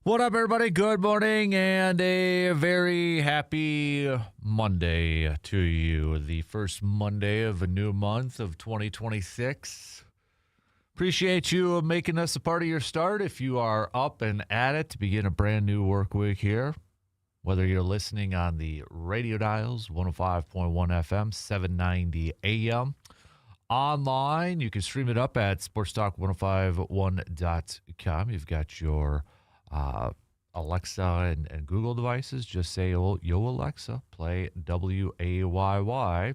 What up, everybody? Good morning and a very happy Monday to you. The first Monday of a new month of 2026. Appreciate you making us a part of your start. If you are up and at it to begin a brand new work week here, whether you're listening on the radio dials, 105.1 FM, 790 AM, online, you can stream it up at sportstalk1051.com. You've got your Alexa and Google devices. Just say, yo, Alexa, play WAYY.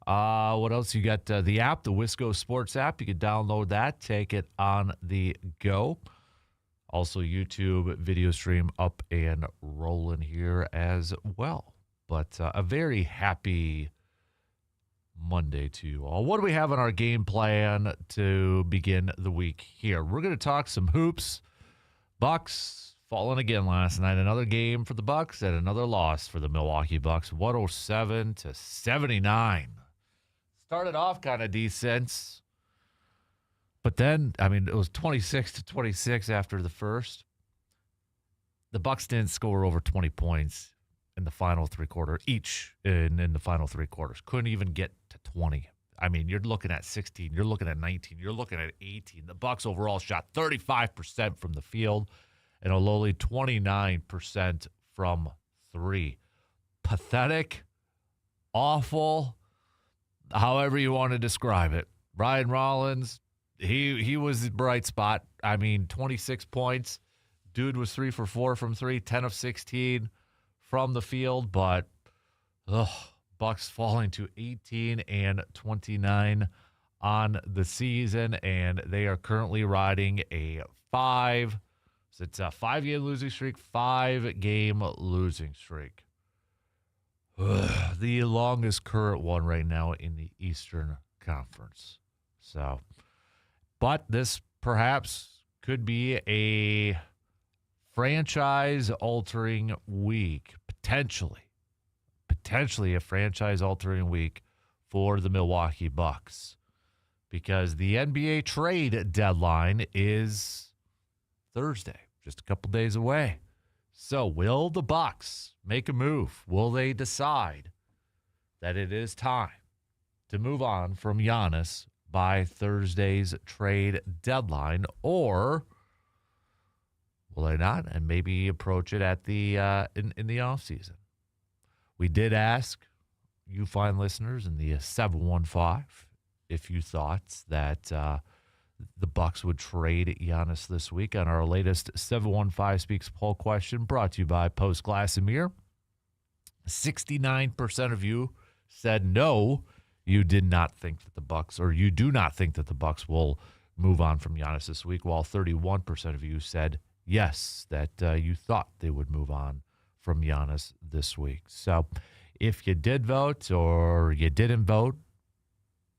What else? You got the app, the Wisco Sports App. You can download that, take it on the go. Also, YouTube video stream up and rolling here as well. But a very happy Monday to you all. What do we have on our game plan to begin the week here? We're going to talk some hoops. Bucks falling again last night. Another game for the Bucks and another loss for the Milwaukee Bucks. 107-79. Started off kind of decent, but then, it was 26-26 after the first. The Bucks didn't score over 20 points in the final three quarters, each in the final three quarters. Couldn't even get to 20. You're looking at 16, you're looking at 19, you're looking at 18. The Bucks overall shot 35% from the field and a lowly 29% from three. Pathetic, awful, however you want to describe it. Ryan Rollins, he was the bright spot. 26 points. Dude was 3 for 4 from three, 10 of 16 from the field, but Bucks falling to 18-29 on the season, and they are currently riding a 5-game losing streak, 5-game losing streak. The longest current one right now in the Eastern Conference. But this perhaps could be a franchise-altering week, potentially a franchise-altering week for the Milwaukee Bucks, because the NBA trade deadline is Thursday, just a couple days away. So will the Bucks make a move? Will they decide that it is time to move on from Giannis by Thursday's trade deadline, or will they not and maybe approach it at the in the offseason? We did ask you fine listeners in the 715 if you thought that the Bucks would trade Giannis this week on our latest 715 Speaks poll question, brought to you by Post Glass and Mirror. 69% of you said no, you did not think that the Bucks, or you do not think that the Bucks will move on from Giannis this week, while 31% of you said yes, that you thought they would move on from Giannis this week. So if you did vote or you didn't vote,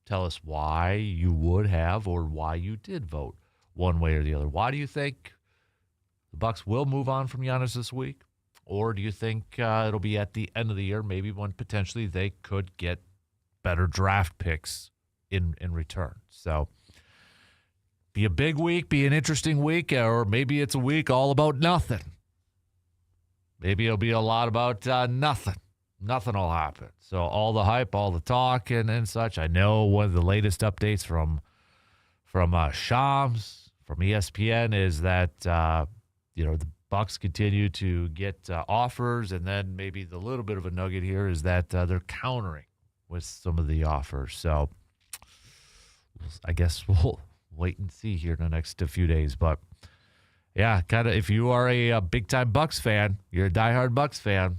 tell us why you would have or why you did vote one way or the other. Why do you think the Bucks will move on from Giannis this week? Or do you think it'll be at the end of the year, maybe when potentially they could get better draft picks in return? So be a big week, be an interesting week, or maybe it's a week all about nothing. Maybe it'll be a lot about nothing. Nothing will happen. So all the hype, all the talk and such. I know one of the latest updates from Shams, from ESPN, is that the Bucks continue to get offers, and then maybe the little bit of a nugget here is that they're countering with some of the offers. So I guess we'll wait and see here in the next few days. But yeah, kind of, if you are a big-time Bucks fan, you're a diehard Bucks fan,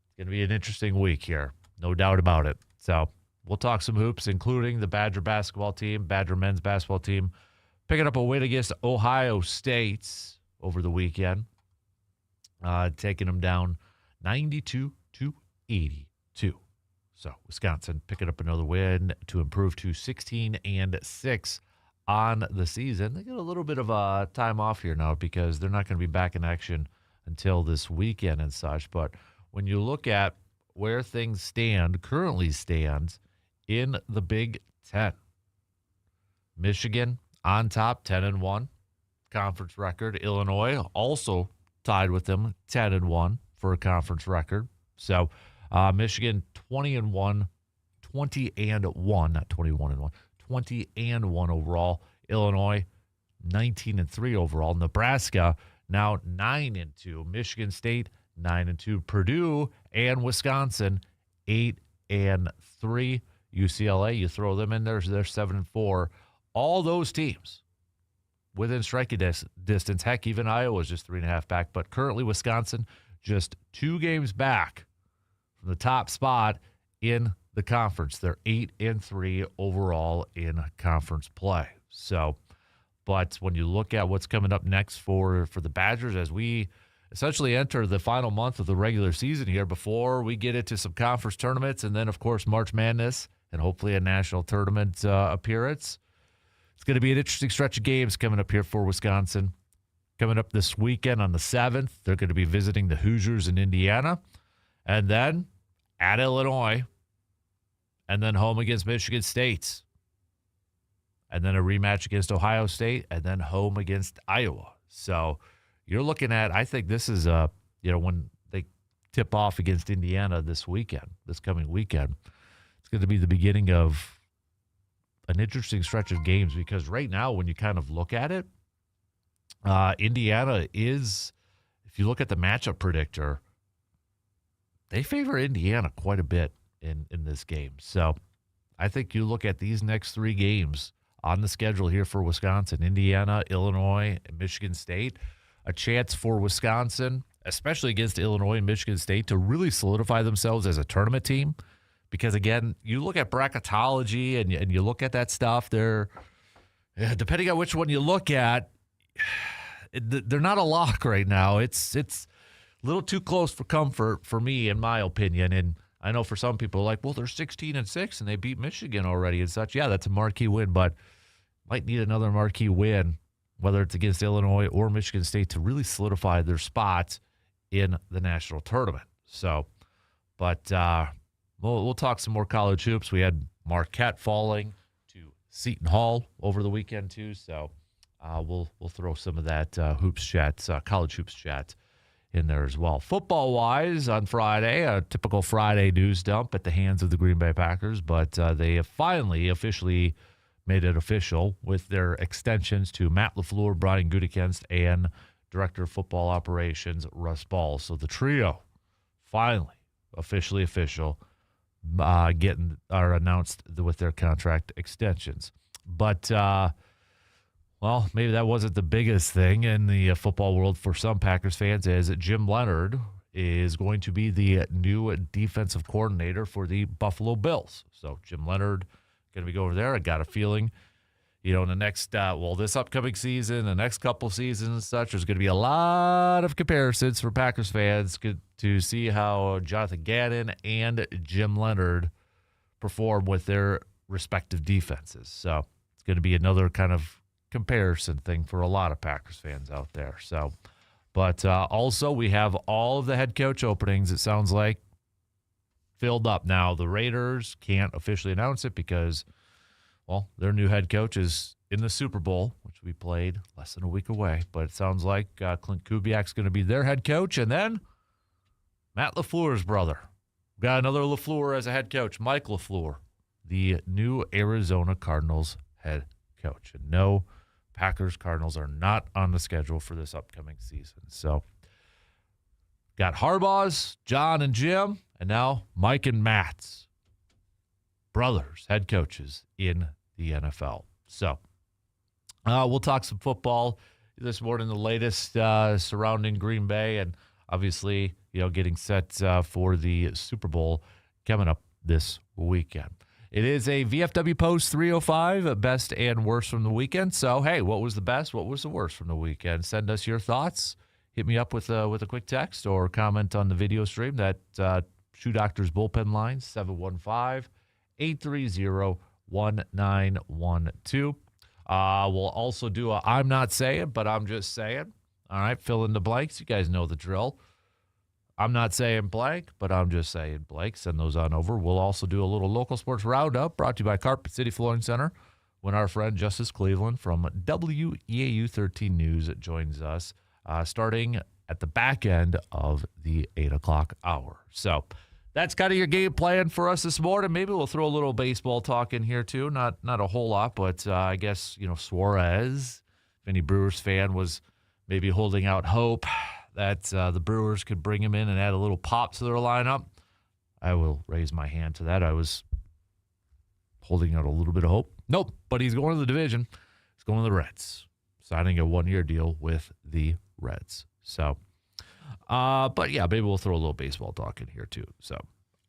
it's going to be an interesting week here. No doubt about it. So we'll talk some hoops, including the Badger basketball team, Badger men's basketball team, picking up a win against Ohio State over the weekend, taking them down 92-82. So Wisconsin picking up another win to improve to 16-6 on the season. They get a little bit of a time off here now because they're not going to be back in action until this weekend and such. But when you look at where things currently stands in the Big Ten, Michigan on top, 10-1. conference record. Illinois also tied with them, 10-1 for a conference record. So Michigan 20-1, 20-1, not 21-1, 20-1 overall. Illinois 19-3 overall. Nebraska now 9-2. Michigan State 9-2. Purdue and Wisconsin 8-3. UCLA, you throw them in there, they're 7-4. All those teams within striking distance. Heck, even Iowa is just 3.5 back. But currently Wisconsin just 2 games back from the top spot in the conference. They're 8-3 overall in conference play. So, but when you look at what's coming up next for the Badgers as we essentially enter the final month of the regular season here before we get into some conference tournaments and then, of course, March Madness and hopefully a national tournament appearance. It's going to be an interesting stretch of games coming up here for Wisconsin. Coming up this weekend on the 7th, they're going to be visiting the Hoosiers in Indiana. And then at Illinois. And then home against Michigan State. And then a rematch against Ohio State. And then home against Iowa. So you're looking at, I think this is, when they tip off against Indiana this coming weekend, it's going to be the beginning of an interesting stretch of games because right now when you kind of look at it, Indiana is, if you look at the matchup predictor, they favor Indiana quite a bit in this game. So I think you look at these next 3 games on the schedule here for Wisconsin, Indiana, Illinois, and Michigan State, a chance for Wisconsin, especially against Illinois and Michigan State, to really solidify themselves as a tournament team. Because, again, you look at bracketology and you look at that stuff, depending on which one you look at, they're not a lock right now. It's a little too close for comfort for me, in my opinion. And I know for some people, like, well, they're 16-6 and they beat Michigan already and such. Yeah, that's a marquee win, but might need another marquee win, whether it's against Illinois or Michigan State, to really solidify their spots in the national tournament. So, but we'll talk some more college hoops. We had Marquette falling to Seton Hall over the weekend too. So we'll throw some of that hoops chat, college hoops chat in there as well. Football-wise, on Friday, a typical Friday news dump at the hands of the Green Bay Packers, but they have finally officially made it official with their extensions to Matt LaFleur, Brian Gutekunst, and Director of Football Operations, Russ Ball. So the trio finally officially official, announced with their contract extensions. But, maybe that wasn't the biggest thing in the football world for some Packers fans, as Jim Leonhard is going to be the new defensive coordinator for the Buffalo Bills. So Jim Leonhard going to be going over there. I got a feeling, in the next, this upcoming season, the next couple seasons and such, there's going to be a lot of comparisons for Packers fans to see how Jonathan Gannon and Jim Leonhard perform with their respective defenses. So it's going to be another kind of comparison thing for a lot of Packers fans out there. So, but also we have all of the head coach openings, it sounds like, filled up. Now, the Raiders can't officially announce it because, their new head coach is in the Super Bowl, which we played less than a week away. But it sounds like Clint Kubiak's going to be their head coach. And then Matt LaFleur's brother. We've got another LaFleur as a head coach, Mike LaFleur, the new Arizona Cardinals head coach. And no, Packers Cardinals are not on the schedule for this upcoming season. So got Harbaugh's, John and Jim, and now Mike and Matt's brothers, head coaches in the NFL. So we'll talk some football this morning, the latest surrounding Green Bay, and obviously, getting set for the Super Bowl coming up this weekend. It is a VFW Post 305, best and worst from the weekend. So, hey, what was the best? What was the worst from the weekend? Send us your thoughts. Hit me up with a quick text or comment on the video stream. That Shoe Doctor's bullpen line, 715-830-1912. We'll also do a I'm not saying, but I'm just saying. All right, fill in the blanks. You guys know the drill. I'm not saying blank, but I'm just saying blank. Send those on over. We'll also do a little local sports roundup brought to you by Carpet City Flooring Center. when our friend Justice Cleveland from WEAU 13 News joins us, starting at the back end of the 8 o'clock hour. So that's kind of your game plan for us this morning. Maybe we'll throw a little baseball talk in here too. Not a whole lot, but I guess, Suarez, if any Brewers fan was maybe holding out hope that the Brewers could bring him in and add a little pop to their lineup, I will raise my hand to that. I was holding out a little bit of hope. Nope, but he's going to the division. He's going to the Reds, signing a one-year deal with the Reds. So, but yeah, maybe we'll throw a little baseball talk in here too. So,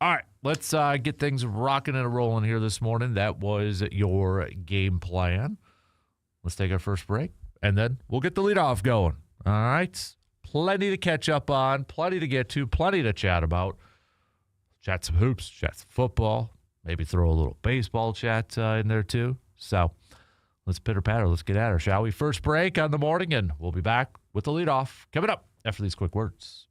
all right, let's get things rocking and rolling here this morning. That was your game plan. Let's take our first break, and then we'll get the leadoff going. All right, plenty to catch up on, plenty to get to, plenty to chat about. Chat some hoops, chat some football, maybe throw a little baseball chat in there too. So let's pitter-patter. Let's get at her, shall we? First break on the morning, and we'll be back with the leadoff coming up after these quick words.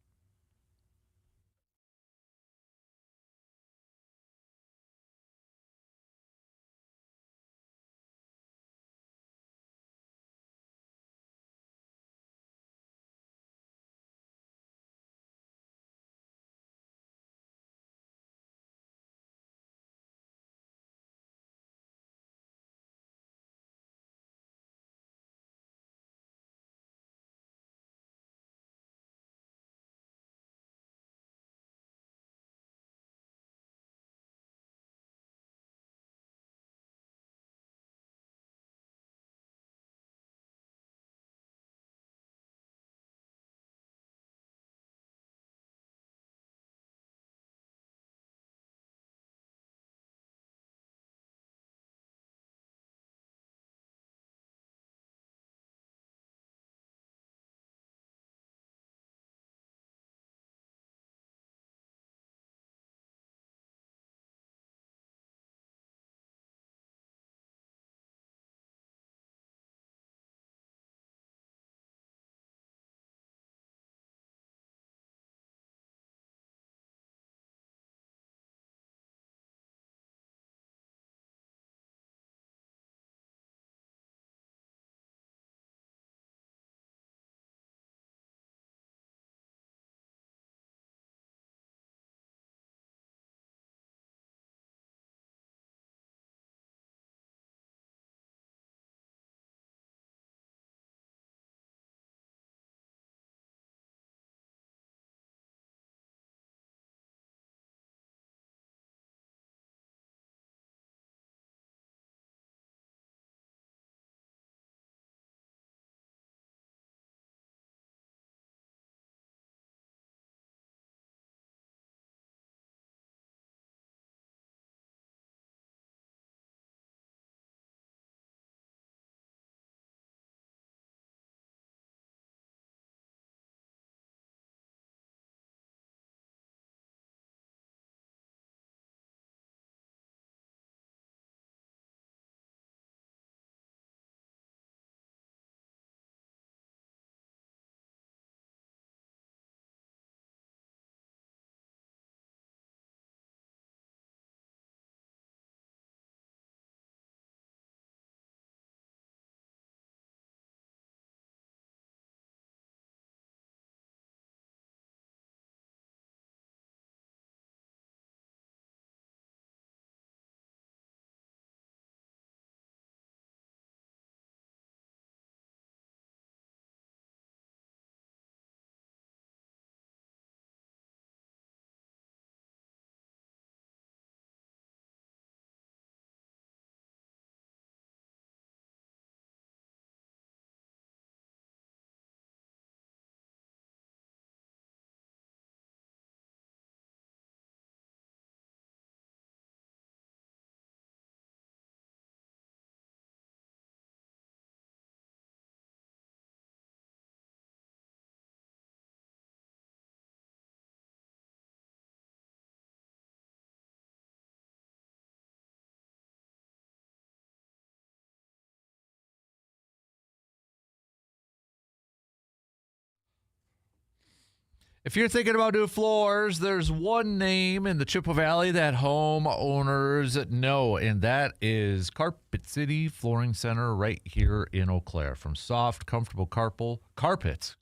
If you're thinking about new floors, there's one name in the Chippewa Valley that homeowners know, and that is Carpet City Flooring Center right here in Eau Claire. From soft, comfortable carpet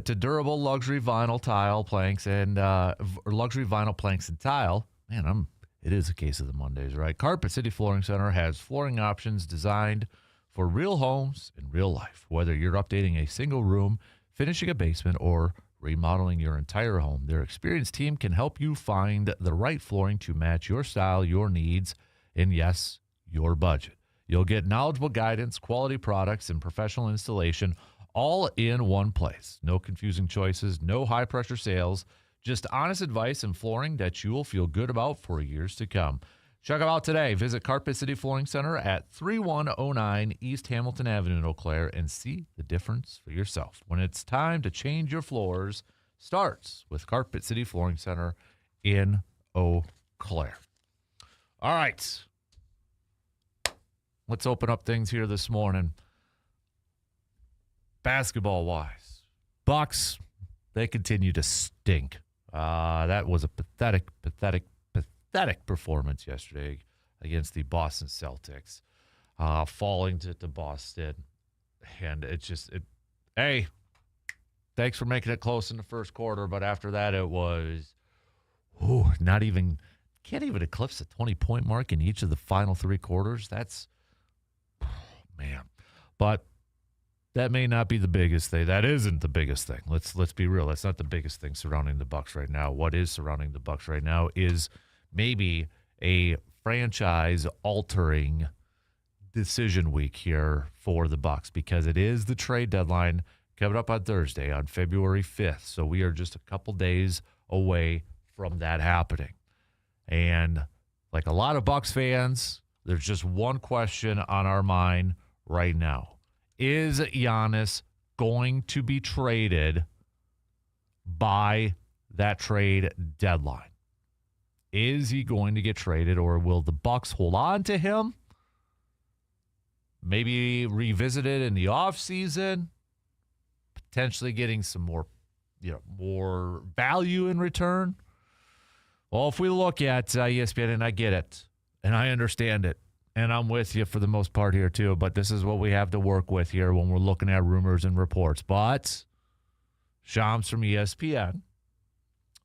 to durable luxury vinyl tile planks and luxury vinyl planks and tile. Man, it is a case of the Mondays, right? Carpet City Flooring Center has flooring options designed for real homes in real life. Whether you're updating a single room, finishing a basement, or remodeling your entire home, their experienced team can help you find the right flooring to match your style, your needs, and yes, your budget. You'll get knowledgeable guidance, quality products, and professional installation all in one place. No confusing choices, no high-pressure sales, just honest advice and flooring that you will feel good about for years to come. Check them out today. Visit Carpet City Flooring Center at 3109 East Hamilton Avenue in Eau Claire and see the difference for yourself. When it's time to change your floors, starts with Carpet City Flooring Center in Eau Claire. All right. Let's open up things here this morning. Basketball-wise, Bucks, they continue to stink. That was a pathetic performance yesterday against the Boston Celtics, falling to Boston. And hey, thanks for making it close in the first quarter, but after that it was can't even eclipse the 20-point mark in each of the final three quarters. That's, man. But that may not be the biggest thing. That isn't the biggest thing. Let's be real. That's not the biggest thing surrounding the Bucks right now. What is surrounding the Bucks right now is maybe a franchise-altering decision week here for the Bucks, because it is the trade deadline coming up on Thursday, on February 5th. So we are just a couple days away from that happening. And like a lot of Bucks fans, there's just one question on our mind right now. Is Giannis going to be traded by that trade deadline? Is he going to get traded, or will the Bucks hold on to him? Maybe revisit it in the offseason, potentially getting some more value in return. Well, if we look at ESPN, and I get it, and I understand it, and I'm with you for the most part here too, but this is what we have to work with here when we're looking at rumors and reports. But Shams from ESPN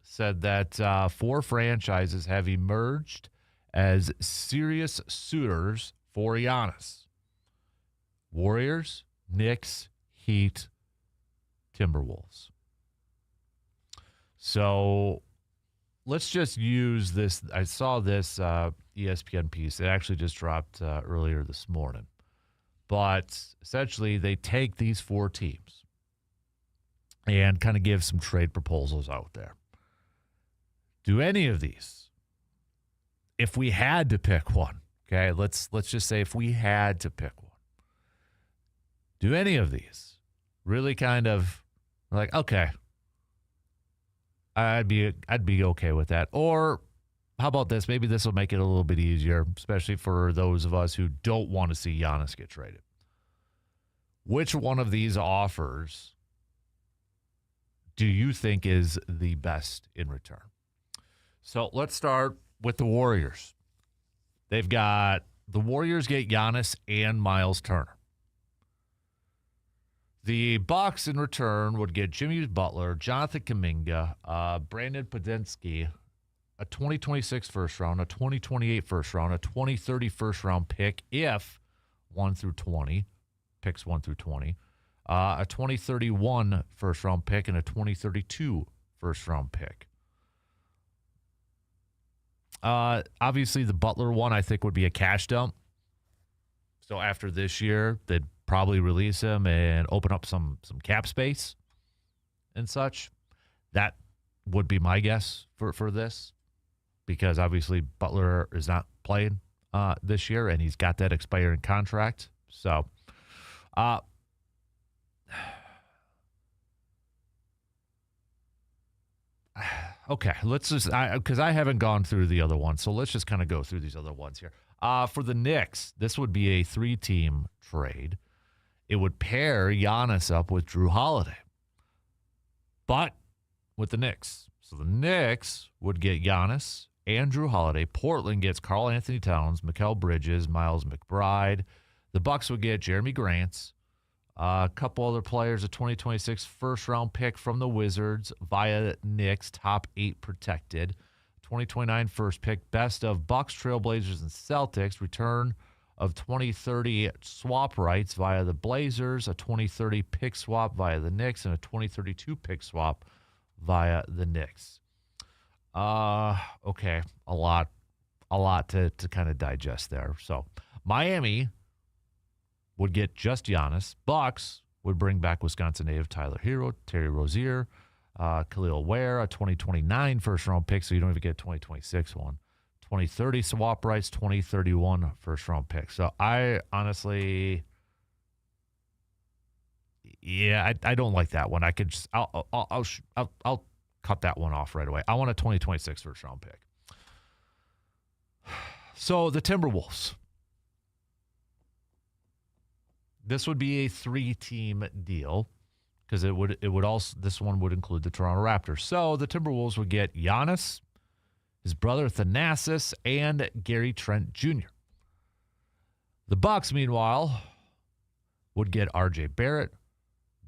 said that 4 franchises have emerged as serious suitors for Giannis: Warriors, Knicks, Heat, Timberwolves. So let's just use this. I saw this ESPN piece. It actually just dropped earlier this morning. But essentially, they take these 4 teams and kind of give some trade proposals out there. Do any of these, if we had to pick one, okay, let's just say if we had to pick one, do any of these really kind of like, okay, I'd be okay with that? Or how about this? Maybe this will make it a little bit easier, especially for those of us who don't want to see Giannis get traded. Which one of these offers do you think is the best in return? So let's start with the Warriors. The Warriors get Giannis and Miles Turner. The Bucks in return would get Jimmy Butler, Jonathan Kuminga, Brandon Podensky, a 2026 first round, a 2028 first round, a 2030 first round pick if 1 through 20, picks 1 through 20, a 2031 first round pick, and a 2032 first round pick. Obviously, the Butler one I think would be a cash dump. So after this year, they'd probably release him and open up some cap space and such. That would be my guess for this, because obviously Butler is not playing this year, and he's got that expiring contract. So, okay, let's just, because I haven't gone through the other ones, so let's just kind of go through these other ones here. For the Knicks, this would be a 3-team trade. It would pair Giannis up with Drew Holiday. but with the Knicks. So the Knicks would get Giannis, Andrew Holiday. Portland gets Karl Anthony Towns, Mikal Bridges, Miles McBride. The Bucks would get Jeremy Grant, a couple other players, a 2026 first-round pick from the Wizards via Knicks, top 8 protected. 2029 first pick, best of Bucks, Trailblazers, and Celtics. Return of 2030 swap rights via the Blazers, a 2030 pick swap via the Knicks, and a 2032 pick swap via the Knicks. Okay, a lot to kind of digest there. So Miami would get just Giannis. Bucks would bring back Wisconsin native Tyler Hero, Terry Rozier, Khalil Ware, a 2029 first-round pick, so you don't even get a 2026 one. 2030 swap rights, 2031 first-round pick. So I honestly, I don't like that one. I could just, I'll cut that one off right away. I want a 2026 first-round pick. So the Timberwolves. This would be a 3-team deal because it would also, this one would include the Toronto Raptors. So the Timberwolves would get Giannis, his brother Thanasis, and Gary Trent Jr. The Bucks, meanwhile, would get R.J. Barrett,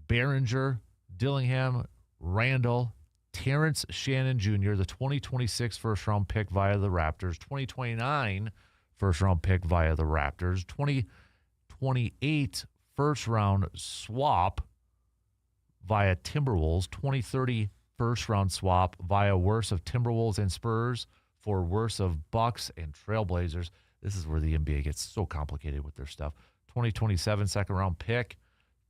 Behringer, Dillingham, Randall, Terrence Shannon Jr., the 2026 first-round pick via the Raptors, 2029 first-round pick via the Raptors, 2028 first-round swap via Timberwolves, 2030 first-round swap via worse of Timberwolves and Spurs for worse of Bucks and Trailblazers. This is where the NBA gets so complicated with their stuff. 2027 second-round pick,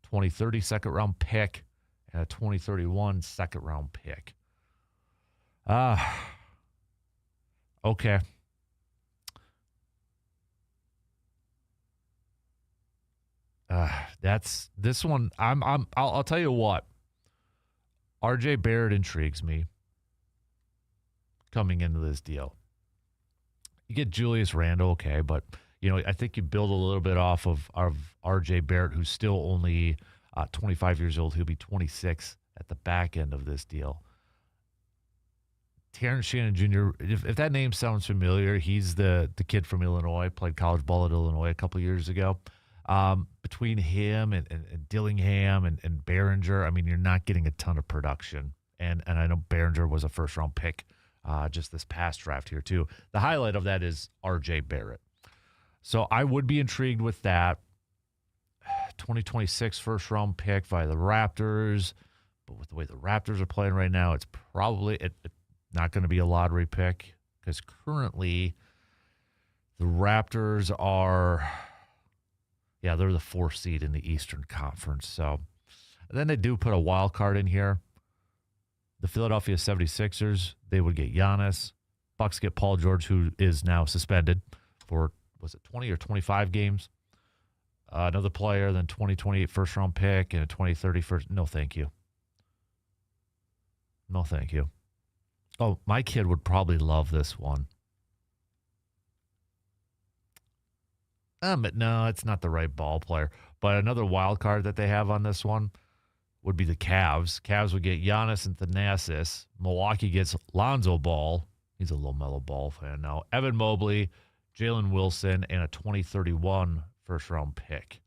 2030 second-round pick, and a 2031 second-round pick. Okay. That's this one. I'll tell you what. RJ Barrett intrigues me coming into this deal. You get Julius Randle, okay, but I think you build a little bit off of RJ Barrett, who's still only 25 years old. He'll be 26 at the back end of this deal. Terrence Shannon Jr., if that name sounds familiar, he's the kid from Illinois, played college ball at Illinois a couple years ago. Between him and Dillingham and Behringer, I mean, you're not getting a ton of production. And I know Behringer was a first-round pick just this past draft here, too. The highlight of that is R.J. Barrett. So I would be intrigued with that. 2026 first-round pick via the Raptors. But with the way the Raptors are playing right now, it's probably not going to be a lottery pick because currently the Raptors are... Yeah, they're the 4th seed in the Eastern Conference. So then they do put a wild card in here. The Philadelphia 76ers, they would get Giannis. Bucks get Paul George, who is now suspended for, was it 20 or 25 games? Another player, then 2028 first-round pick and a 2030 first. No, thank you. No, thank you. Oh, my kid would probably love this one. But no, it's not the right ball player. But another wild card that they have on this one would be the Cavs. Cavs would get Giannis and Thanasis. Milwaukee gets Lonzo Ball. He's a LaMelo Ball fan now. Evan Mobley, Jalen Wilson, and a 2031 first-round pick.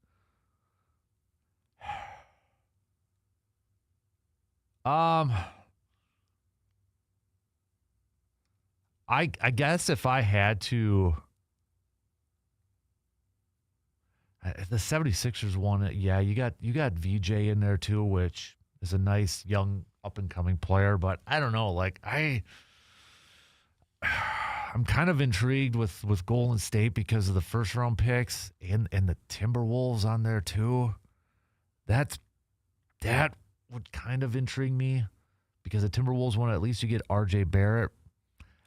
I guess if I had to... The 76ers won it. Yeah, you got VJ in there too, which is a nice young up-and-coming player. But I don't know. Like I'm kind of intrigued with Golden State because of the first-round picks and the Timberwolves on there too. That would kind of intrigue me because the Timberwolves won. At least you get R.J. Barrett.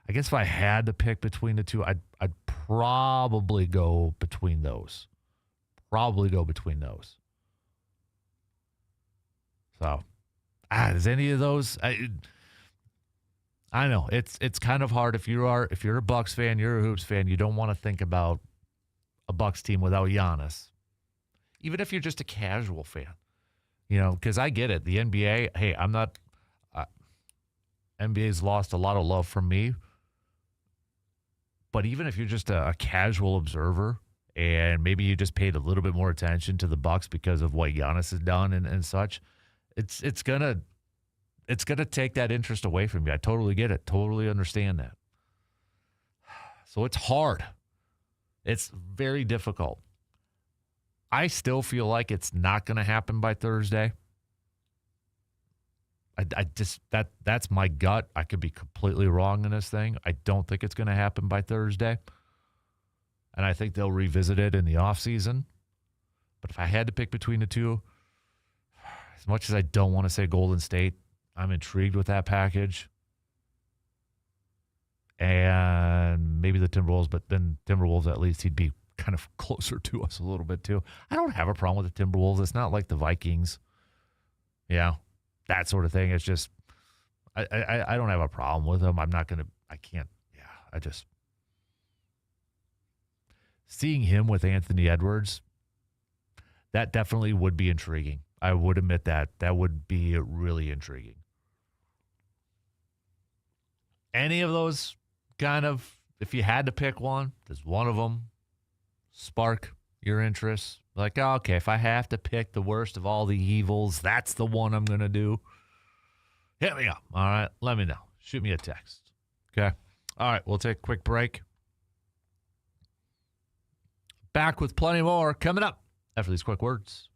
I guess if I had to pick between the two, I'd probably go between those. So, is any of those? I know it's kind of hard if you're a Bucks fan, you're a Hoops fan, you don't want to think about a Bucks team without Giannis, even if you're just a casual fan, because I get it. The NBA, hey, I'm not NBA's lost a lot of love from me. But even if you're just a casual observer and maybe you just paid a little bit more attention to the Bucks because of what Giannis has done and such, it's gonna take that interest away from you. I totally get it. Totally understand that. So it's hard. It's very difficult. I still feel like it's not going to happen by Thursday. I just that's my gut. I could be completely wrong in this thing. I don't think it's going to happen by Thursday. And I think they'll revisit it in the offseason. But if I had to pick between the two, as much as I don't want to say Golden State, I'm intrigued with that package. And maybe the Timberwolves, but then Timberwolves, at least he'd be kind of closer to us a little bit too. I don't have a problem with the Timberwolves. It's not like the Vikings. Yeah, that sort of thing. It's just, I don't have a problem with them. Seeing him with Anthony Edwards, that definitely would be intriguing. I would admit that. That would be really intriguing. Any of those kind of, if you had to pick one, does one of them spark your interest? Like, oh, okay, if I have to pick the worst of all the evils, that's the one I'm going to do. Hit me up. All right, let me know. Shoot me a text. Okay. All right, we'll take a quick break. Back with plenty more coming up after these quick words.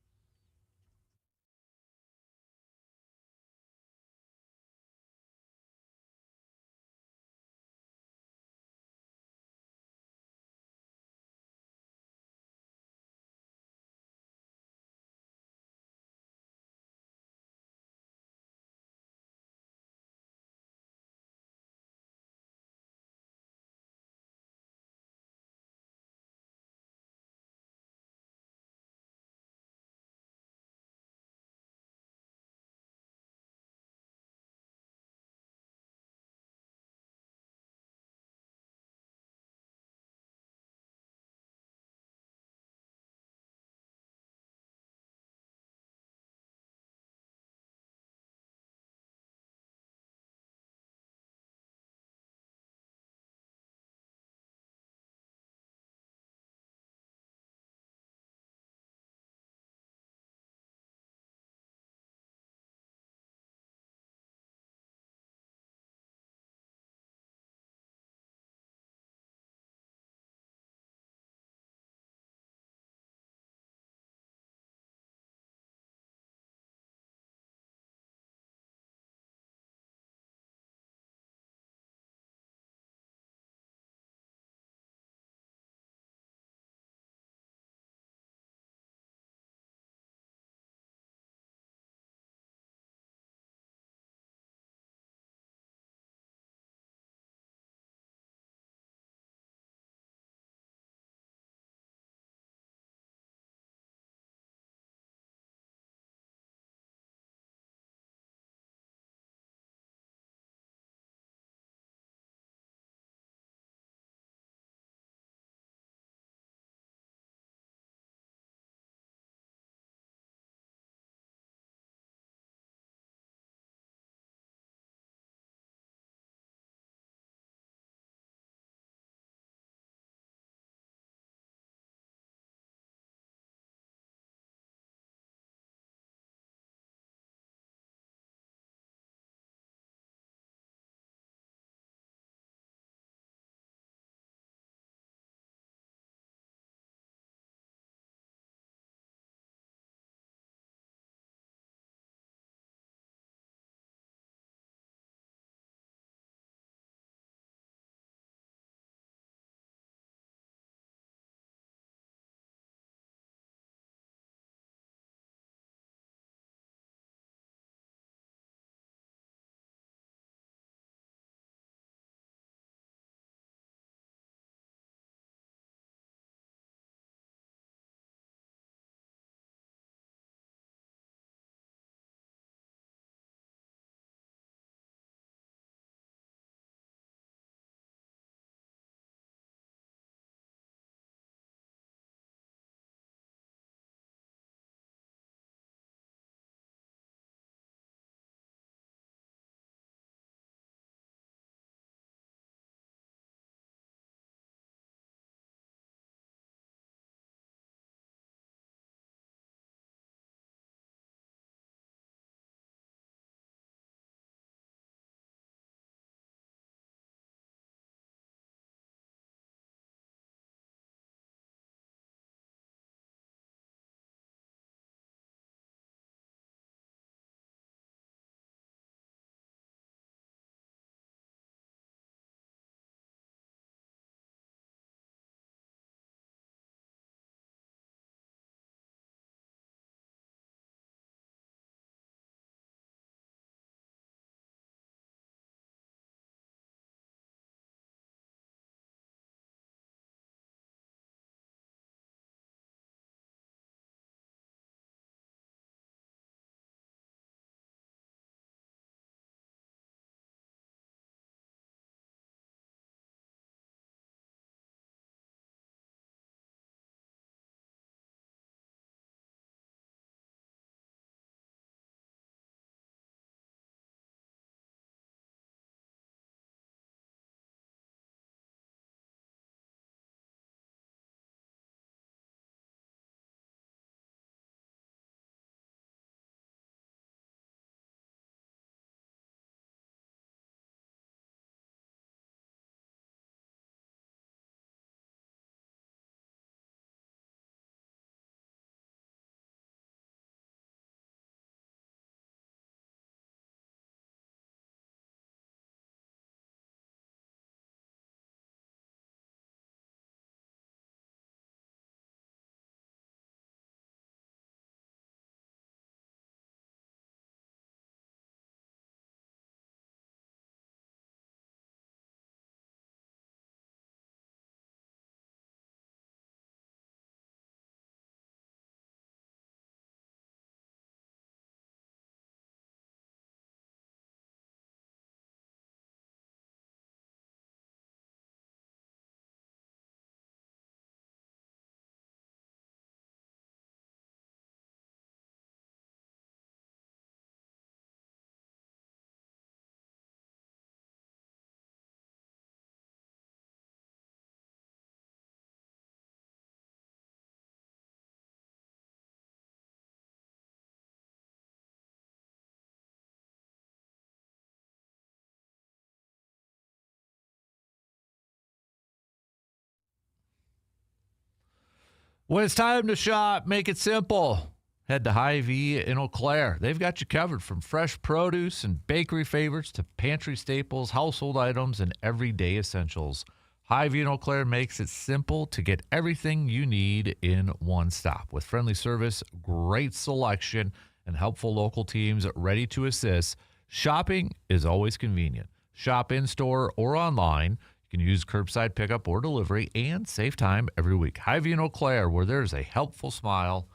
When it's time to shop, make it simple. Head to Hy-Vee in Eau Claire. They've got you covered from fresh produce and bakery favorites to pantry staples, household items, and everyday essentials. Hy-Vee in Eau Claire makes it simple to get everything you need in one stop. With friendly service, great selection, and helpful local teams ready to assist, shopping is always convenient. Shop in-store or online. You can use curbside pickup or delivery and save time every week. Hy-Vee in Eau Claire, where there's a helpful smile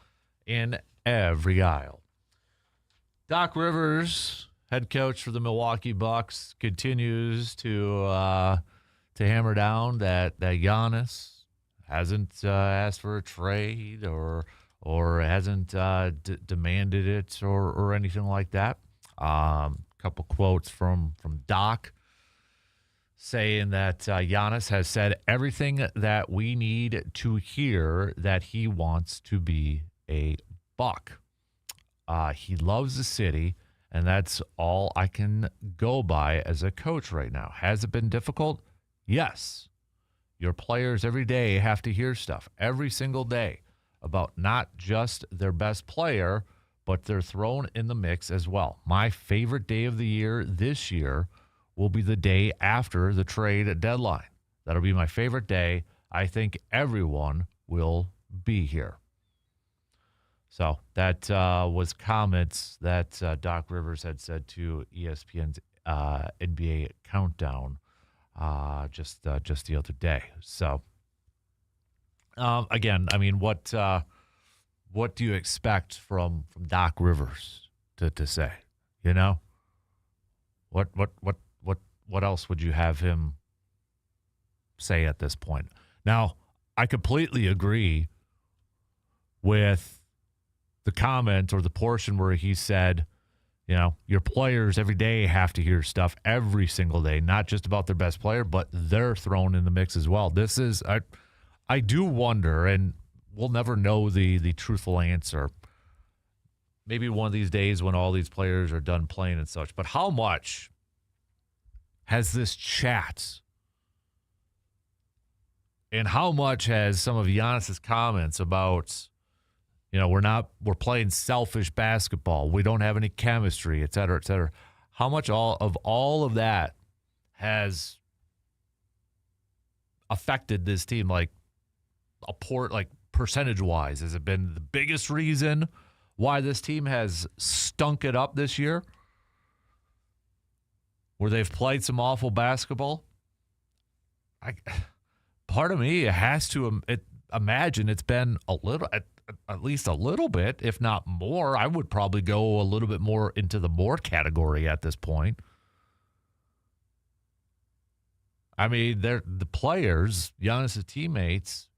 in every aisle. Doc Rivers, head coach for the Milwaukee Bucks, continues to hammer down that Giannis hasn't asked for a trade or hasn't demanded it or anything like that. Couple quotes from Doc saying that Giannis has said everything that we need to hear, that he wants to be a Buck. He loves the city, and that's all I can go by as a coach right now. Has it been difficult? Yes. Your players every day have to hear stuff every single day about not just their best player, but they're thrown in the mix as well. My favorite day of the year this year will be the day after the trade deadline. That'll be my favorite day. I think everyone will be here. So that was comments that Doc Rivers had said to ESPN's NBA Countdown just the other day. So again, I mean, what do you expect from Doc Rivers to say? You know, what else would you have him say at this point? Now, I completely agree with the comment or the portion where he said, you know, your players every day have to hear stuff every single day, not just about their best player, but they're thrown in the mix as well. This is, I do wonder, and we'll never know the truthful answer. Maybe one of these days when all these players are done playing and such, but how much has this chat and how much has some of Giannis's comments about, you know, we're playing selfish basketball, we don't have any chemistry, et cetera, how much all of that has affected this team, like percentage-wise? Has it been the biggest reason why this team has stunk it up this year, where they've played some awful basketball? Part of me has to imagine it's been a little, at least a little bit, if not more. I would probably go a little bit more into the more category at this point. I mean, they're the players, Giannis' teammates,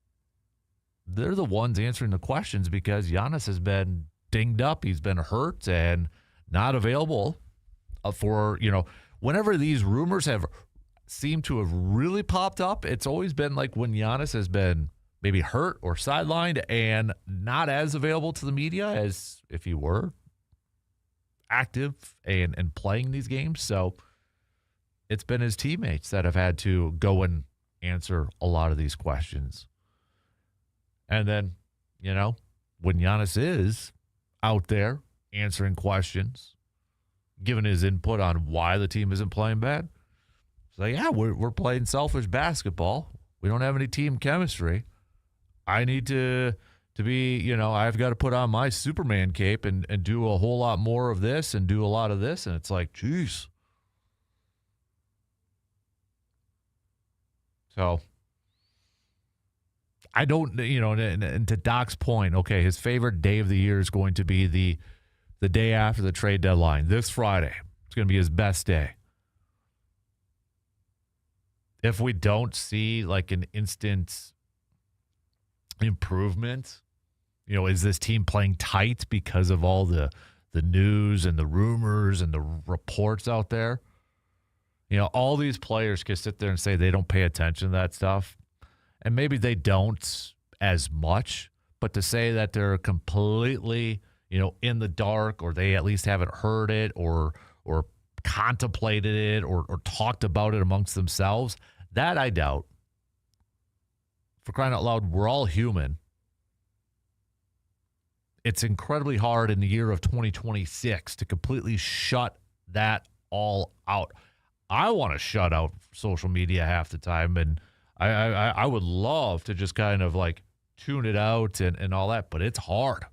they're the ones answering the questions because Giannis has been dinged up. He's been hurt and not available for, you know, whenever these rumors have seemed to have really popped up, it's always been like when Giannis has been maybe hurt or sidelined and not as available to the media as if he were active and playing these games. So it's been his teammates that have had to go and answer a lot of these questions. And then, you know, when Giannis is out there answering questions, giving his input on why the team isn't playing bad, it's like, yeah, we're playing selfish basketball. We don't have any team chemistry. I need to be, you know, I've got to put on my Superman cape and do a whole lot more of this and do a lot of this. And it's like, geez. So I don't, you know, and to Doc's point, okay, his favorite day of the year is going to be the day after the trade deadline, this Friday. It's going to be his best day. If we don't see like an instant improvement, you know, is this team playing tight because of all the news and the rumors and the reports out there? You know, all these players can sit there and say they don't pay attention to that stuff. And maybe they don't as much, but to say that they're completely, you know, in the dark, or they at least haven't heard it or contemplated it or talked about it amongst themselves, that I doubt. For crying out loud, we're all human. it's incredibly hard in the year of 2026 to completely shut that all out. I want to shut out social media half the time, and I would love to just kind of like tune it out and all that, but it's hard.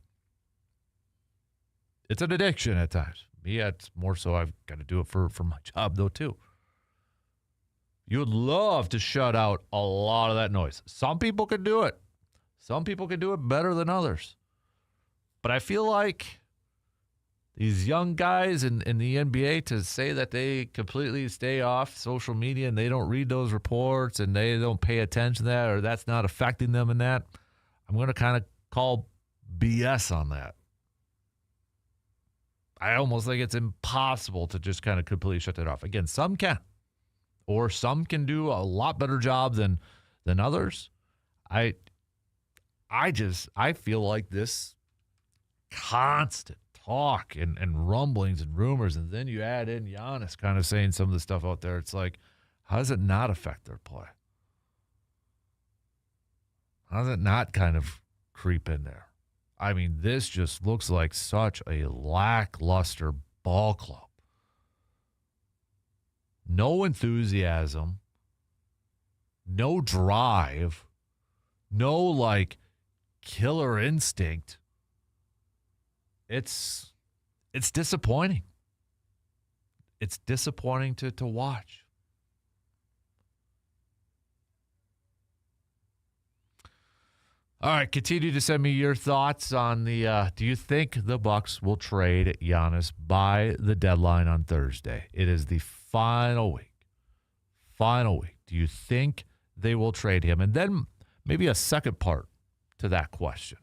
It's an addiction at times. Me, it's more so I've got to do it for my job, though, too. You would love to shut out a lot of that noise. Some people can do it. Some people can do it better than others. But I feel like these young guys in the NBA, to say that they completely stay off social media and they don't read those reports and they don't pay attention to that, or that's not affecting them in that, I'm going to kind of call BS on that. I almost think it's impossible to just kind of completely shut that off. Again, some can, or some can do a lot better job than others. I feel like this constant talk and rumblings and rumors, and then you add in Giannis kind of saying some of the stuff out there. It's like, how does it not affect their play? How does it not kind of creep in there? I mean, this just looks like such a lackluster ball club. No enthusiasm, no drive, no like killer instinct. It's disappointing. It's disappointing to watch. All right, continue to send me your thoughts on the do you think the Bucks will trade Giannis by the deadline on Thursday? It is the final week. Final week. Do you think they will trade him? And then maybe a second part to that question.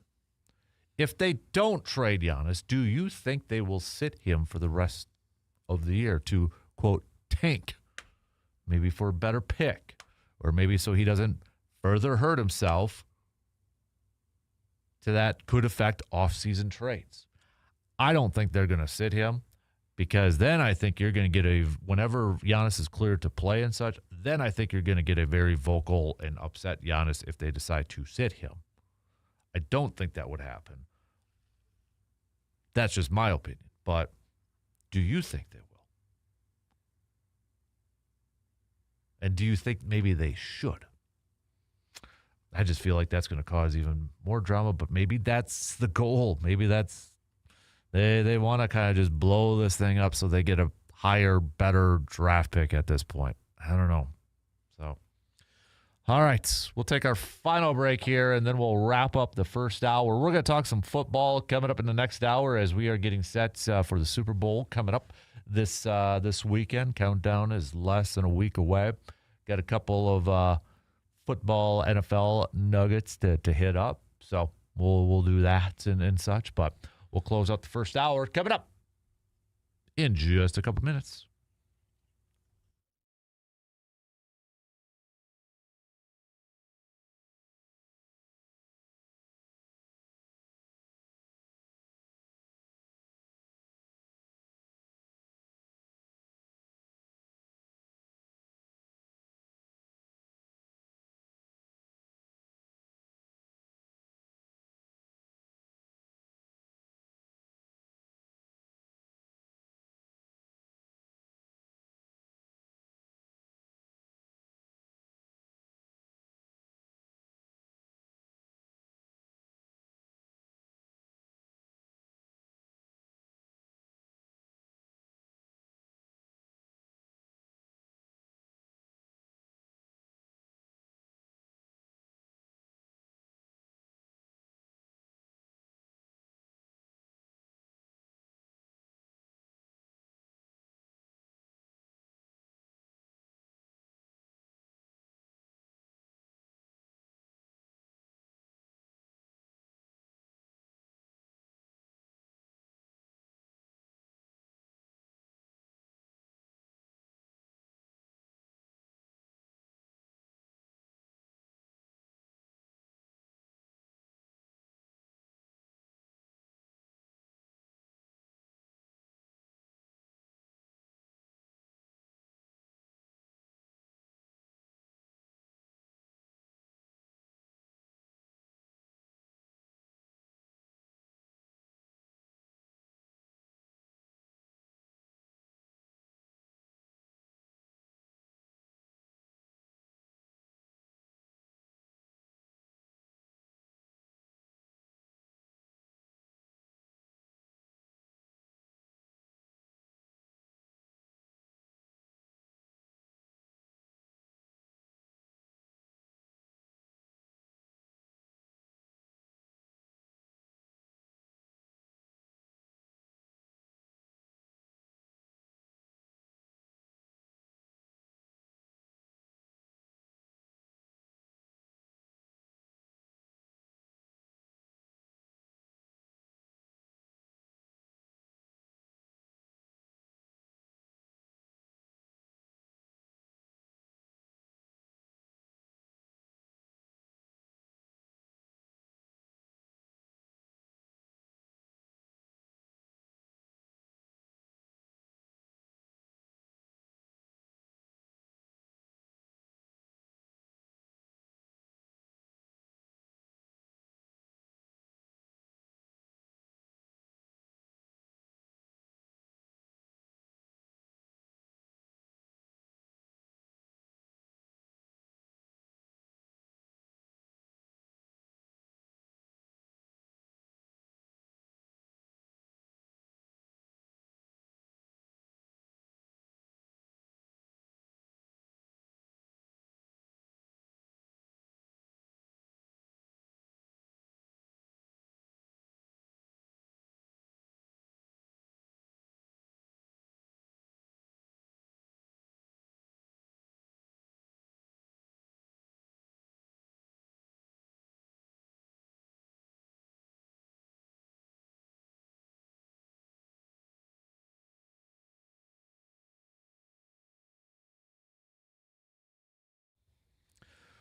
If they don't trade Giannis, do you think they will sit him for the rest of the year to, quote, tank? Maybe for a better pick, or maybe so he doesn't further hurt himself to that could affect offseason trades. I don't think they're going to sit him, because then I think you're going to get whenever Giannis is cleared to play and such, then I think you're going to get a very vocal and upset Giannis if they decide to sit him. I don't think that would happen. That's just my opinion. But do you think they will? And do you think maybe they should? I just feel like that's going to cause even more drama, but maybe that's the goal. Maybe that's they want to kind of just blow this thing up so they get a higher, better draft pick at this point. I don't know. So, all right, we'll take our final break here, and then we'll wrap up the first hour. We're going to talk some football coming up in the next hour as we are getting set for the Super Bowl coming up this weekend. Countdown is less than a week away. Got a couple of football NFL nuggets to hit up, so we'll do that and such. But we'll close out the first hour coming up in just a couple minutes.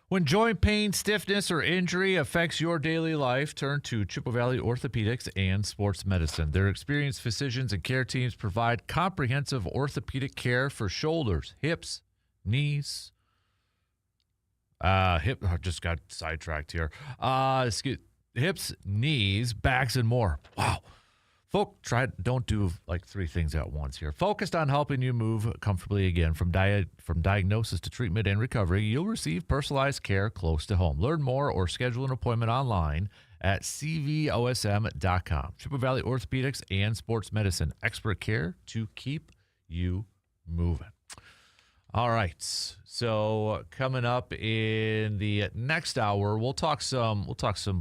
When joint pain, stiffness, or injury affects your daily life, turn to Chippewa Valley Orthopedics and Sports Medicine. Their experienced physicians and care teams provide comprehensive orthopedic care for shoulders, hips, knees. I just got sidetracked here. Hips, knees, backs, and more. Wow. Don't do like three things at once here. Focused on helping you move comfortably again. From diagnosis to treatment and recovery, you'll receive personalized care close to home. Learn more or schedule an appointment online at cvosm.com. Chippewa Valley Orthopedics and Sports Medicine. Expert care to keep you moving. All right. So coming up in the next hour, we'll talk some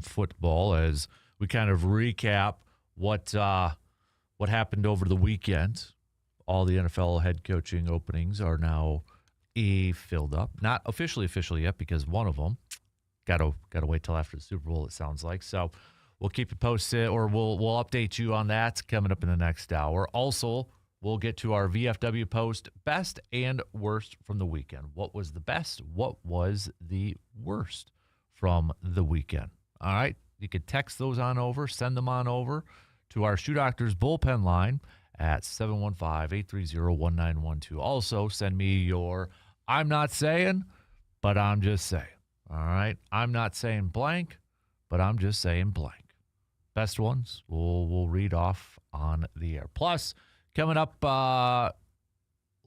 football as we kind of recap what happened over the weekend. All the NFL head coaching openings are now filled up. Not officially yet because one of them got to wait till after the Super Bowl, it sounds like. So we'll keep you posted, or we'll update you on that coming up in the next hour. Also, we'll get to our VFW post, best and worst from the weekend. What was the best? What was the worst from the weekend? All right. You can text those on over, send them on over to our Shoe Doctors bullpen line at 715-830-1912. Also, send me your I'm not saying, but I'm just saying. All right? I'm not saying blank, but I'm just saying blank. Best ones we'll read off on the air. Plus, coming up a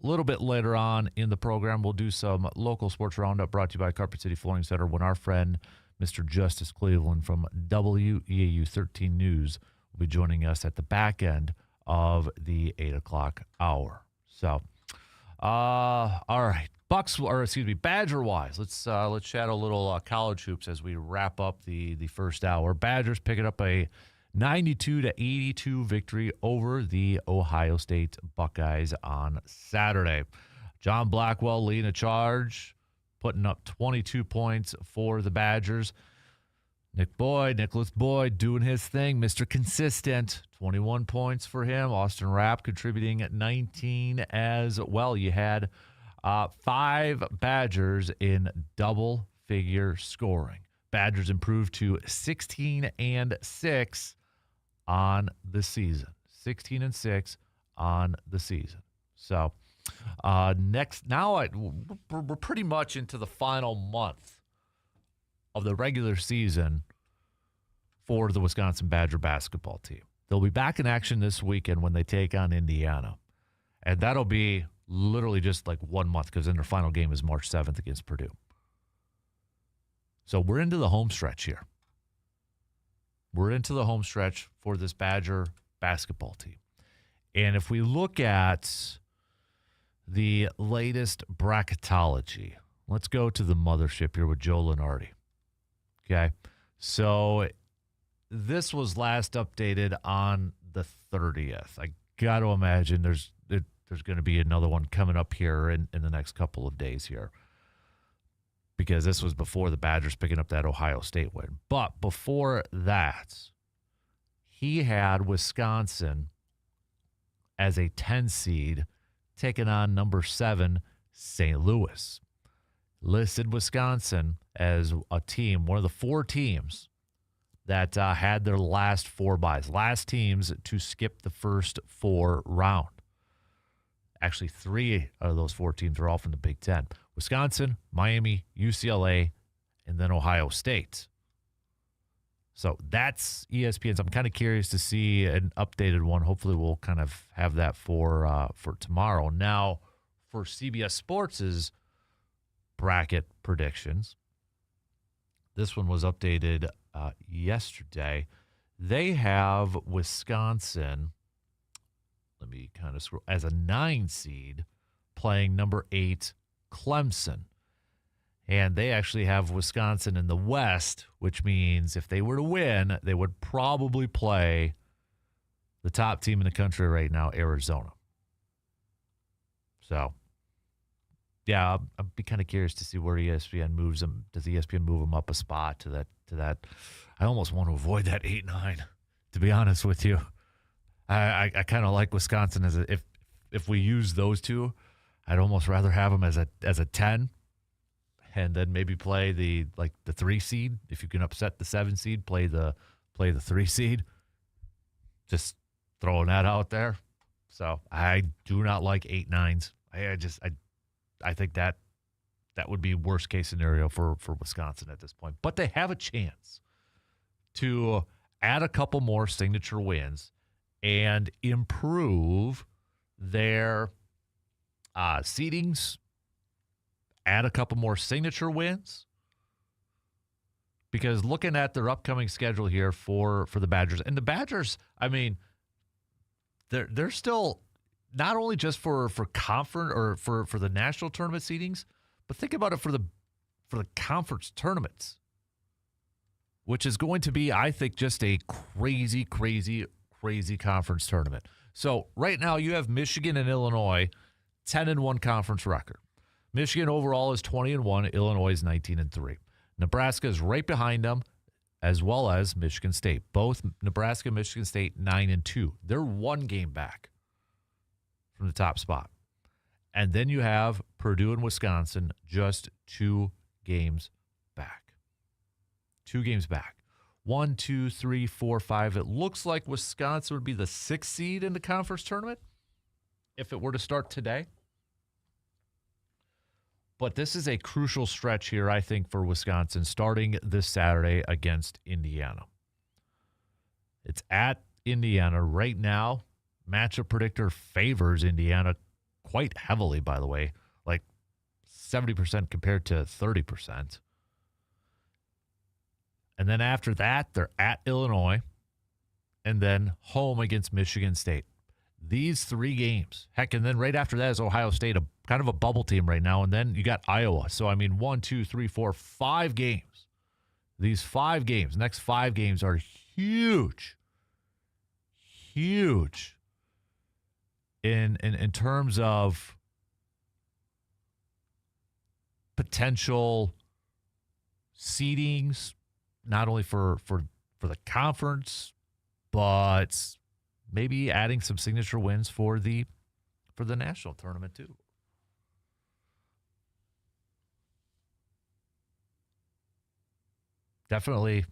little bit later on in the program, we'll do some local sports roundup brought to you by Carpet City Flooring Center when our friend Mr. Justice Cleveland from WEAU 13 News will be joining us at the back end of the 8 o'clock hour. So, all right. Badger-wise, let's chat a little college hoops as we wrap up the first hour. Badgers picking up a 92-82 victory over the Ohio State Buckeyes on Saturday. John Blackwell leading a charge, putting up 22 points for the Badgers. Nicholas Boyd doing his thing, Mr. Consistent, 21 points for him. Austin Rapp contributing at 19 as well. You had 5 Badgers in double-figure scoring. Badgers improved to 16-6 on the season. 16-6 on the season. So we're pretty much into the final month of the regular season for the Wisconsin Badger basketball team. They'll be back in action this weekend when they take on Indiana. And that'll be literally just like 1 month because then their final game is March 7th against Purdue. So we're into the home stretch here. We're into the home stretch for this Badger basketball team. And if we look at the latest bracketology, let's go to the mothership here with Joe Lenardi. Okay, so this was last updated on the 30th. I got to imagine there's going to be another one coming up here in the next couple of days here because this was before the Badgers picking up that Ohio State win. But before that, he had Wisconsin as a 10 seed taking on number 7, St. Louis. Listed Wisconsin as a team, one of the 4 teams that had their last 4 byes, last teams to skip the first 4 round. Actually, 3 out of those 4 teams are all from the Big Ten. Wisconsin, Miami, UCLA, and then Ohio State. So that's ESPN's. I'm kind of curious to see an updated one. Hopefully we'll kind of have that for tomorrow. Now, for CBS Sports' bracket predictions, this one was updated yesterday. They have Wisconsin, let me kind of scroll, as a 9 seed playing number 8 Clemson. And they actually have Wisconsin in the West, which means if they were to win, they would probably play the top team in the country right now, Arizona. So, yeah, I'd be kind of curious to see where ESPN moves them. Does ESPN move them up a spot to that? I almost want to avoid that 8-9, to be honest with you. I kind of like Wisconsin as if we use those two, I'd almost rather have them as a 10. and then maybe play the 3 seed. If you can upset the 7 seed, play the 3 seed. Just throwing that out there. So I do not like 8-9s. I think that would be worst case scenario for Wisconsin at this point. But they have a chance to add a couple more signature wins and improve their seedings, add a couple more signature wins. Because looking at their upcoming schedule here for the Badgers, and the Badgers, I mean, they're still not only just for conference or for the national tournament seedings, but think about it for the conference tournaments, which is going to be, I think, just a crazy, crazy, crazy conference tournament. So right now you have Michigan and Illinois, 10-1 conference record. Michigan overall is 20-1. Illinois is 19-3. Nebraska is right behind them, as well as Michigan State. Both Nebraska and Michigan State 9-2. They're 1 game back from the top spot. And then you have Purdue and Wisconsin just 2 games back. 2 games back. 1, 2, 3, 4, 5. It looks like Wisconsin would be the 6th seed in the conference tournament if it were to start today. But this is a crucial stretch here, I think, for Wisconsin, starting this Saturday against Indiana. It's at Indiana right now. Matchup predictor favors Indiana quite heavily, by the way, like 70% compared to 30%. And then after that, they're at Illinois and then home against Michigan State. These 3 games. Heck, and then right after that is Ohio State, kind of a bubble team right now. And then you got Iowa. So, 1, 2, 3, 4, 5 games. These 5 games, next 5 games are huge. Huge in terms of potential seedings, not only for the conference, but maybe adding some signature wins for the national tournament too. Definitely,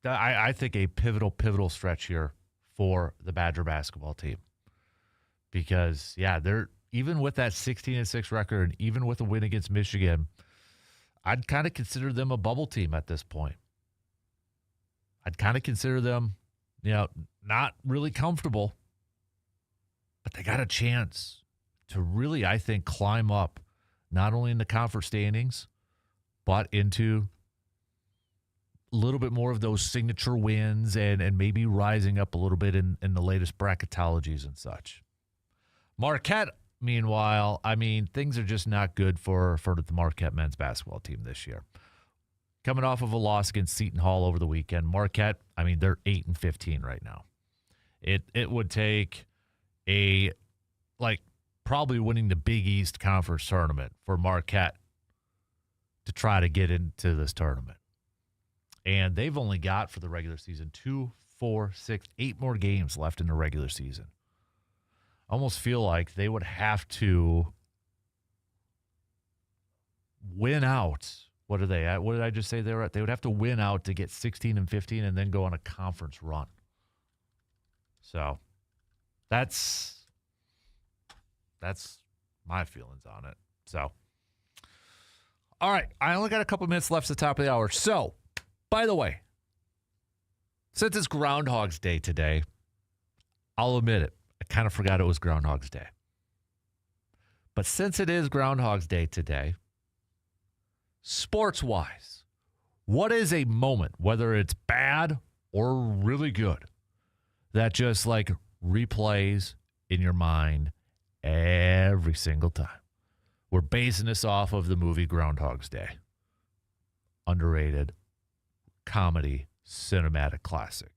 I think a pivotal stretch here for the Badger basketball team. Because, they're even with that 16-6 record and even with a win against Michigan, I'd kind of consider them a bubble team at this point. I'd kind of consider them, not really comfortable, but they got a chance to really, I think, climb up not only in the conference standings, but into a little bit more of those signature wins and maybe rising up a little bit in the latest bracketologies and such. Marquette, meanwhile, things are just not good for the Marquette men's basketball team this year. Coming off of a loss against Seton Hall over the weekend, Marquette, they're 8-15 right now. It would take probably winning the Big East Conference tournament for Marquette to try to get into this tournament. And they've only got, for the regular season, 2, 4, 6, 8 more games left in the regular season. I almost feel like they would have to win out. What are they at? What did I just say they were at? They would have to win out to get 16-15 and then go on a conference run. So that's my feelings on it. So, all right. I only got a couple minutes left at the top of the hour. So, by the way, since it's Groundhog's Day today, I'll admit it. I kind of forgot it was Groundhog's Day. But since it is Groundhog's Day today, sports-wise, what is a moment, whether it's bad or really good, that just replays in your mind every single time? We're basing this off of the movie Groundhog's Day. Underrated comedy cinematic classic.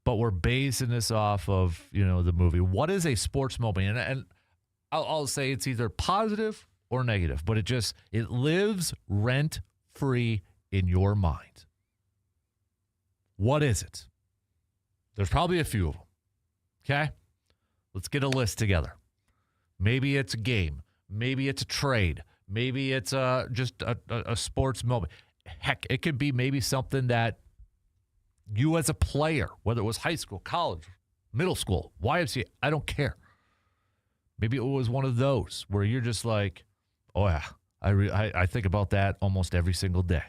But we're basing this off of, the movie. What is a sports moment? And I'll say it's either positive or negative, but it lives rent-free in your mind. What is it? There's probably a few of them. Okay? Let's get a list together. Maybe it's a game. Maybe it's a trade. Maybe it's just a sports moment. Heck, it could be maybe something that you as a player, whether it was high school, college, middle school, YMCA, I don't care. Maybe it was one of those where you're just like, oh, yeah, I think about that almost every single day.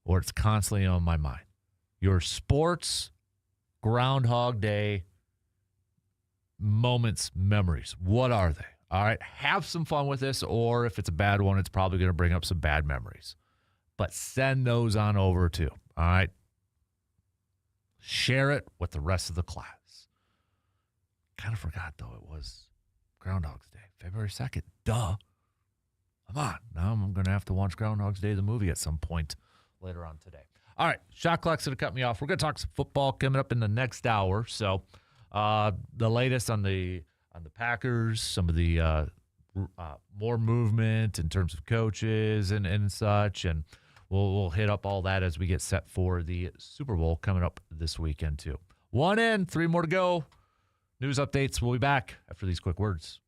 Or it's constantly on my mind. Your sports Groundhog Day moments, memories. What are they? All right, have some fun with this, or if it's a bad one, it's probably going to bring up some bad memories. But send those on over too. All right. Share it with the rest of the class. Kind of forgot, though, it was Groundhog's Day, February 2nd. Duh. Come on. Now I'm going to have to watch Groundhog's Day, the movie, at some point later on today. All right. Shot clock's going to cut me off. We're going to talk some football coming up in the next hour. So the latest on the Packers, some of the more movement in terms of coaches and such, and we'll hit up all that as we get set for the Super Bowl coming up this weekend too. 1 in, 3 more to go. News updates. We'll be back after these quick words.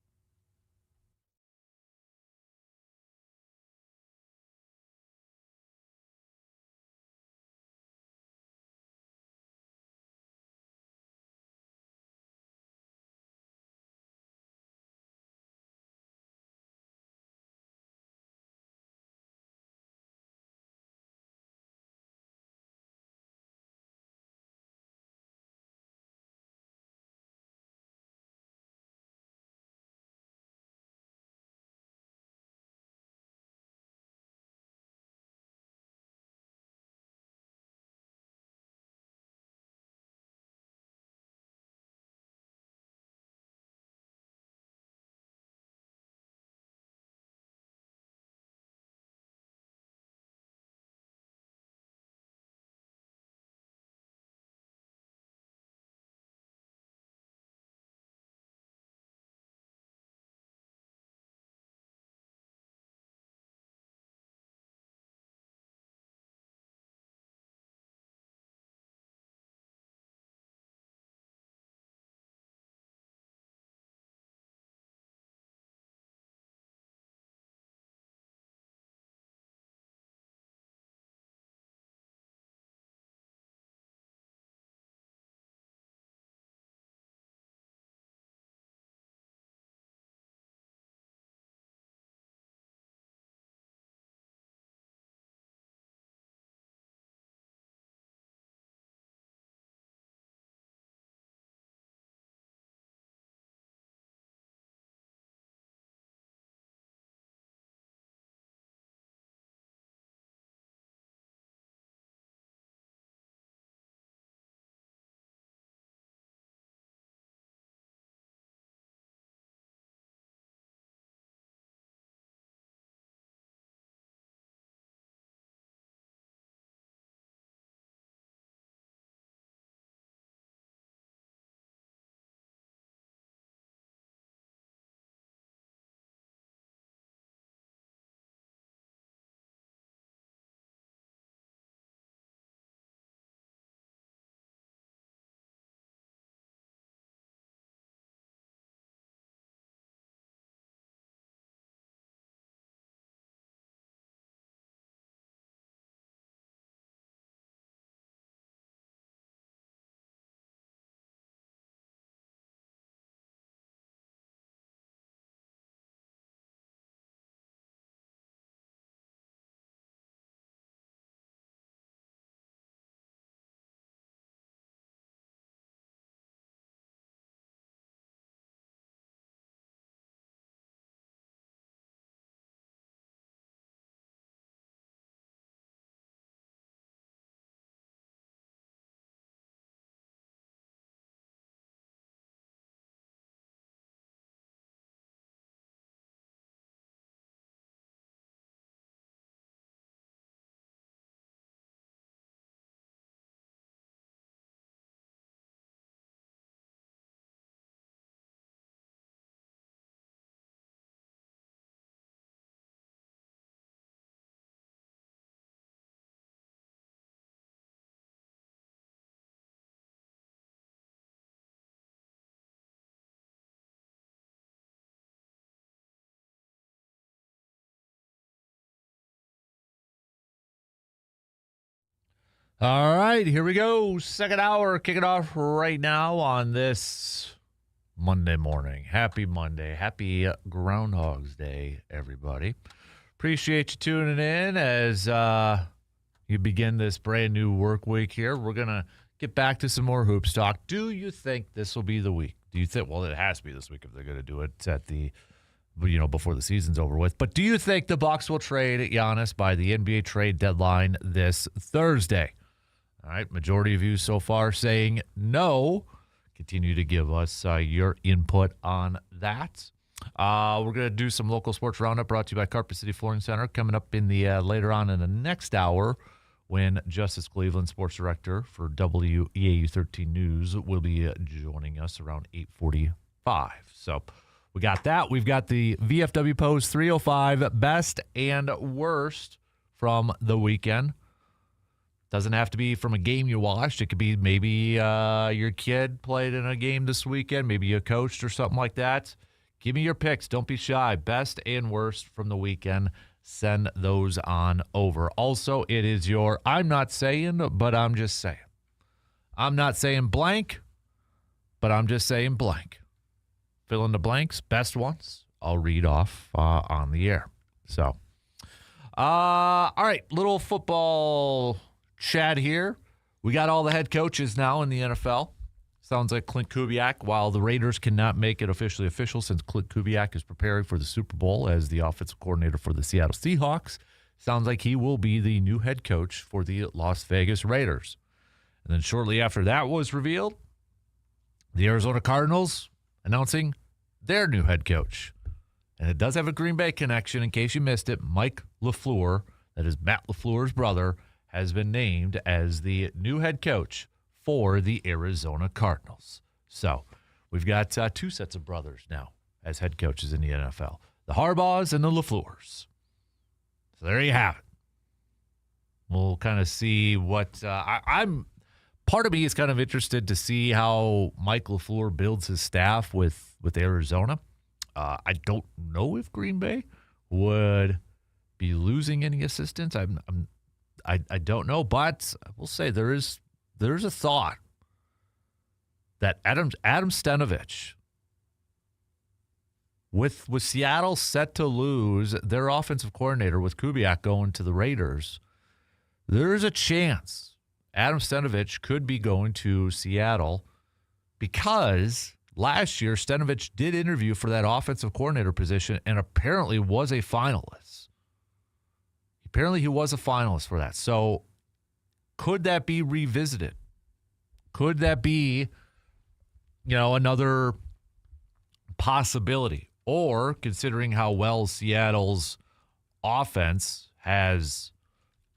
All right, here we go. Second hour, kick it off right now on this Monday morning. Happy Monday. Happy Groundhog's Day, everybody. Appreciate you tuning in as you begin this brand new work week here. We're going to get back to some more hoops talk. Do you think this will be the week? Do you think, well, it has to be this week if they're going to do it at the, before the season's over with. But do you think the Bucks will trade Giannis by the NBA trade deadline this Thursday? All right, majority of you so far saying no. Continue to give us your input on that. We're going to do some local sports roundup brought to you by Carpet City Flooring Center coming up in the later on in the next hour when Justice Cleveland, sports director for WEAU 13 News, will be joining us around 8:45. So we got that. We've got the VFW Post 305 best and worst from the weekend. Doesn't have to be from a game you watched. It could be maybe your kid played in a game this weekend. Maybe you coached or something like that. Give me your picks. Don't be shy. Best and worst from the weekend. Send those on over. Also, it is your I'm not saying, but I'm just saying. I'm not saying blank, but I'm just saying blank. Fill in the blanks. Best ones I'll read off on the air. So, all right. Little football chat here. We got all the head coaches now in the NFL. Sounds like Clint Kubiak, while the Raiders cannot make it officially official since Clint Kubiak is preparing for the Super Bowl as the offensive coordinator for the Seattle Seahawks, sounds like he will be the new head coach for the Las Vegas Raiders. And then shortly after that was revealed, the Arizona Cardinals announcing their new head coach. And it does have a Green Bay connection, in case you missed it. Mike LaFleur, that is Matt LaFleur's brother, has been named as the new head coach for the Arizona Cardinals. So we've got two sets of brothers now as head coaches in the NFL, the Harbaughs and the LaFleurs. So there you have it. We'll kind of see what I'm part of me is kind of interested to see how Mike LaFleur builds his staff with Arizona. I don't know if Green Bay would be losing any assistants. I don't know, but I will say there's a thought that Adam Stenavich, with Seattle set to lose their offensive coordinator with Kubiak going to the Raiders, there's a chance Adam Stenavich could be going to Seattle because last year Stenavich did interview for that offensive coordinator position and apparently was a finalist. Apparently he was a finalist for that. So could that be revisited? Could that be, another possibility? Or considering how well Seattle's offense has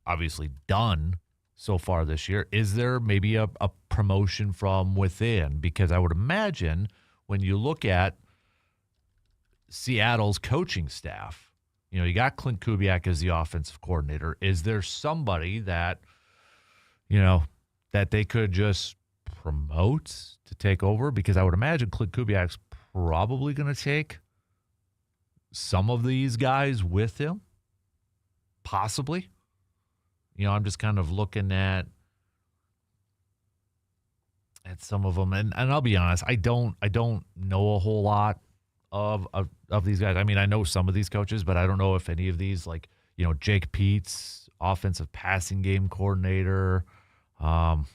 obviously done so far this year, is there maybe a promotion from within? Because I would imagine when you look at Seattle's coaching staff, you got Clint Kubiak as the offensive coordinator. Is there somebody that, that they could just promote to take over? Because I would imagine Clint Kubiak's probably going to take some of these guys with him, possibly. I'm just kind of looking at some of them, and I'll be honest, I don't know a whole lot of these guys. I mean, I know some of these coaches, but I don't know if any of these, like, Jake Peets, offensive passing game coordinator. I'm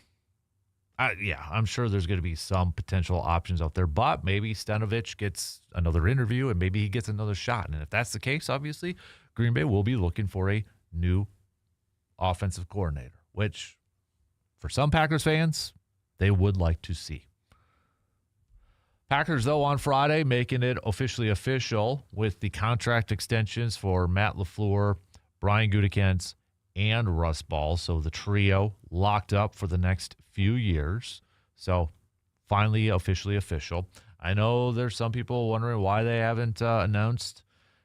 sure there's going to be some potential options out there, but maybe Stenavich gets another interview and maybe he gets another shot. And if that's the case, obviously, Green Bay will be looking for a new offensive coordinator, which for some Packers fans, they would like to see. Packers, though, on Friday, making it officially official with the contract extensions for Matt LaFleur, Brian Gutekunst, and Russ Ball. So the trio locked up for the next few years. So finally officially official. I know there's some people wondering why they haven't announced,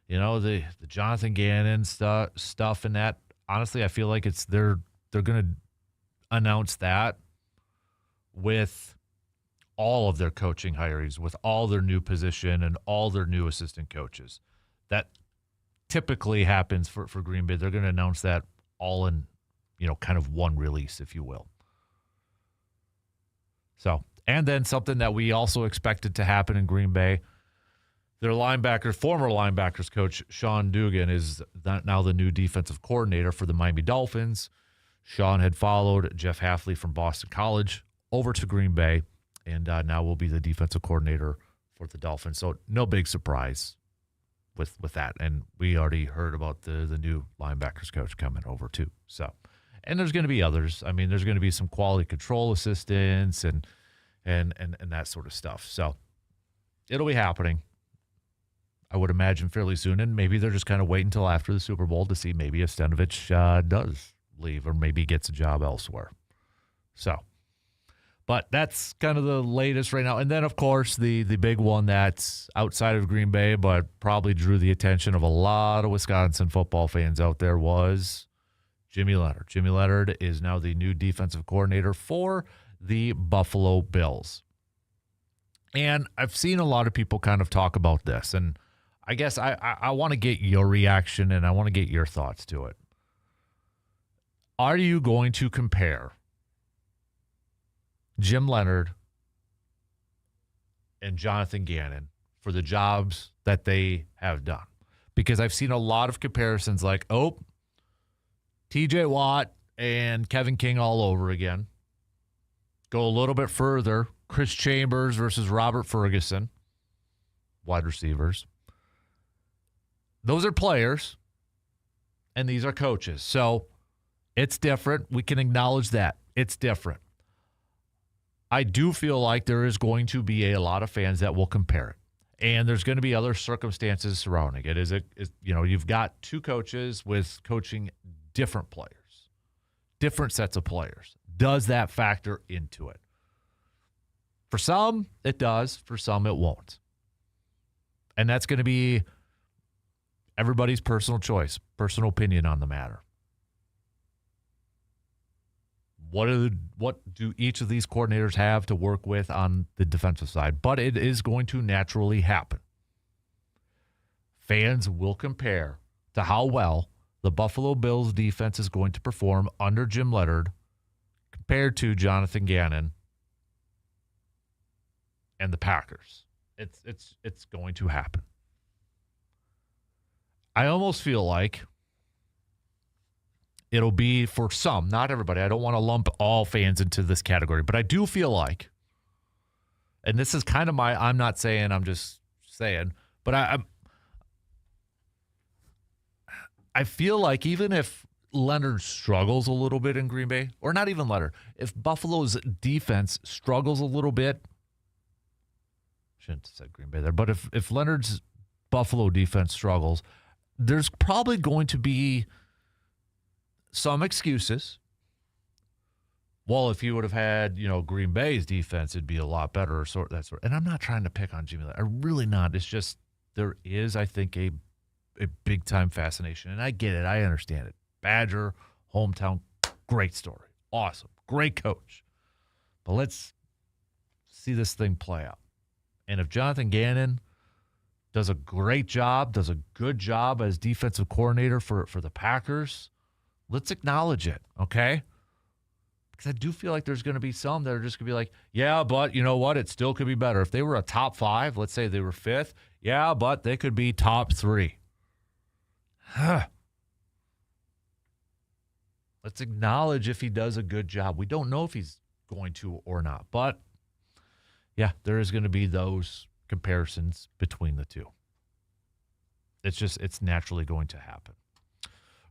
the Jonathan Gannon stuff and that. Honestly, I feel like they're going to announce that with all of their coaching hirings, with all their new position and all their new assistant coaches. That typically happens for Green Bay. They're going to announce that all in kind of one release, if you will. So, and then something that we also expected to happen in Green Bay, their former linebackers coach, Sean Dugan, is now the new defensive coordinator for the Miami Dolphins. Sean had followed Jeff Hafley from Boston College over to Green Bay, and now will be the defensive coordinator for the Dolphins. So no big surprise with that. And we already heard about the new linebackers coach coming over too. So, and there's going to be others. I mean, there's going to be some quality control assistants and that sort of stuff. So it'll be happening, I would imagine, fairly soon. And maybe they're just kind of waiting until after the Super Bowl to see maybe if Stenavich does leave or maybe gets a job elsewhere. So, but that's kind of the latest right now. And then, of course, the big one that's outside of Green Bay but probably drew the attention of a lot of Wisconsin football fans out there was Jimmy Leonhard. Jimmy Leonhard is now the new defensive coordinator for the Buffalo Bills. And I've seen a lot of people kind of talk about this, and I guess I want to get your reaction and I want to get your thoughts to it. Are you going to compare Jim Leonhard and Jonathan Gannon for the jobs that they have done? Because I've seen a lot of comparisons like, TJ Watt and Kevin King all over again. Go a little bit further, Chris Chambers versus Robert Ferguson, wide receivers. Those are players, and these are coaches. So it's different. We can acknowledge that. It's different. I do feel like there is going to be a lot of fans that will compare it. And there's going to be other circumstances surrounding it. You've got two coaches with coaching different players, different sets of players. Does that factor into it? For some, it does. For some, it won't. And that's going to be everybody's personal choice, personal opinion on the matter. What do each of these coordinators have to work with on the defensive side? But it is going to naturally happen. Fans will compare to how well the Buffalo Bills defense is going to perform under Jim Leonhard compared to Jonathan Gannon and the Packers. It's going to happen. I almost feel like it'll be for some, not everybody. I don't want to lump all fans into this category, but I do feel like, and this is kind of I'm not saying, I'm just saying, but I feel like even if Leonhard struggles a little bit in Green Bay, or not even Leonhard, if Buffalo's defense struggles a little bit, shouldn't have said Green Bay there, but if Leonhard's Buffalo defense struggles, there's probably going to be some excuses. Well, if you would have had, Green Bay's defense, it'd be a lot better, that sort. And I'm not trying to pick on Jimmy Leonhard. I'm really not. It's just there is, I think, a big time fascination, and I get it. I understand it. Badger, hometown, great story, awesome, great coach. But let's see this thing play out. And if Jonathan Gannon does a great job, does a good job as defensive coordinator for the Packers, let's acknowledge it, okay? Because I do feel like there's going to be some that are just going to be like, yeah, but you know what? It still could be better. If they were a top 5, let's say they were 5th, yeah, but they could be top 3. Let's acknowledge if he does a good job. We don't know if he's going to or not. But, yeah, there is going to be those comparisons between the two. It's naturally going to happen.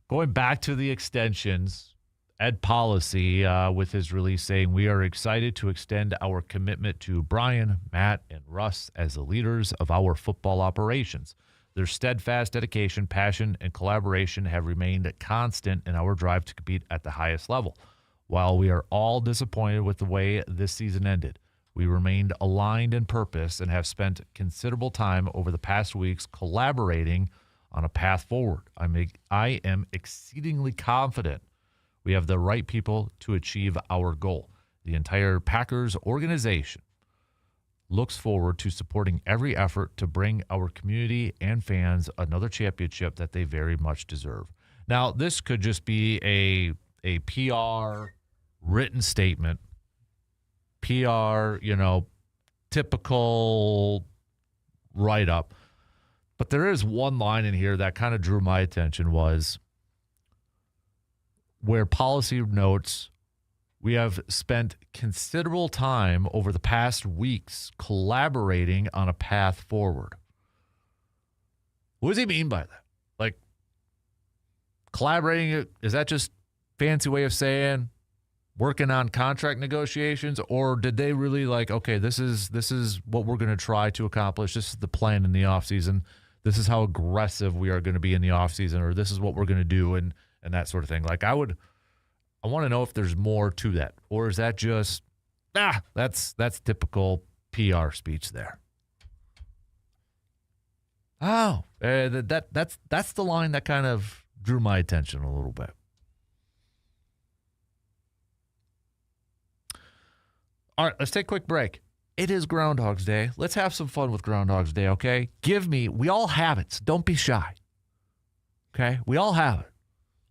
Going back to the extensions, Ed Policy with his release saying, we are excited to extend our commitment to Brian, Matt, and Russ as the leaders of our football operations. Their steadfast dedication, passion, and collaboration have remained constant in our drive to compete at the highest level. While we are all disappointed with the way this season ended, we remained aligned in purpose and have spent considerable time over the past weeks collaborating on a path forward. I am exceedingly confident we have the right people to achieve our goal. The entire Packers organization looks forward to supporting every effort to bring our community and fans another championship that they very much deserve. Now, this could just be a a PR written statement, PR, typical write-up. But there is one line in here that kind of drew my attention, was where policy notes, we have spent considerable time over the past weeks collaborating on a path forward. What does he mean by that? Like, collaborating, is that just fancy way of saying working on contract negotiations? Or did they really okay, this is what we're going to try to accomplish. This is the plan in the offseason. This is how aggressive we are going to be in the offseason, or this is what we're going to do, and that sort of thing. I want to know if there's more to that, or is that just, that's typical PR speech there. Oh, that's the line that kind of drew my attention a little bit. All right, let's take a quick break. It is Groundhog's Day. Let's have some fun with Groundhog's Day, okay? We all have it, so don't be shy. Okay? We all have it.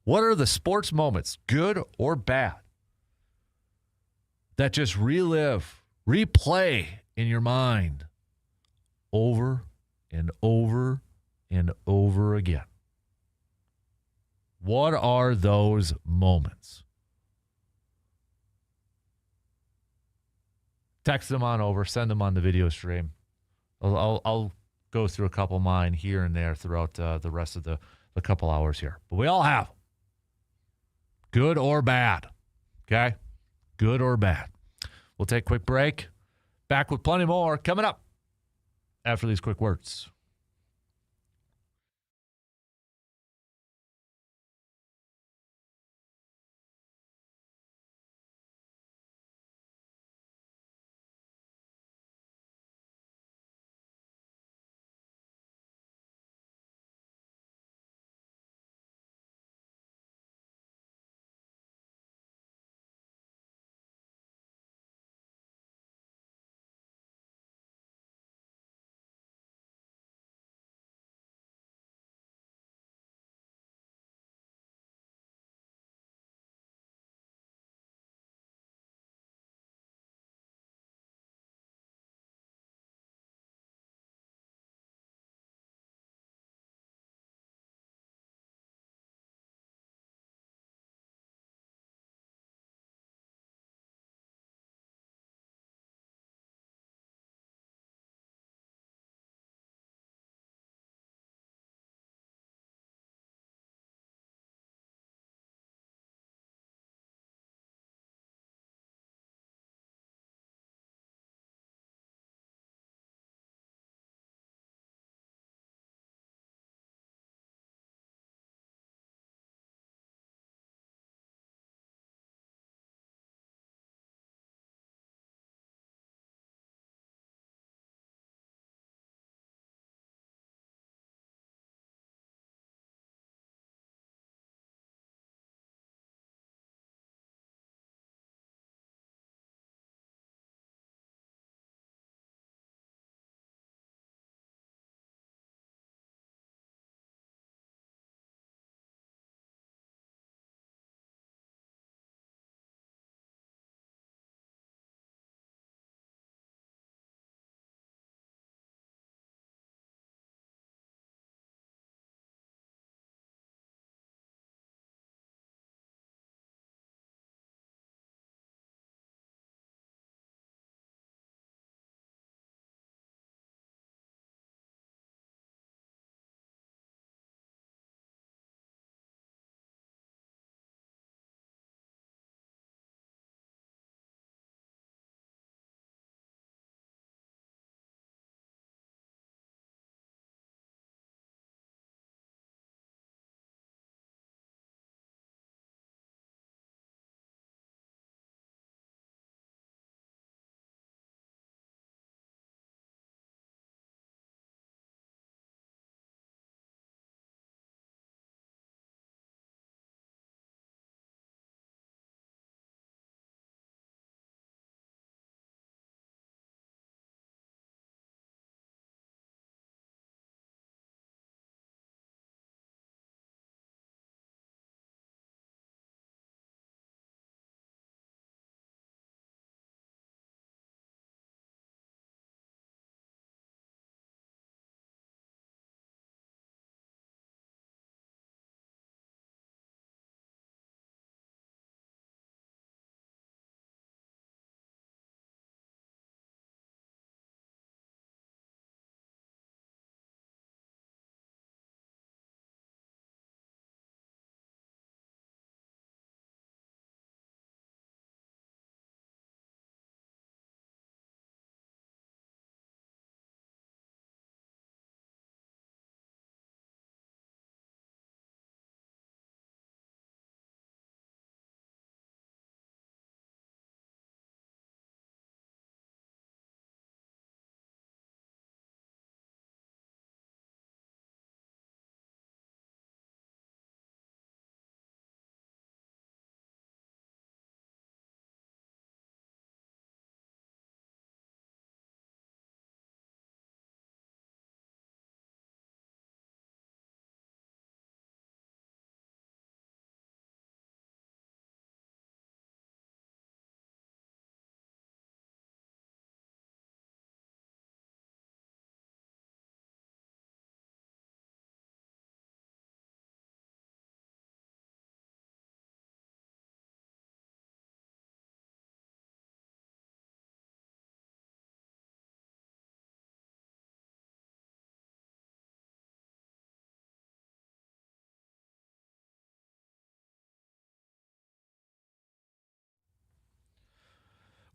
What are the sports moments, good or bad, that just replay in your mind over and over and over again? What are those moments? Text them on over, send them on the video stream. I'll go through a couple of mine here and there throughout the rest of the couple hours here. But we all have them. Good or bad. Okay? Good or bad. We'll take a quick break. Back with plenty more coming up after these quick words.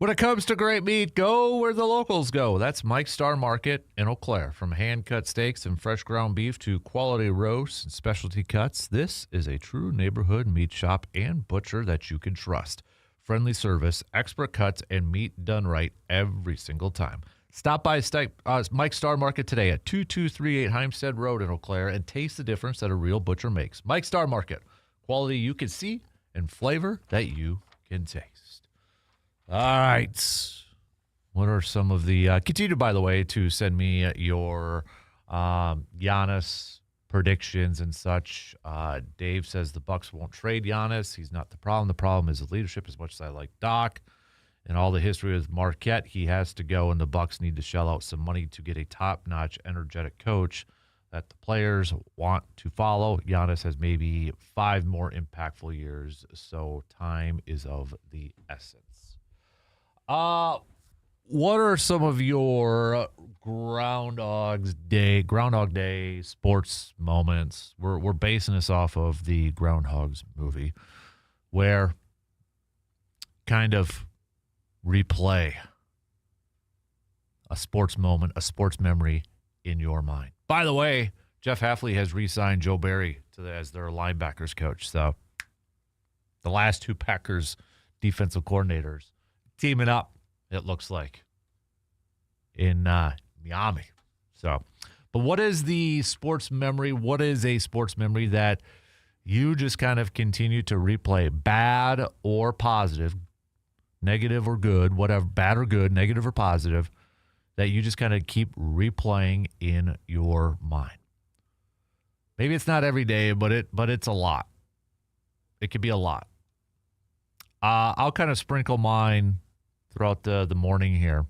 When it comes to great meat, go where the locals go. That's Mike's Star Market in Eau Claire. From hand-cut steaks and fresh ground beef to quality roasts and specialty cuts, this is a true neighborhood meat shop and butcher that you can trust. Friendly service, expert cuts, and meat done right every single time. Stop by Mike's Star Market today at 2238 Heimstead Road in Eau Claire and taste the difference that a real butcher makes. Mike's Star Market, quality you can see and flavor that you can taste. All right. What are some of the continue, by the way, to send me your Giannis predictions and such. Dave says the Bucks won't trade Giannis. He's not the problem. The problem is the leadership. As much as I like Doc and all the history with Marquette, he has to go, and the Bucks need to shell out some money to get a top-notch, energetic coach that the players want to follow. Giannis has maybe 5 more impactful years, so time is of the essence. What are some of your Groundhog Day sports moments? We're basing this off of the Groundhogs movie, where kind of replay a sports moment, a sports memory in your mind. By the way, Jeff Hafley has re-signed Joe Barry as their linebackers coach. So the last 2 Packers defensive coordinators teaming up, it looks like, in Miami. So, but what is the sports memory? What is a sports memory that you just kind of continue to replay, bad or positive, negative or good, whatever, bad or good, negative or positive, that you just kind of keep replaying in your mind? Maybe it's not every day, but it's a lot. It could be a lot. I'll kind of sprinkle mine throughout the morning here.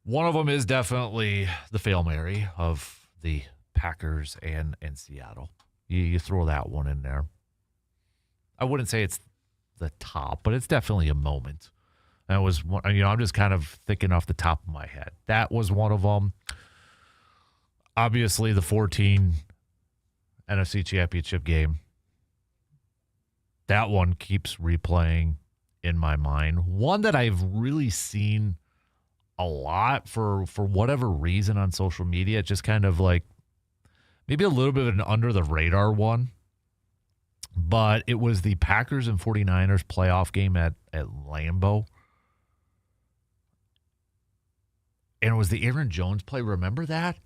One of them is definitely the Hail Mary of the Packers and Seattle. You throw that one in there. I wouldn't say it's the top, but it's definitely a moment. That was one, I'm just kind of thinking off the top of my head. That was one of them. Obviously, the 14 NFC Championship game. That one keeps replaying in my mind. One that I've really seen a lot for whatever reason on social media, just kind of like maybe a little bit of an under the radar one, but it was the Packers and 49ers playoff game at Lambeau. And it was the Aaron Jones play. Remember that?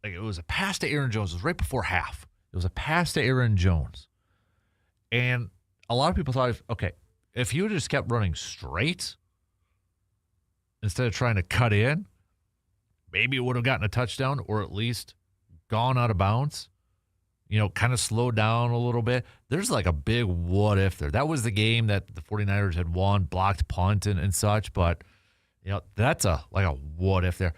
Like, it was a pass to Aaron Jones. It was right before half. It was a pass to Aaron Jones. And a lot of people thought, okay, if he would have just kept running straight instead of trying to cut in, maybe it would have gotten a touchdown or at least gone out of bounds, kind of slowed down a little bit. There's like a big what if there. That was the game that the 49ers had won, blocked punt and such, but that's like a what if there.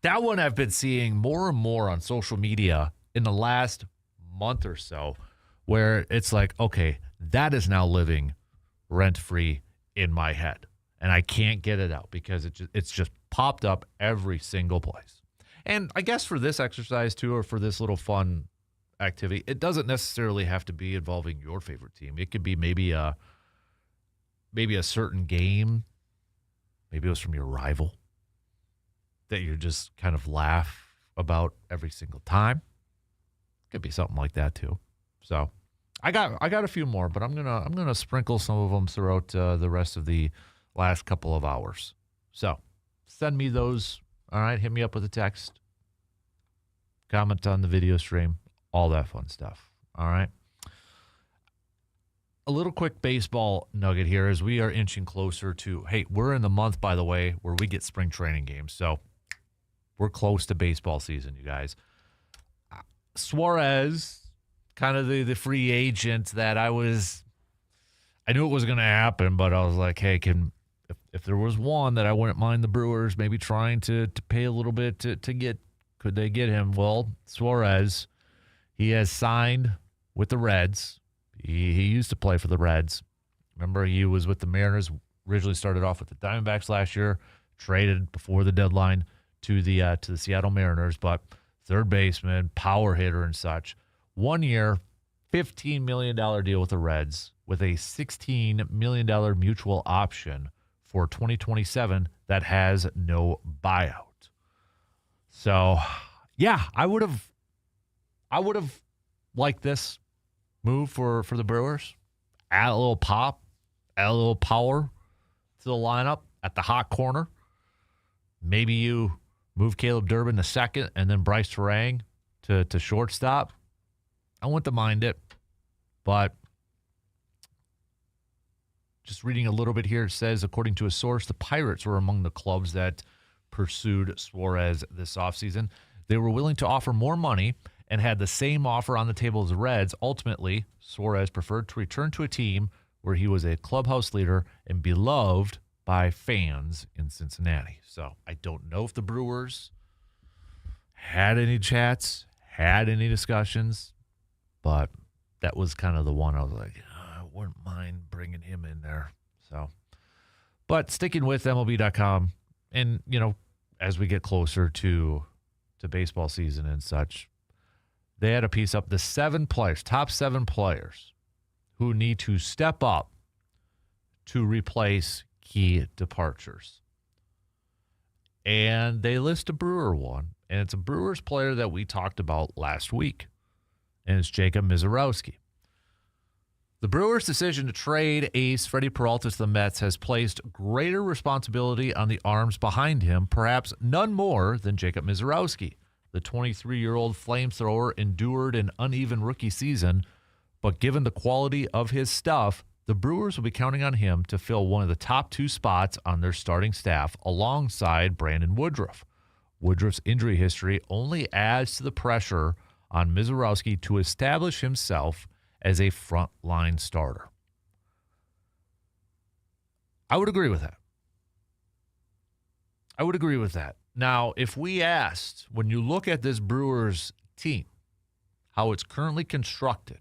That one I've been seeing more and more on social media in the last month or so, where it's like, okay, that is now living rent-free in my head, and I can't get it out because it's just popped up every single place. And I guess for this exercise too, or for this little fun activity, it doesn't necessarily have to be involving your favorite team. It could be maybe a certain game. Maybe it was from your rival that you just kind of laugh about every single time. Could be something like that too. So I got a few more, but I'm gonna sprinkle some of them throughout the rest of the last couple of hours. So send me those. All right, hit me up with a text, comment on the video stream, all that fun stuff. All right. A little quick baseball nugget here as we are inching closer to, hey, we're in the month, by the way, where we get spring training games. So we're close to baseball season, you guys. Suarez, kind of the free agent that I knew it was going to happen, but I was like, hey, if there was one that I wouldn't mind the Brewers maybe trying to pay a little bit to get, could they get him? Well, Suarez, he has signed with the Reds. He used to play for the Reds. Remember, he was with the Mariners, originally started off with the Diamondbacks last year, traded before the deadline to the Seattle Mariners, but third baseman, power hitter and such. 1 year, $15 million deal with the Reds. with a $16 million mutual option for 2027 that has no buyout. So, yeah, I would have liked this move for the Brewers. Add a little pop, add a little power to the lineup at the hot corner. Maybe you move Caleb Durbin to second and then Bryce Terang to shortstop. I wouldn't have minded it, but just reading a little bit here, it says, according to a source, the Pirates were among the clubs that pursued Suarez this offseason. They were willing to offer more money and had the same offer on the table as the Reds. Ultimately, Suarez preferred to return to a team where he was a clubhouse leader and beloved by fans in Cincinnati. So I don't know if the Brewers had any chats, had any discussions, but that was kind of the one I was like, I wouldn't mind bringing him in there. So, but sticking with MLB.com, and, as we get closer to baseball season and such, they had a piece up the top 7 players who need to step up to replace key departures. And they list a Brewer one, and it's a Brewers player that we talked about last week, and it's Jacob Misiorowski. The Brewers' decision to trade ace Freddie Peralta to the Mets has placed greater responsibility on the arms behind him, perhaps none more than Jacob Misiorowski. The 23-year-old flamethrower endured an uneven rookie season, but given the quality of his stuff, the Brewers will be counting on him to fill one of the top 2 spots on their starting staff alongside Brandon Woodruff. Woodruff's injury history only adds to the pressure on Misiorowski to establish himself as a frontline starter. I would agree with that. Now, if we asked, when you look at this Brewers team, how it's currently constructed,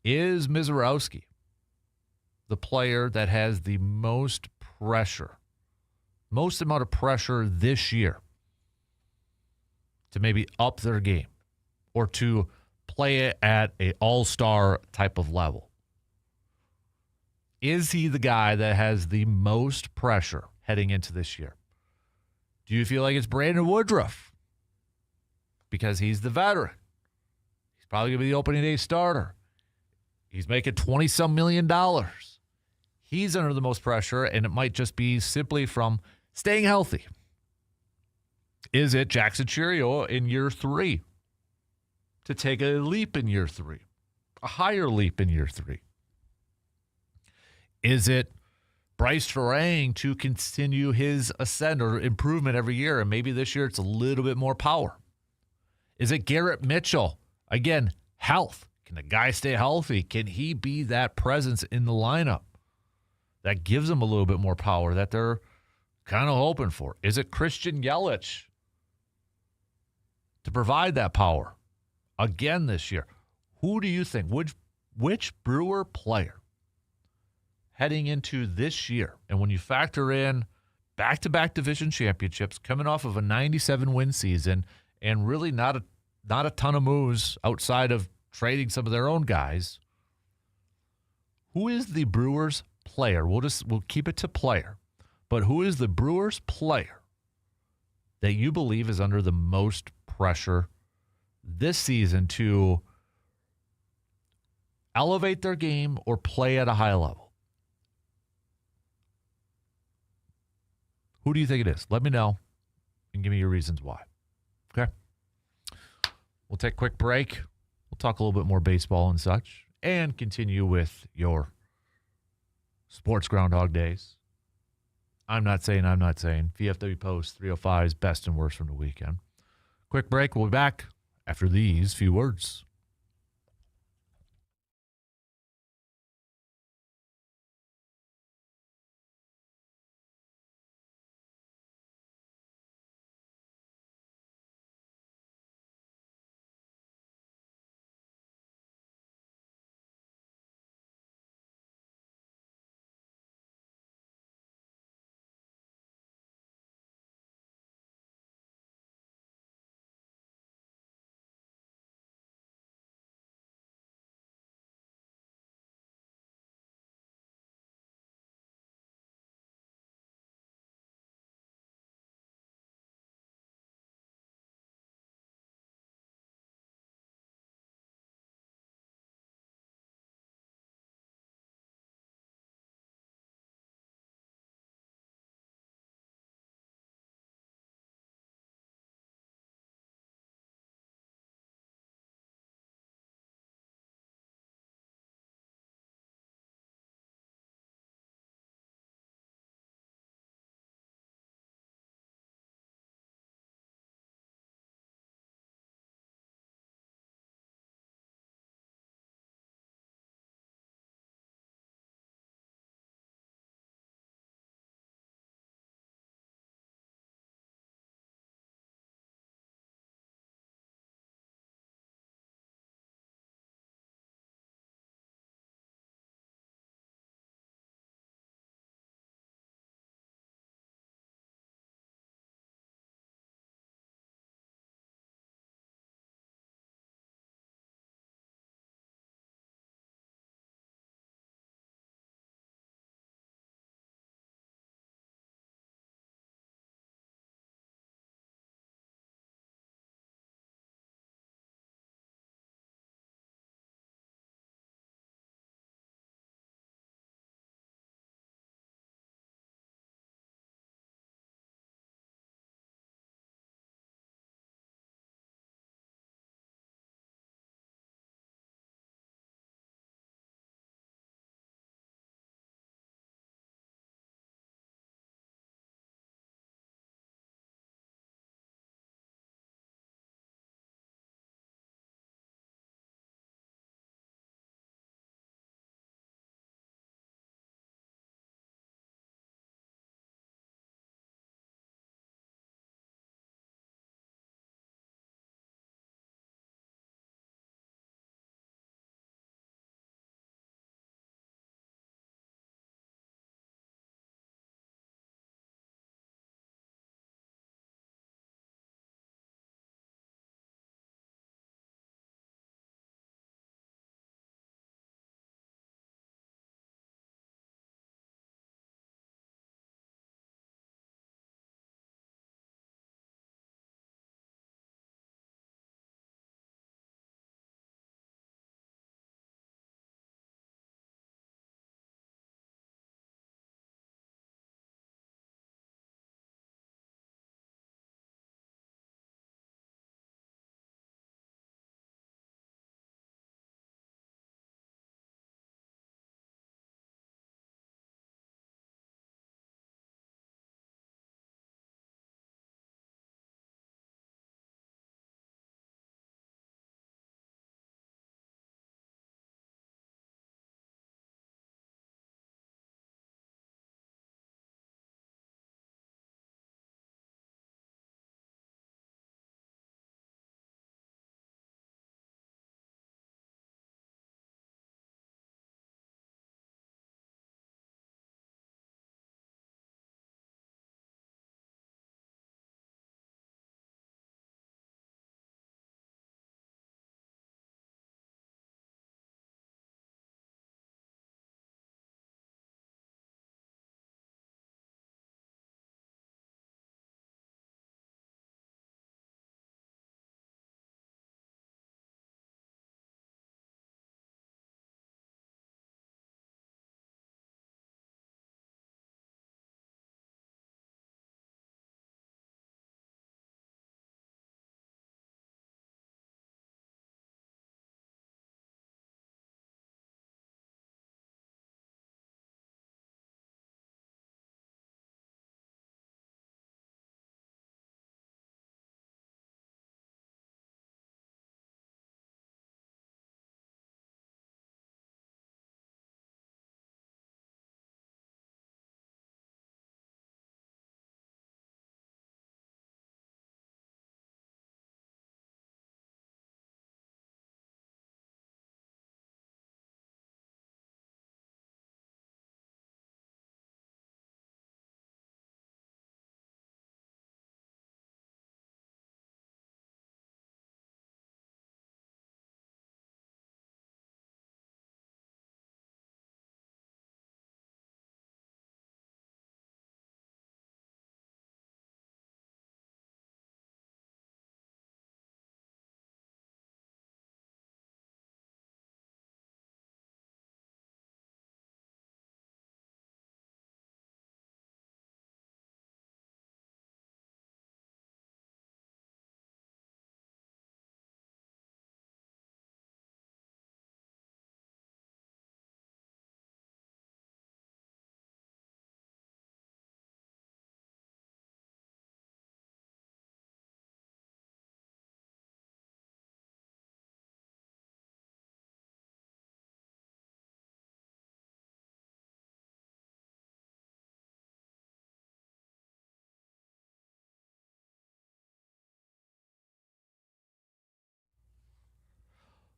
is Misiorowski the player that has the most amount of pressure this year to maybe up their game or to play it at an all-star type of level? Is he the guy that has the most pressure heading into this year? Do you feel like it's Brandon Woodruff because he's the veteran? He's probably going to be the opening day starter. He's making $20-some million. He's under the most pressure, and it might just be simply from staying healthy. Is it Jackson Chourio in year 3 to take a leap in year 3, a higher leap in year 3? Is it Bryce Terang to continue his ascent or improvement every year, and maybe this year it's a little bit more power? Is it Garrett Mitchell? Again, health. Can the guy stay healthy? Can he be that presence in the lineup that gives them a little bit more power that they're kind of hoping for? Is it Christian Yelich to provide that power again this year? Who do you think? Which Brewer player heading into this year, and when you factor in back-to-back division championships, coming off of a 97-win season, and really not a ton of moves outside of trading some of their own guys, who is the Brewers player? We'll keep it to player, but who is the Brewers player that you believe is under the most pressure this season to elevate their game or play at a high level? Who do you think it is? Let me know and give me your reasons why. Okay? We'll take a quick break. We'll talk a little bit more baseball and such, and continue with your sports Groundhog Days. I'm not saying. VFW Post 305's best and worst from the weekend. Quick break. We'll be back after these few words.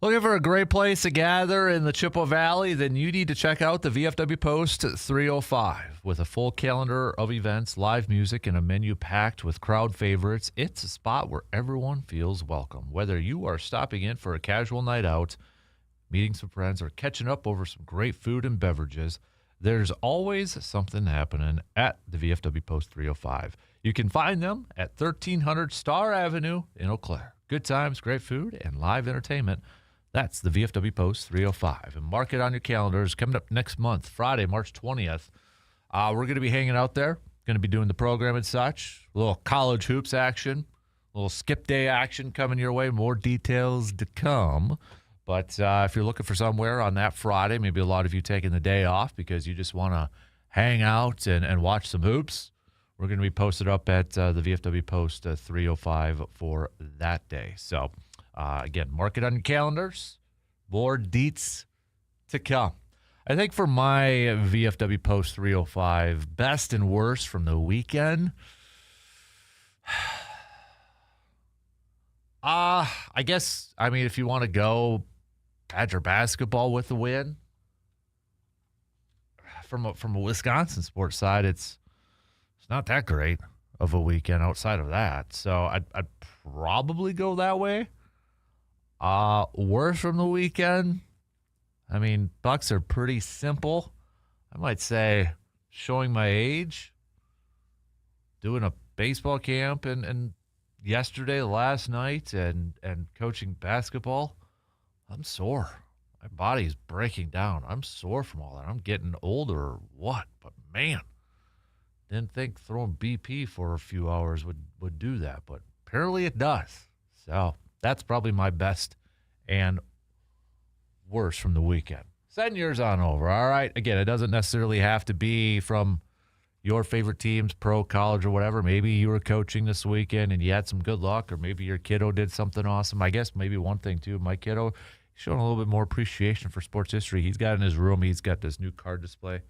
Looking for a great place to gather in the Chippewa Valley? Then you need to check out the VFW Post 305. With a full calendar of events, live music, and a menu packed with crowd favorites, it's a spot where everyone feels welcome. Whether you are stopping in for a casual night out, meeting some friends, or catching up over some great food and beverages, there's always something happening at the VFW Post 305. You can find them at 1300 Star Avenue in Eau Claire. Good times, great food, and live entertainment. That's the VFW Post 305. And mark it on your calendars. Coming up next month, Friday, March 20th, we're going to be hanging out there, going to be doing the program and such. A little college hoops action, a little skip day action coming your way. More details to come. But if you're looking for somewhere on that Friday, maybe a lot of you taking the day off because you just want to hang out and watch some hoops, we're going to be posted up at the VFW Post 305 for that day. So, again, mark it on your calendars. More deets to come. I think for my VFW Post 305, best and worst from the weekend, I guess, I mean, if you want to go Badger basketball with the win, from a Wisconsin sports side, it's not that great of a weekend outside of that. So I'd probably go that way. Worst from the weekend, I mean, Bucks are pretty simple. I might say showing my age, doing a baseball camp and yesterday, last night, and coaching basketball. I'm sore. My body's breaking down. I'm sore from all that. I'm getting older or what? But, man, didn't think throwing BP for a few hours would do that. But apparently it does. So that's probably my best and worst from the weekend. Send yours on over, all right? Again, it doesn't necessarily have to be from your favorite teams, pro, college, or whatever. Maybe you were coaching this weekend and you had some good luck, or maybe your kiddo did something awesome. I guess maybe one thing, too, my kiddo, showing a little bit more appreciation for sports history. He's got in his room, he's got this new card display,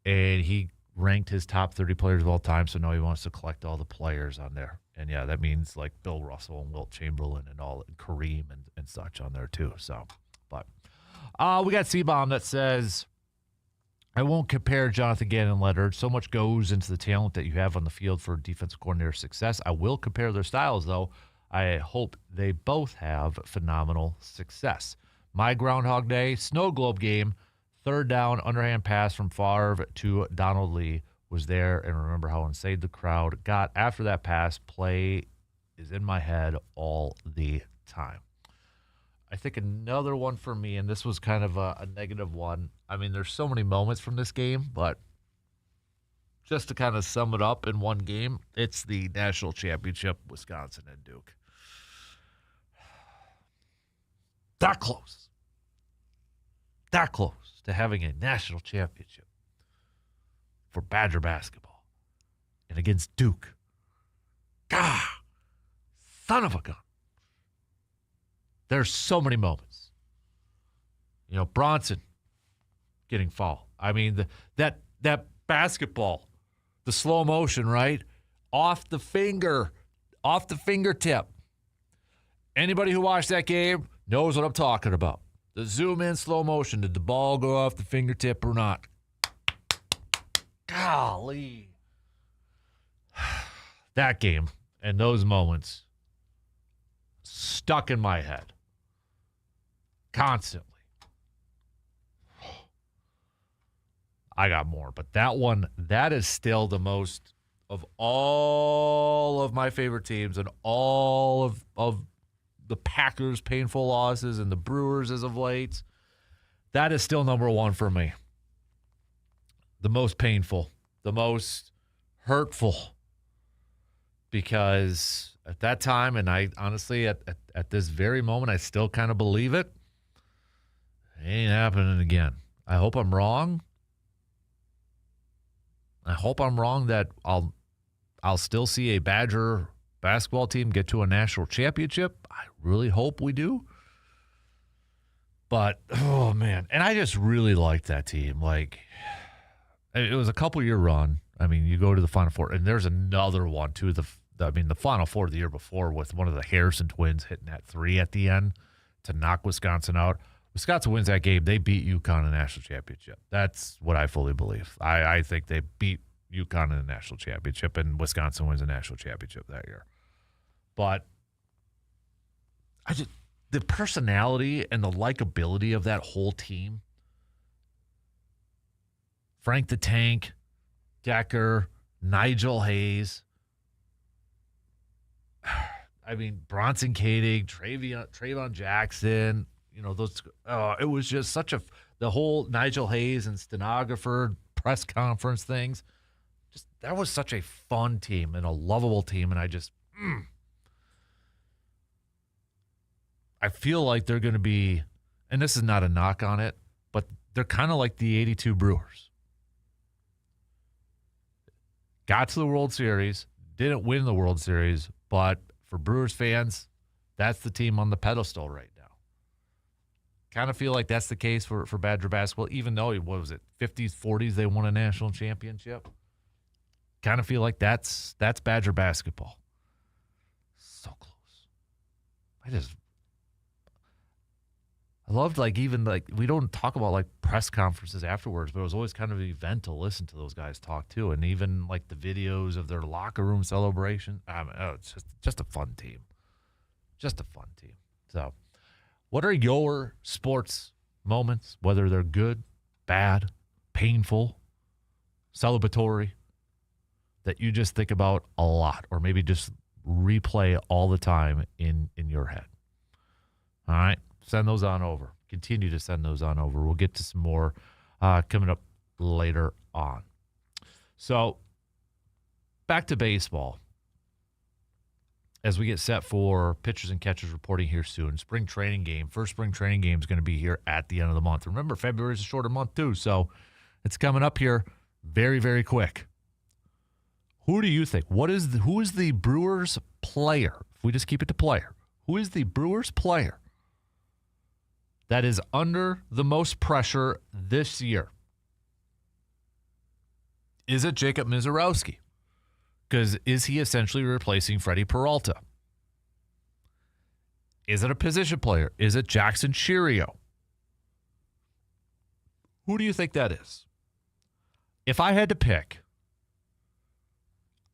and he ranked his top 30 players of all time, so now he wants to collect all the players on there. And, yeah, that means like Bill Russell and Wilt Chamberlain and all, and Kareem and such on there, too. So, but we got C-Bomb that says, I won't compare Jonathan Gannon and Leonard. So much goes into the talent that you have on the field for defensive coordinator success. I will compare their styles, though. I hope they both have phenomenal success. My Groundhog Day snow globe game, third down, underhand pass from Favre to Donald Lee was there, and remember how insane the crowd got after that pass. Play is in my head all the time. I think another one for me, and this was kind of a negative one. I mean, there's so many moments from this game, but just to kind of sum it up in one game, it's the national championship, Wisconsin and Duke. That close to having a national championship for Badger basketball and against Duke. God, son of a gun. There's so many moments. You know, Bronson getting fouled. I mean, that basketball, the slow motion, right? Off the fingertip. Anybody who watched that game knows what I'm talking about. The zoom in slow motion. Did the ball go off the fingertip or not? Golly. That game and those moments stuck in my head constantly. I got more, but that one, that is still the most of all of my favorite teams and all of the Packers' painful losses and the Brewers as of late. That is still number one for me. The most painful, the most hurtful, because at that time, and I honestly, at this very moment, I still kind of believe it. It ain't happening again. I hope I'm wrong. I hope I'm wrong that I'll still see a Badger basketball team get to a national championship. I really hope we do. But, oh, man. And I just really liked that team. Like, it was a couple-year run. I mean, you go to the Final Four, and there's another one, too. The Final Four the year before with one of the Harrison twins hitting that three at the end to knock Wisconsin out. Wisconsin wins that game. They beat UConn in the national championship. That's what I fully believe. I think they beat UConn in the national championship, and Wisconsin wins the national championship that year. But the personality and the likability of that whole team, Frank the Tank, Decker, Nigel Hayes, I mean, Bronson Koenig, Trayvon Jackson, those. It was just the whole Nigel Hayes and stenographer press conference things. That was such a fun team and a lovable team, and I feel like they're going to be, and this is not a knock on it, but they're kind of like the '82 Brewers. Got to the World Series, didn't win the World Series, but for Brewers fans, that's the team on the pedestal right now. Kind of feel like that's the case for Badger basketball, even though, what was it, 50s, 40s, they won a national championship. Kind of feel like that's Badger basketball. So close. I loved, we don't talk about press conferences afterwards, but it was always kind of an event to listen to those guys talk too. And even the videos of their locker room celebration. It's just a fun team. Just a fun team. So what are your sports moments, whether they're good, bad, painful, celebratory, that you just think about a lot, or maybe just replay all the time in your head? All right. Send those on over. Continue to send those on over. We'll get to some more coming up later on. So, back to baseball. As we get set for pitchers and catchers reporting here soon. Spring training game. First spring training game is going to be here at the end of the month. Remember, February is a shorter month too, so it's coming up here very, very quick. Who do you think? Who is the Brewers player? If we just keep it to player. Who is the Brewers player that is under the most pressure this year? Is it Jacob Misiorowski? Because is he essentially replacing Freddie Peralta? Is it a position player? Is it Jackson Chirio? Who do you think that is? If I had to pick,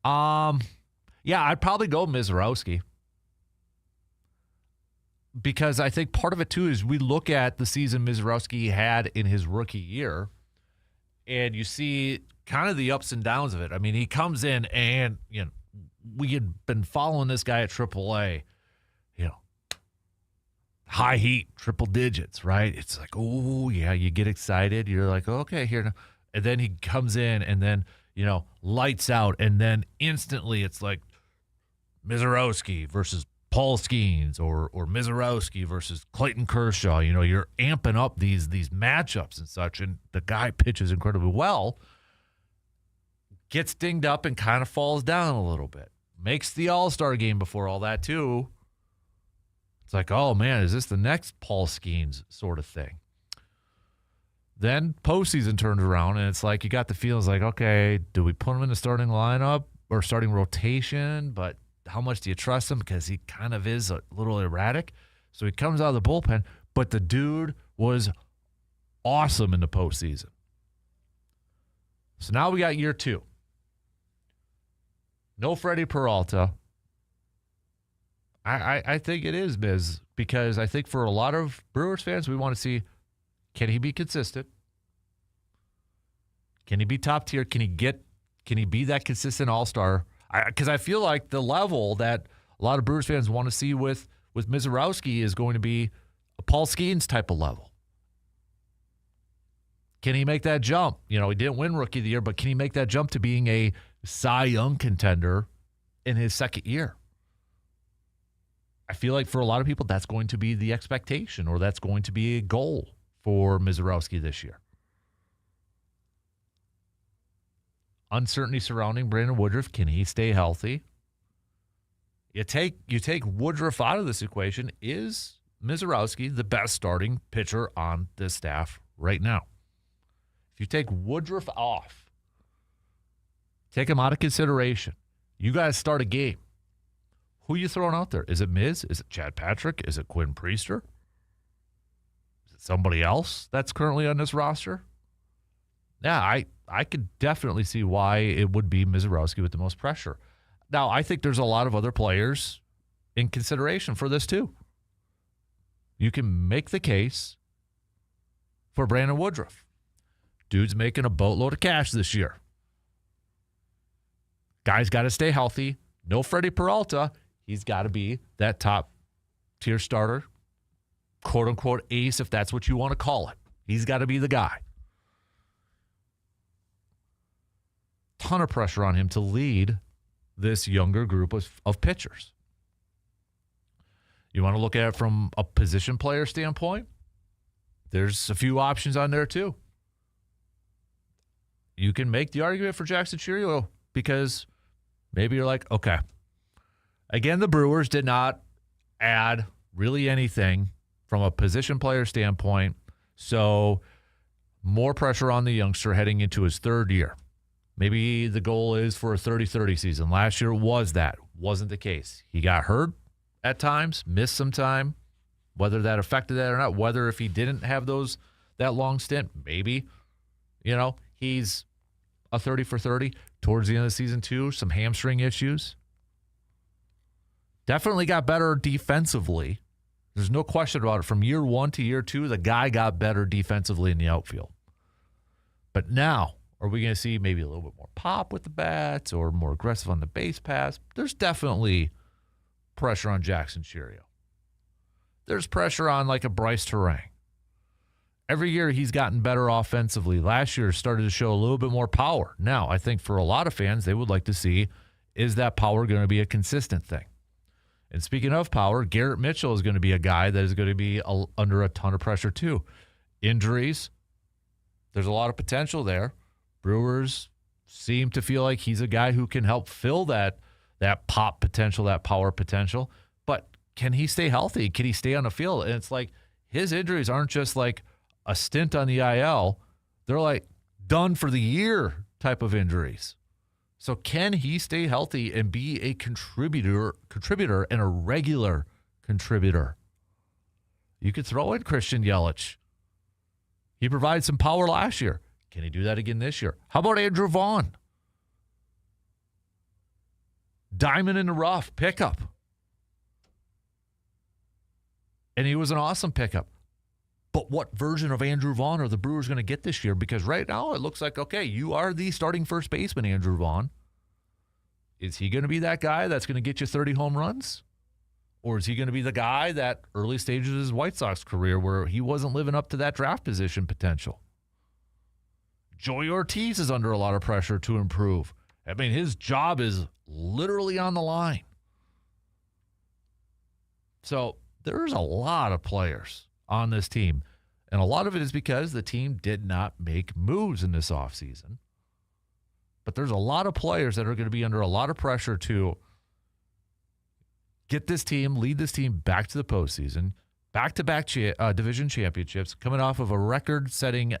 I'd probably go Misiorowski. Because I think part of it, too, is we look at the season Misiorowski had in his rookie year, and you see kind of the ups and downs of it. I mean, he comes in and, we had been following this guy at AAA, high heat, triple digits, right? It's like, oh, yeah, you get excited. You're like, okay, here. And then he comes in and then, lights out, and then instantly it's like Misiorowski versus Paul Skeens or Misiorowski versus Clayton Kershaw. You're amping up these matchups and such, and the guy pitches incredibly well, gets dinged up and kind of falls down a little bit. Makes the All-Star game before all that, too. It's like, oh, man, is this the next Paul Skeens sort of thing? Then postseason turns around, and it's like you got the feelings like, okay, do we put him in the starting lineup or starting rotation? But how much do you trust him? Because he kind of is a little erratic. So he comes out of the bullpen, but the dude was awesome in the postseason. So now we got year two. No Freddie Peralta. I think it is Miz, because I think for a lot of Brewers fans, we want to see, can he be consistent? Can he be top tier? Can he be that consistent all-star? Because I feel like the level that a lot of Brewers fans want to see with Misiorowski is going to be a Paul Skeens type of level. Can he make that jump? He didn't win Rookie of the Year, but can he make that jump to being a Cy Young contender in his second year? I feel like for a lot of people, that's going to be the expectation, or that's going to be a goal for Misiorowski this year. Uncertainty surrounding Brandon Woodruff. Can he stay healthy? You take Woodruff out of this equation. Is Misiorowski the best starting pitcher on this staff right now? If you take Woodruff off, take him out of consideration, you guys start a game. Who are you throwing out there? Is it Miz? Is it Chad Patrick? Is it Quinn Priester? it somebody else that's currently on this roster? Yeah, I could definitely see why it would be Mizorowski with the most pressure. Now, I think there's a lot of other players in consideration for this too. You can make the case for Brandon Woodruff. Dude's making a boatload of cash this year. Guy's got to stay healthy. No Freddie Peralta. He's got to be that top tier starter, quote unquote ace, if that's what you want to call it. He's got to be the guy. Ton of pressure on him to lead this younger group of pitchers. You want to look at it from a position player standpoint? There's a few options on there too. You can make the argument for Jackson Chourio because maybe you're like, okay. Again, the Brewers did not add really anything from a position player standpoint, so more pressure on the youngster heading into his third year. Maybe the goal is for a 30-30 season. Last year was that. Wasn't the case. He got hurt at times, missed some time. Whether that affected that or not, whether if he didn't have that long stint, maybe, he's a 30 for 30 towards the end of the season too. Some hamstring issues. Definitely got better defensively. There's no question about it. From year 1 to year 2, the guy got better defensively in the outfield. But now, are we going to see maybe a little bit more pop with the bats or more aggressive on the base pass? There's definitely pressure on Jackson Chourio. There's pressure on like a Bryce Terang. Every year he's gotten better offensively. Last year started to show a little bit more power. Now, I think for a lot of fans, they would like to see, is that power going to be a consistent thing? And speaking of power, Garrett Mitchell is going to be a guy that is going to be under a ton of pressure too. Injuries, there's a lot of potential there. Brewers seem to feel like he's a guy who can help fill that pop potential, that power potential. But can he stay healthy? Can he stay on the field? And it's like his injuries aren't just like a stint on the IL. They're like done for the year type of injuries. So can he stay healthy and be a contributor and a regular contributor? You could throw in Christian Yelich. He provided some power last year. Can he do that again this year? How about Andrew Vaughn? Diamond in the rough pickup. And he was an awesome pickup. But what version of Andrew Vaughn are the Brewers going to get this year? Because right now it looks like, okay, you are the starting first baseman, Andrew Vaughn. Is he going to be that guy that's going to get you 30 home runs? Or is he going to be the guy that early stages of his White Sox career where he wasn't living up to that draft position potential? Joey Ortiz is under a lot of pressure to improve. I mean, his job is literally on the line. So there's a lot of players on this team. And a lot of it is because the team did not make moves in this offseason. But there's a lot of players that are going to be under a lot of pressure to get this team, lead this team back to the postseason, back-to-back division championships, coming off of a record-setting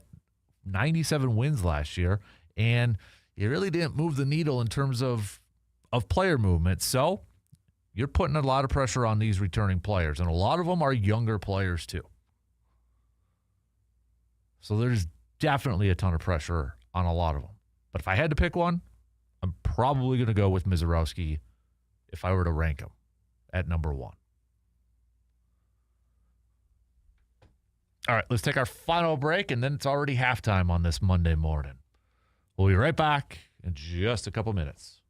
97 wins last year. And it really didn't move the needle in terms of player movement. So you're putting a lot of pressure on these returning players. And a lot of them are younger players too. So there's definitely a ton of pressure on a lot of them. But if I had to pick one, I'm probably going to go with Mizorowski if I were to rank him at number 1. All right, let's take our final break, and then it's already halftime on this Monday morning. We'll be right back in just a couple minutes.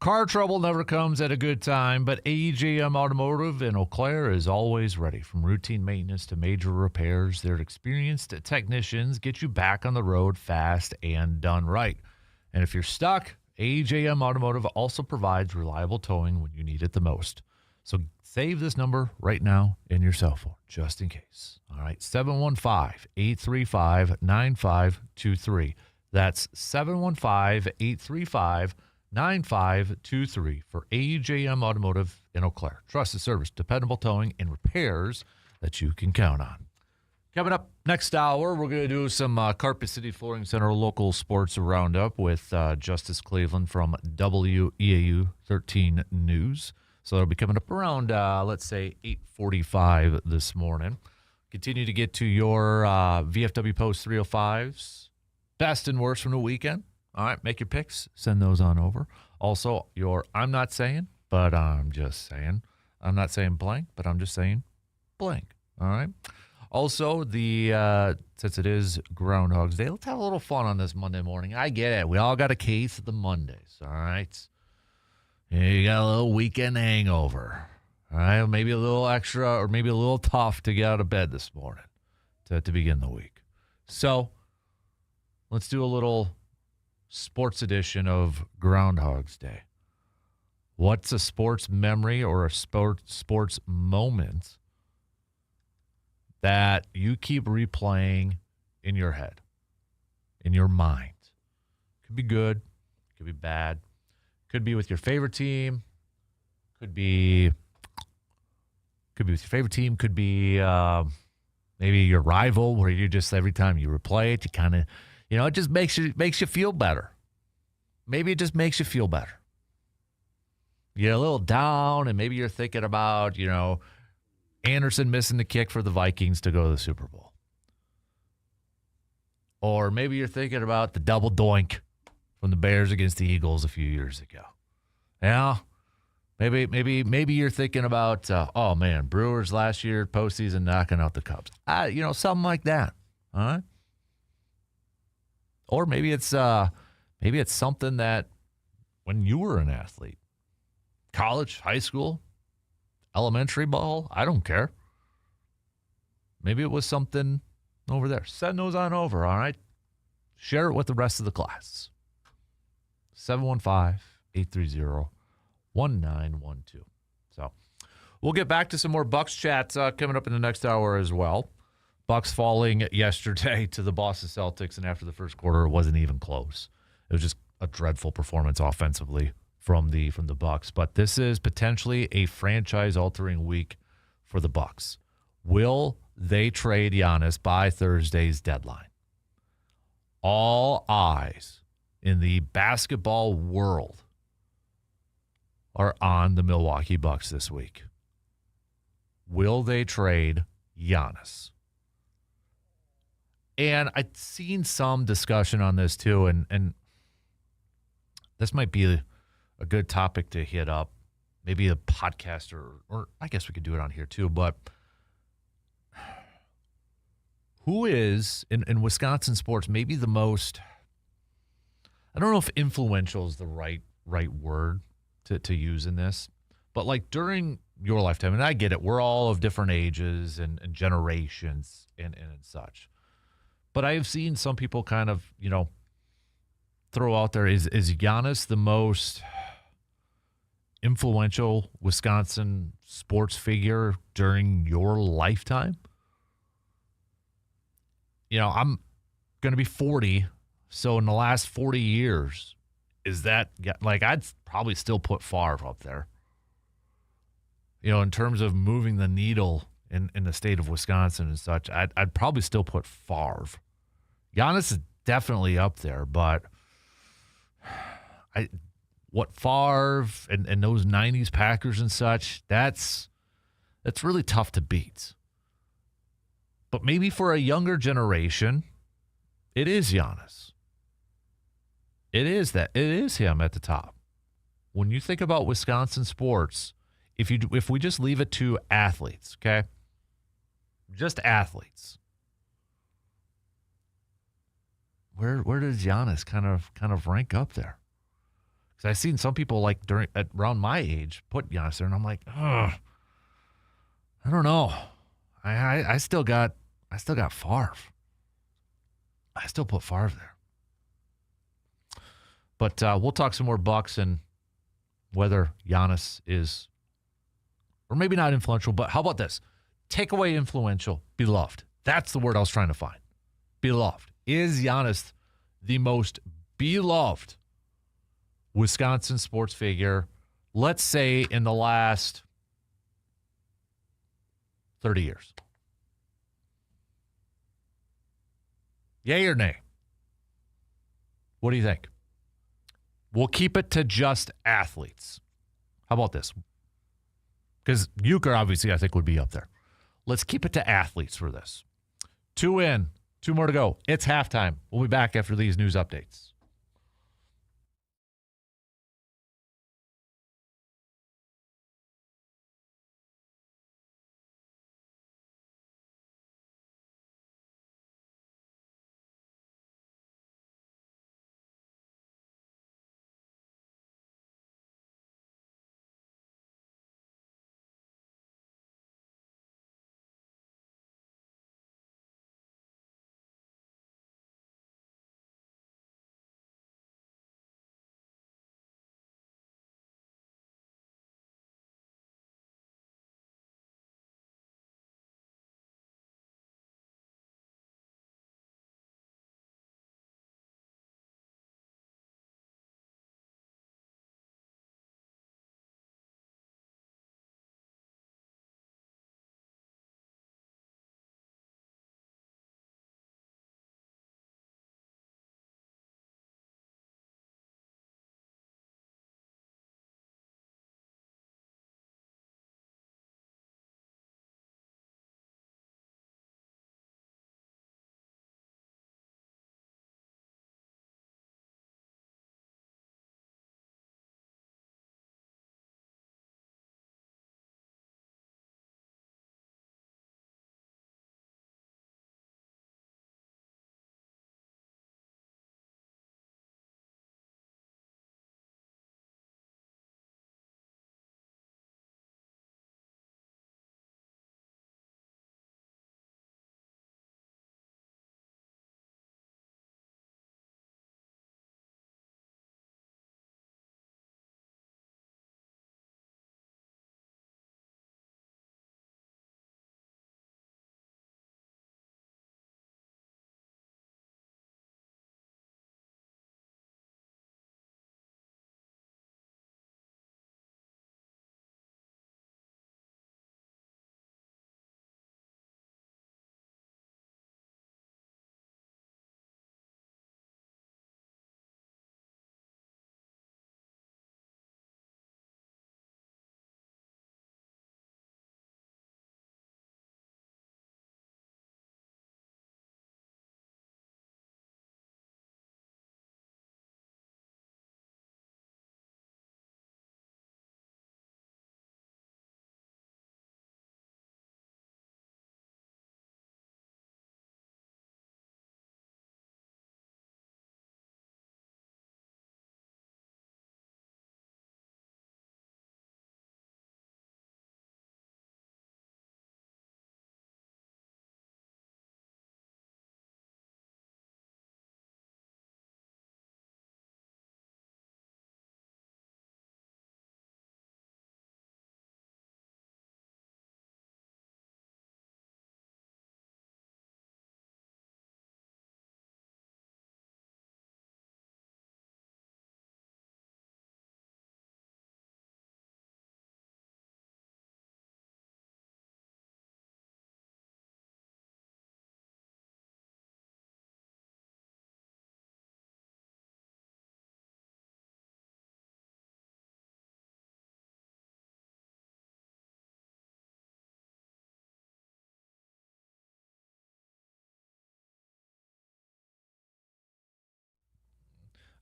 Car trouble never comes at a good time, but AJM Automotive in Eau Claire is always ready. From routine maintenance to major repairs, their experienced technicians get you back on the road fast and done right. And if you're stuck, AJM Automotive also provides reliable towing when you need it the most. So save this number right now in your cell phone, just in case. All right, 715-835-9523. That's 715-835-9523 for AJM Automotive in Eau Claire. Trusted service, dependable towing, and repairs that you can count on. Coming up next hour, we're going to do some Carpet City Flooring Center local sports roundup with Justice Cleveland from WEAU 13 News. So that'll be coming up around, let's say, 8:45 this morning. Continue to get to your VFW Post 305s, best and worst from the weekend. All right, make your picks. Send those on over. Also, your I'm not saying, but I'm just saying. I'm not saying blank, but I'm just saying blank. All right. Also, since it is Groundhog's Day, let's have a little fun on this Monday morning. I get it. We all got a case of the Mondays. All right. You got a little weekend hangover. All right. Maybe a little extra or maybe a little tough to get out of bed this morning to begin the week. So let's do a little sports edition of Groundhog's Day. What's a sports memory or a sports moment that you keep replaying in your head, in your mind? Could be good, could be bad, could be with your favorite team, could be with your favorite team, could be maybe your rival, where you just every time you replay it, you kind of, it just makes you feel better. Maybe it just makes you feel better. You're a little down, and maybe you're thinking about, Anderson missing the kick for the Vikings to go to the Super Bowl. Or maybe you're thinking about the double doink from the Bears against the Eagles a few years ago. Maybe you're thinking about, Brewers last year, postseason knocking out the Cubs. Something like that. All right. Or maybe it's something that when you were an athlete, college, high school, elementary ball, I don't care. Maybe it was something over there. Send those on over, all right? Share it with the rest of the class. 715-830-1912. So we'll get back to some more Bucks chat coming up in the next hour as well. Bucks falling yesterday to the Boston Celtics, and after the first quarter, it wasn't even close. It was just a dreadful performance offensively from the Bucks. But this is potentially a franchise-altering week for the Bucks. Will they trade Giannis by Thursday's deadline? All eyes in the basketball world are on the Milwaukee Bucks this week. Will they trade Giannis? And I've seen some discussion on this too, and this might be a good topic to hit up, maybe a podcast or I guess we could do it on here too, but who is, in Wisconsin sports, maybe the most, I don't know if influential is the right word to use in this, but like during your lifetime, and I get it, we're all of different ages and generations and such. But I've seen some people kind of, throw out there, is Giannis the most influential Wisconsin sports figure during your lifetime? I'm going to be 40, so in the last 40 years, is that, I'd probably still put Favre up there. In terms of moving the needle in the state of Wisconsin and such, I'd probably still put Favre. Giannis is definitely up there, but what Favre and those 90s Packers and such, that's really tough to beat. But maybe for a younger generation, it is Giannis. It is him at the top. When you think about Wisconsin sports, if we just leave it to athletes, okay? Just athletes. Where does Giannis kind of rank up there? Because I've seen some people like around my age put Giannis there, and I'm like, ugh, I don't know. I still got Favre. I still put Favre there. But we'll talk some more Bucks and whether Giannis is, or maybe not influential, but how about this? Take away influential, beloved. That's the word I was trying to find. Beloved. Is Giannis the most beloved Wisconsin sports figure, let's say, in the last 30 years? Yay or nay? What do you think? We'll keep it to just athletes. How about this? Because Euchre, obviously, I think would be up there. Let's keep it to athletes for this. 2 in, 2 more to go. It's halftime. We'll be back after these news updates.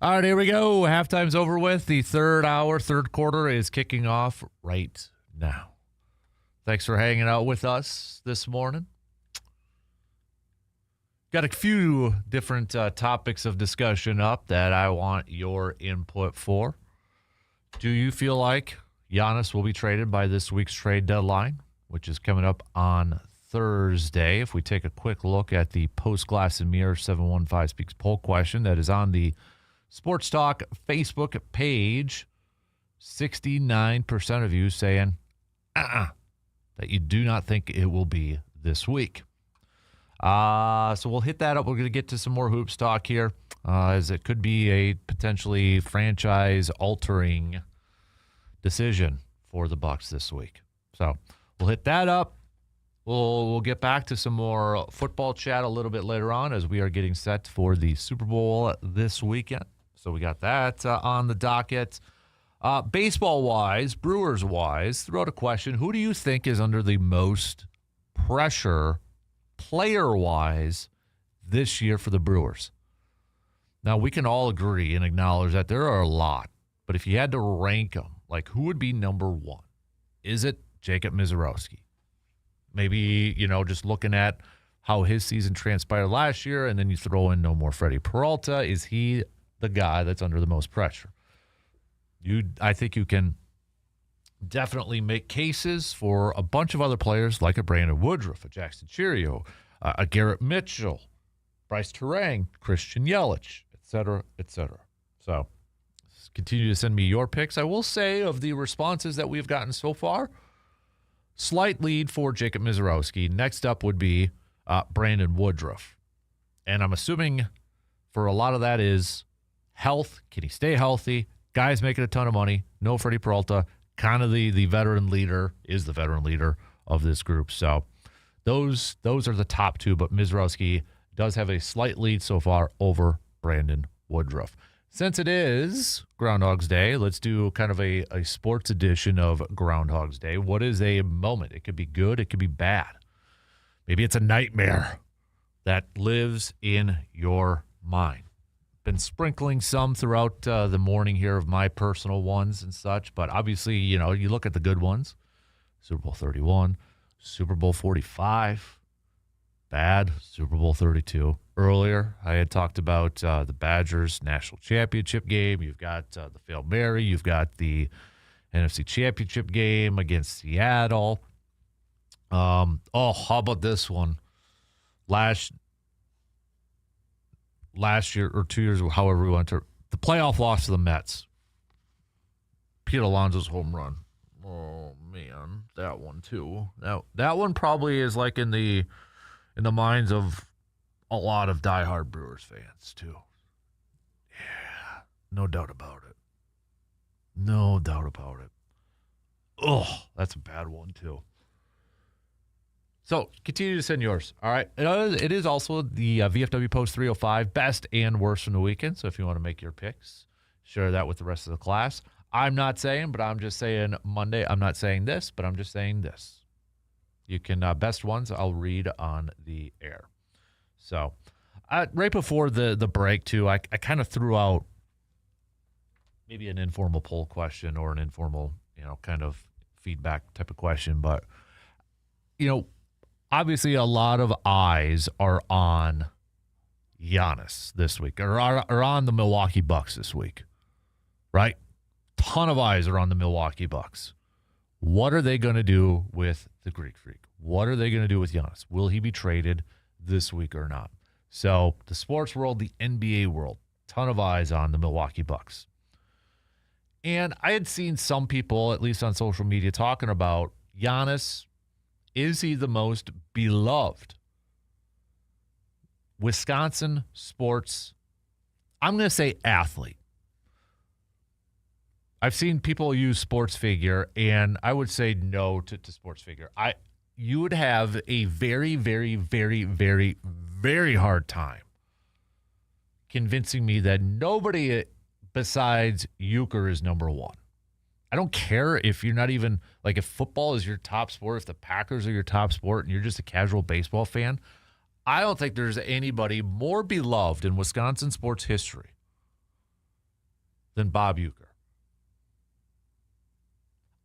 All right, here we go. Halftime's over with. The third quarter is kicking off right now. Thanks for hanging out with us this morning. Got a few different topics of discussion up that I want your input for. Do you feel like Giannis will be traded by this week's trade deadline, which is coming up on Thursday? If we take a quick look at the Post Glass and Mirror 715 Speaks poll question that is on the Sports Talk Facebook page, 69% of you saying that you do not think it will be this week. So we'll hit that up. We're going to get to some more hoops talk here, as it could be a potentially franchise-altering decision for the Bucks this week. So we'll hit that up. We'll get back to some more football chat a little bit later on as we are getting set for the Super Bowl this weekend. So we got that on the docket. Baseball-wise, Brewers-wise, throw out a question. Who do you think is under the most pressure player-wise this year for the Brewers? Now, we can all agree and acknowledge that there are a lot. But if you had to rank them, like, who would be number one? Is it Jacob Misiorowski? Maybe, just looking at how his season transpired last year, and then you throw in no more Freddie Peralta. Is he the guy that's under the most pressure? I think you can definitely make cases for a bunch of other players like a Brandon Woodruff, a Jackson Cheerio, a Garrett Mitchell, Bryce Terang, Christian Yelich, et cetera, et cetera. So continue to send me your picks. I will say, of the responses that we've gotten so far, slight lead for Jacob Misiorowski. Next up would be Brandon Woodruff. And I'm assuming for a lot of that is health. Can he stay healthy? Guy's making a ton of money. No Freddie Peralta. Kind of the veteran leader, is the veteran leader of this group. So those are the top two, but Misiorowski does have a slight lead so far over Brandon Woodruff. Since it is Groundhog's Day, let's do kind of a sports edition of Groundhog's Day. What is a moment? It could be good. It could be bad. Maybe it's a nightmare that lives in your mind. Been sprinkling some throughout the morning here of my personal ones and such, but obviously, you look at the good ones. Super Bowl 31, Super Bowl 45, bad, Super Bowl 32. Earlier, I had talked about the Badgers national championship game. You've got the Hail Mary. You've got the NFC championship game against Seattle. How about this one? Last year or 2 years, however we went to the playoff loss to the Mets. Pete Alonso's home run. Oh man, that one too. That one probably is like in the minds of a lot of diehard Brewers fans too. Yeah, no doubt about it. No doubt about it. Oh, that's a bad one too. So continue to send yours. All right. It is also the VFW Post 305 best and worst from the weekend. So if you want to make your picks, share that with the rest of the class. I'm not saying, but I'm just saying Monday. I'm not saying this, but I'm just saying this. You can best ones I'll read on the air. So right before the break too, I kind of threw out maybe an informal poll question or an informal, kind of feedback type of question, but obviously, a lot of eyes are on Giannis this week, or are on the Milwaukee Bucks this week, right? Ton of eyes are on the Milwaukee Bucks. What are they going to do with the Greek Freak? What are they going to do with Giannis? Will he be traded this week or not? So the sports world, the NBA world, ton of eyes on the Milwaukee Bucks. And I had seen some people, at least on social media, talking about Giannis. Is he the most beloved Wisconsin sports, I'm going to say athlete? I've seen people use sports figure, and I would say no to sports figure. You would have a very, very, very, very, very hard time convincing me that nobody besides Euchre is number one. I don't care if you're not even, like, if football is your top sport, if the Packers are your top sport, and you're just a casual baseball fan. I don't think there's anybody more beloved in Wisconsin sports history than Bob Euchre.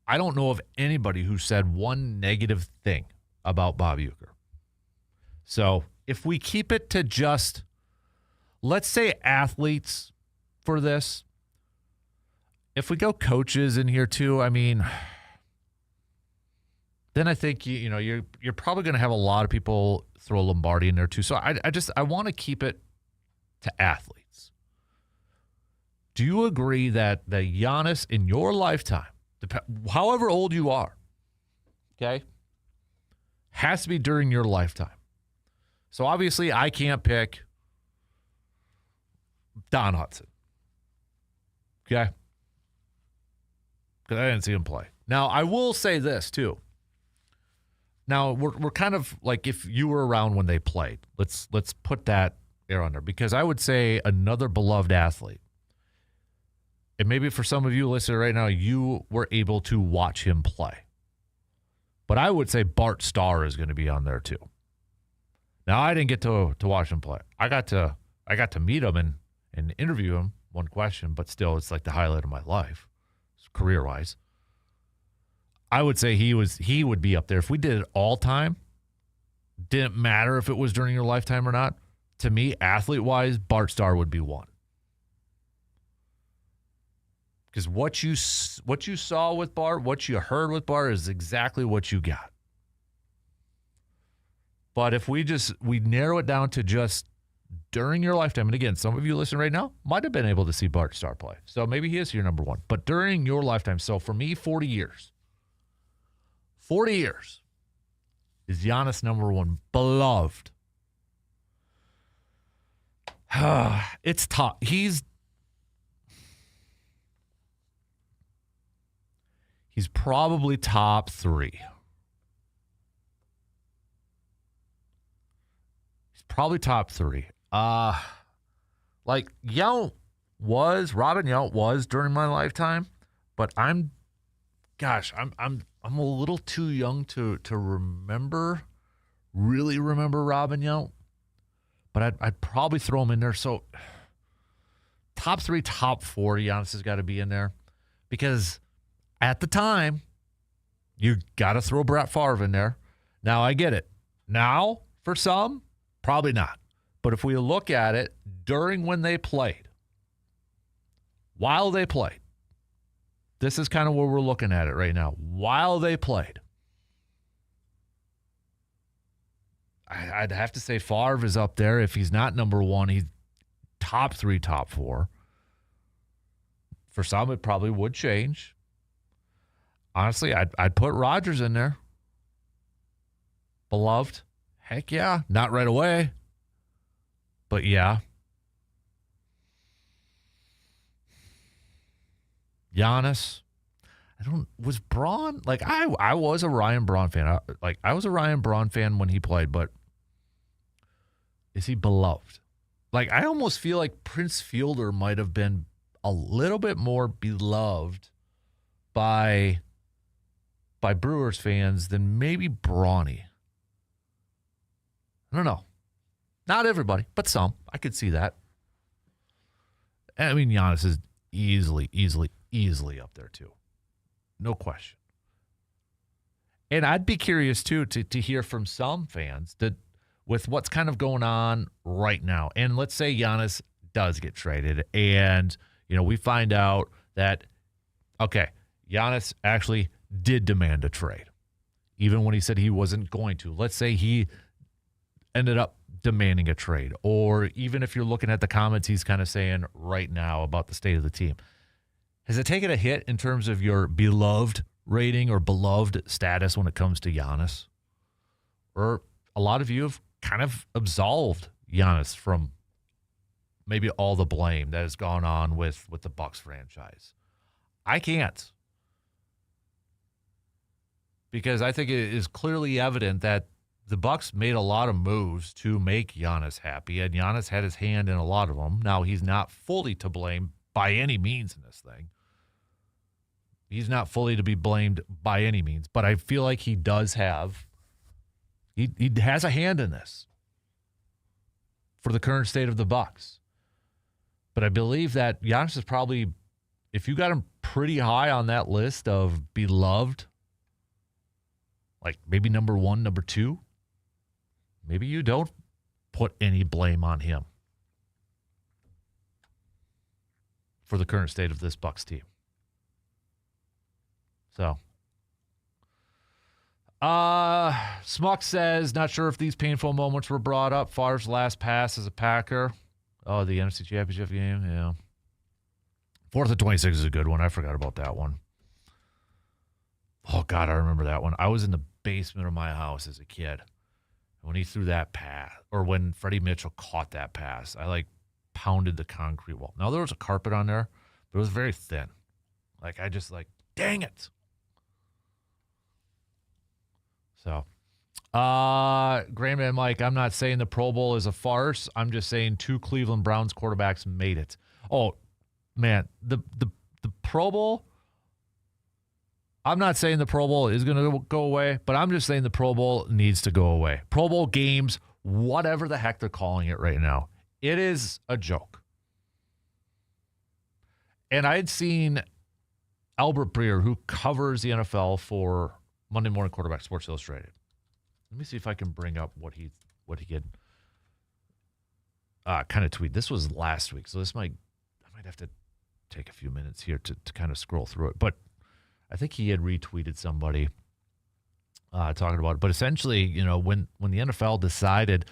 I don't know of anybody who said one negative thing about Bob Euchre. So if we keep it to just, let's say, athletes for this, if we go coaches in here too, I mean, then I think you're probably going to have a lot of people throw Lombardi in there too. So I want to keep it to athletes. Do you agree that the Giannis in your lifetime, however old you are, okay, has to be during your lifetime? So obviously I can't pick Don Hudson, okay, because I didn't see him play. Now I will say this too. Now we're kind of like, if you were around when they played, let's put that air on there, because I would say another beloved athlete, and maybe for some of you listening right now, you were able to watch him play, but I would say Bart Starr is going to be on there too. Now I didn't get to watch him play. I got to meet him and interview him, one question, but still it's like the highlight of my life, career wise. I would say he would be up there. If we did it all time, didn't matter if it was during your lifetime or not. To me, athlete-wise, Bart Starr would be one. Because what you saw with Bart, what you heard with Bart is exactly what you got. But if we narrow it down to just during your lifetime, and again, some of you listening right now might have been able to see Bart Starr play. So maybe he is your number one. But during your lifetime, so for me, 40 years. 40 years is Giannis number one, beloved. It's tough. He's probably top three. He's probably top three. Like Robin Yount was during my lifetime, but I'm a little too young to really remember Robin Yount, but I'd probably throw him in there. So top three, top four, Giannis has got to be in there, because at the time you got to throw Brett Favre in there. Now I get it. Now for some, probably not. But if we look at it during when they played, while they played, this is kind of where we're looking at it right now. While they played, I'd have to say Favre is up there. If he's not number one, he's top three, top four. For some, it probably would change. Honestly, I'd put Rodgers in there. Beloved. Heck yeah. Not right away, but yeah. Giannis. Was Braun, like I was a Ryan Braun fan. I was a Ryan Braun fan when he played, but is he beloved? Like, I almost feel like Prince Fielder might have been a little bit more beloved by Brewers fans than maybe Brawny. I don't know. Not everybody, but some. I could see that. I mean, Giannis is easily up there too. No question. And I'd be curious too to hear from some fans that with what's kind of going on right now. And let's say Giannis does get traded and, we find out that, okay, Giannis actually did demand a trade, even when he said he wasn't going to. Let's say he ended up demanding a trade, or even if you're looking at the comments he's kind of saying right now about the state of the team. Has it taken a hit in terms of your beloved rating or beloved status when it comes to Giannis? Or a lot of you have kind of absolved Giannis from maybe all the blame that has gone on with the Bucks franchise. I can't. Because I think it is clearly evident that the Bucks made a lot of moves to make Giannis happy, and Giannis had his hand in a lot of them. Now, he's not fully to blame by any means in this thing. He's not fully to be blamed by any means, but I feel like he does have, he has a hand in this for the current state of the Bucks. But I believe that Giannis is probably, if you got him pretty high on that list of beloved, like maybe number one, number two, maybe you don't put any blame on him for the current state of this Bucks team. So, Smuck says, not sure if these painful moments were brought up. Favre's last pass as a Packer. Oh, the NFC Championship game, yeah. 4th and 26 is a good one. I forgot about that one. Oh, God, I remember that one. I was in the basement of my house as a kid. When he threw that pass, or when Freddie Mitchell caught that pass, I, pounded the concrete wall. Now, there was a carpet on there, but it was very thin. I just, dang it. So, Grandman Mike, I'm not saying the Pro Bowl is a farce. I'm just saying 2 Cleveland Browns quarterbacks made it. Oh, man, the Pro Bowl, I'm not saying the Pro Bowl is going to go away, but I'm just saying the Pro Bowl needs to go away. Pro Bowl games, whatever the heck they're calling it right now, it is a joke. And I had seen Albert Breer, who covers the NFL for Monday Morning Quarterback Sports Illustrated. Let me see if I can bring up what he had kind of tweet. This was last week, so I might have to take a few minutes here to kind of scroll through it. But I think he had retweeted somebody talking about it. But essentially, when the NFL decided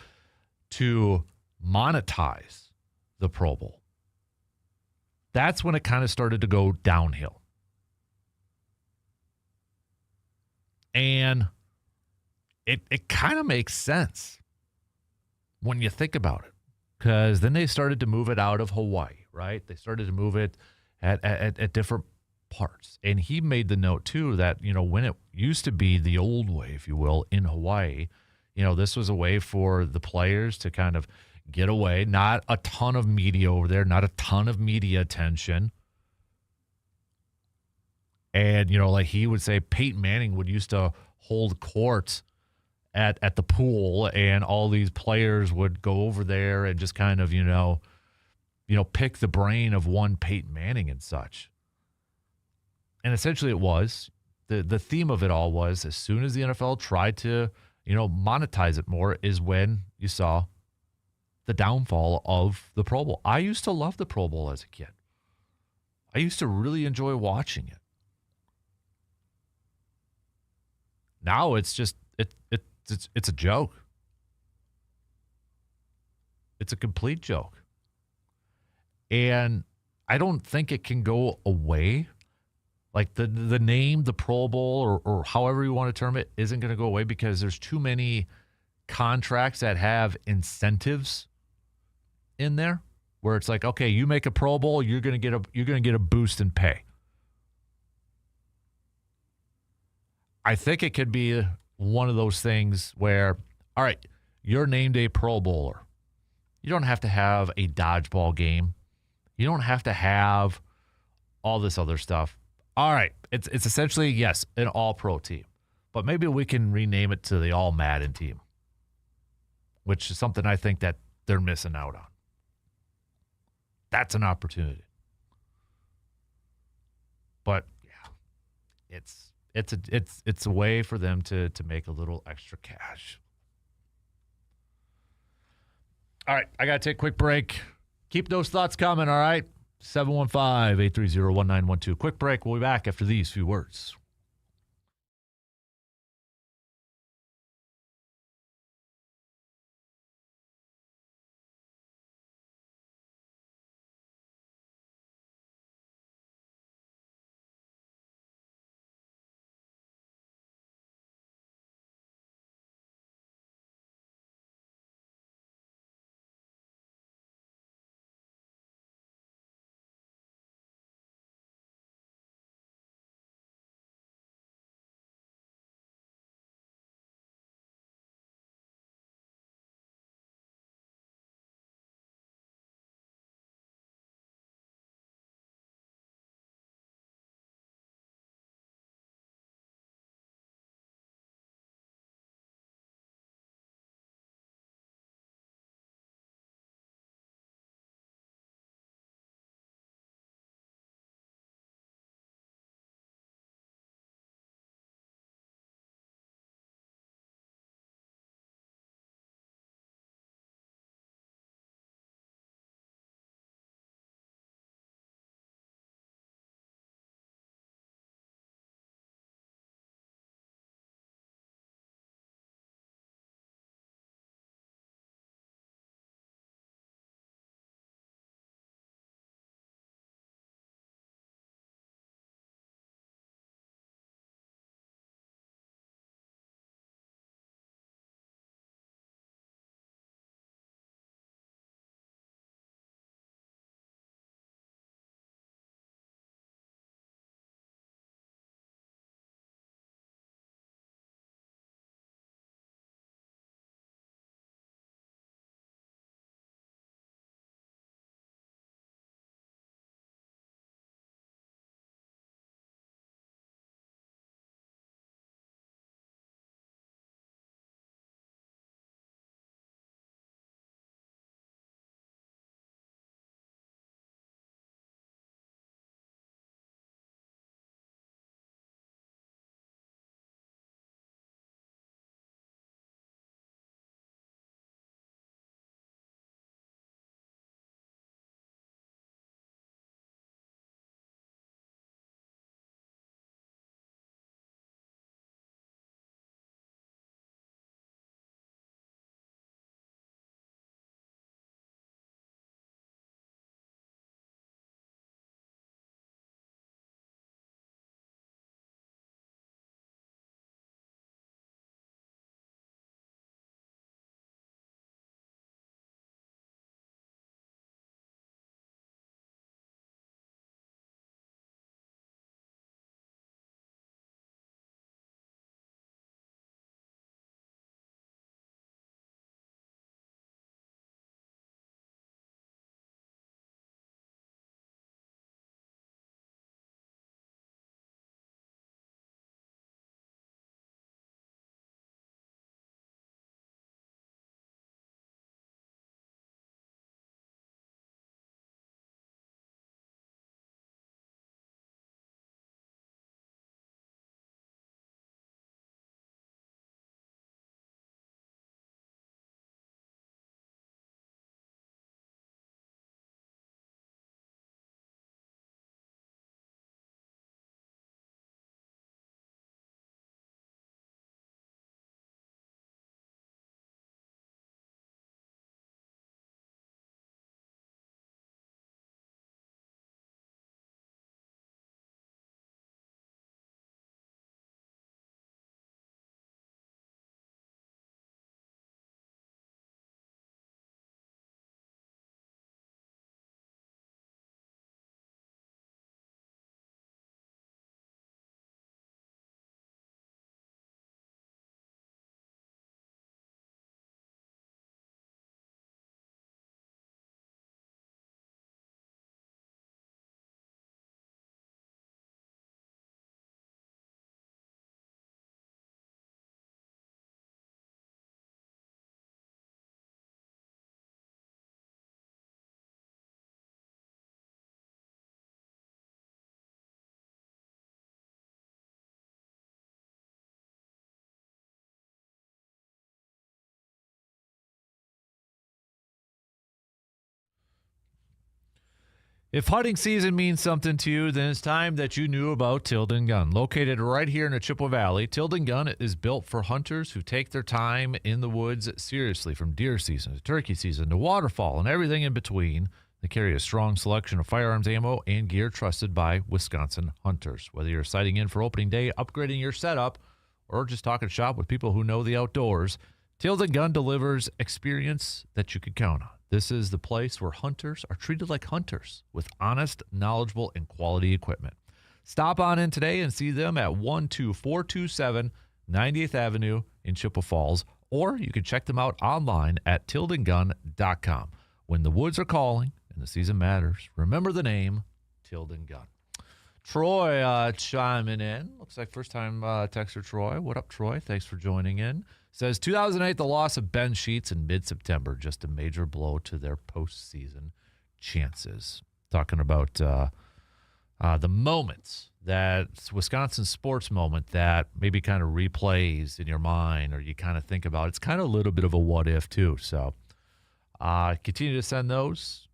to monetize the Pro Bowl, that's when it kind of started to go downhill. And it kind of makes sense when you think about it, because then they started to move it out of Hawaii, right? They started to move it at different parts. And he made the note, too, that, when it used to be the old way, if you will, in Hawaii, this was a way for the players to kind of get away. Not a ton of media over there, not a ton of media attention. And, he would say Peyton Manning used to hold courts at the pool, and all these players would go over there and just kind of, pick the brain of one Peyton Manning and such. And essentially it was, the theme of it all was, as soon as the NFL tried to, monetize it more, is when you saw the downfall of the Pro Bowl. I used to love the Pro Bowl as a kid. I used to really enjoy watching it. Now it's just it's a joke. It's a complete joke. And I don't think it can go away. The name, the Pro Bowl, or however you want to term it, isn't going to go away because there's too many contracts that have incentives in there where it's like, okay, you make a Pro Bowl, you're going to get a boost in pay. I think it could be one of those things where, all right, you're named a Pro Bowler. You don't have to have a dodgeball game. You don't have to have all this other stuff. All right, it's essentially, yes, an all-pro team. But maybe we can rename it to the all-Madden team, which is something I think that they're missing out on. That's an opportunity. But, yeah, it's a way for them to make a little extra cash. All right, I got to take a quick break. Keep those thoughts coming, all right? 715-830-1912. Quick break. We'll be back after these few words. If hunting season means something to you, then it's time that you knew about Tilden Gun. Located right here in the Chippewa Valley, Tilden Gun is built for hunters who take their time in the woods seriously, from deer season to turkey season to waterfowl and everything in between. They carry a strong selection of firearms ammo and gear trusted by Wisconsin hunters. Whether you're sighting in for opening day, upgrading your setup, or just talking shop with people who know the outdoors, Tilden Gun delivers experience that you can count on. This is the place where hunters are treated like hunters, with honest, knowledgeable, and quality equipment. Stop on in today and see them at 12427 90th Avenue in Chippewa Falls, or you can check them out online at tildengun.com. When the woods are calling and the season matters, remember the name Tilden Gun. Troy chiming in. Looks like first-time texter Troy. What up, Troy? Thanks for joining in. Says 2008, the loss of Ben Sheets in mid-September, just a major blow to their postseason chances. Talking about the moments, that Wisconsin sports moment that maybe kind of replays in your mind, or you kind of think about. It's kind of a little bit of a what-if, too. So continue to send those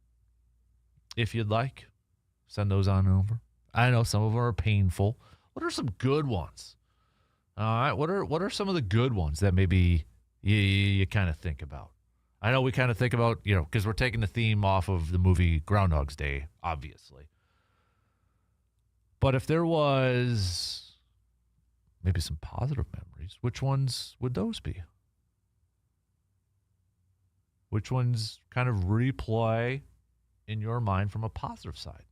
if you'd like. Send those on over. I know some of them are painful. What are some good ones? All right, what are some of the good ones that maybe you kind of think about? I know we kind of think about, because we're taking the theme off of the movie Groundhog's Day, obviously. But if there was maybe some positive memories, which ones would those be? Which ones kind of replay in your mind from a positive side?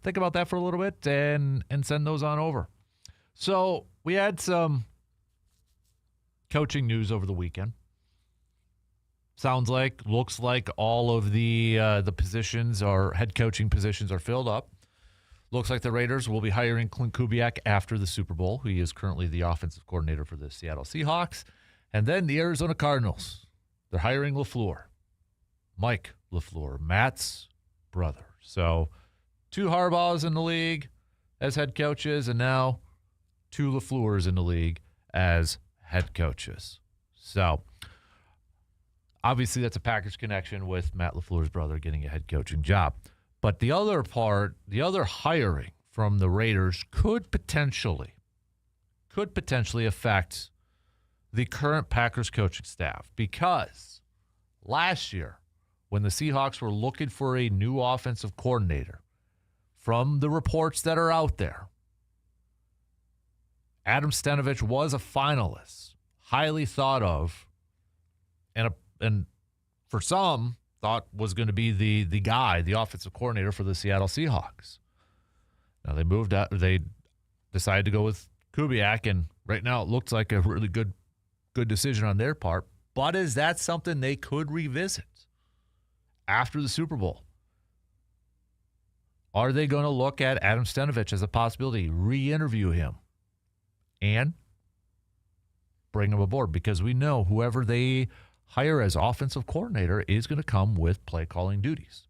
Think about that for a little bit and send those on over. So we had some coaching news over the weekend. Looks like all of the positions, or head coaching positions, are filled up. Looks like the Raiders will be hiring Clint Kubiak after the Super Bowl. He is currently the offensive coordinator for the Seattle Seahawks. And then the Arizona Cardinals. They're hiring LaFleur. Mike LaFleur, Matt's brother. So 2 Harbaughs in the league as head coaches, and now 2 LaFleurs in the league as head coaches. So obviously that's a Packers connection with Matt LaFleur's brother getting a head coaching job. But the other part, the other hiring from the Raiders could potentially affect the current Packers coaching staff, because last year when the Seahawks were looking for a new offensive coordinator, from the reports that are out there, Adam Stenavich was a finalist, highly thought of, and for some thought was going to be the guy, the offensive coordinator for the Seattle Seahawks. Now they moved out, they decided to go with Kubiak, and right now it looks like a really good decision on their part. But is that something they could revisit after the Super Bowl? Are they going to look at Adam Stenavich as a possibility, re-interview him, and bring him aboard? Because we know whoever they hire as offensive coordinator is going to come with play-calling duties.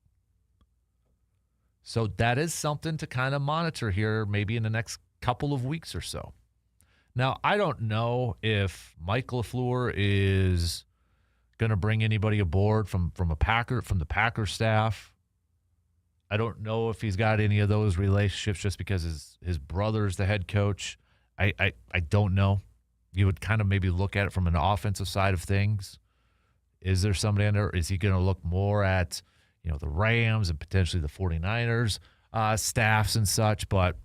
So that is something to kind of monitor here maybe in the next couple of weeks or so. Now, I don't know if Mike LaFleur is going to bring anybody aboard from the Packer staff. I don't know if he's got any of those relationships just because his brother's the head coach. I don't know. You would kind of maybe look at it from an offensive side of things. Is there somebody in there? Is he going to look more at, the Rams and potentially the 49ers staffs and such? But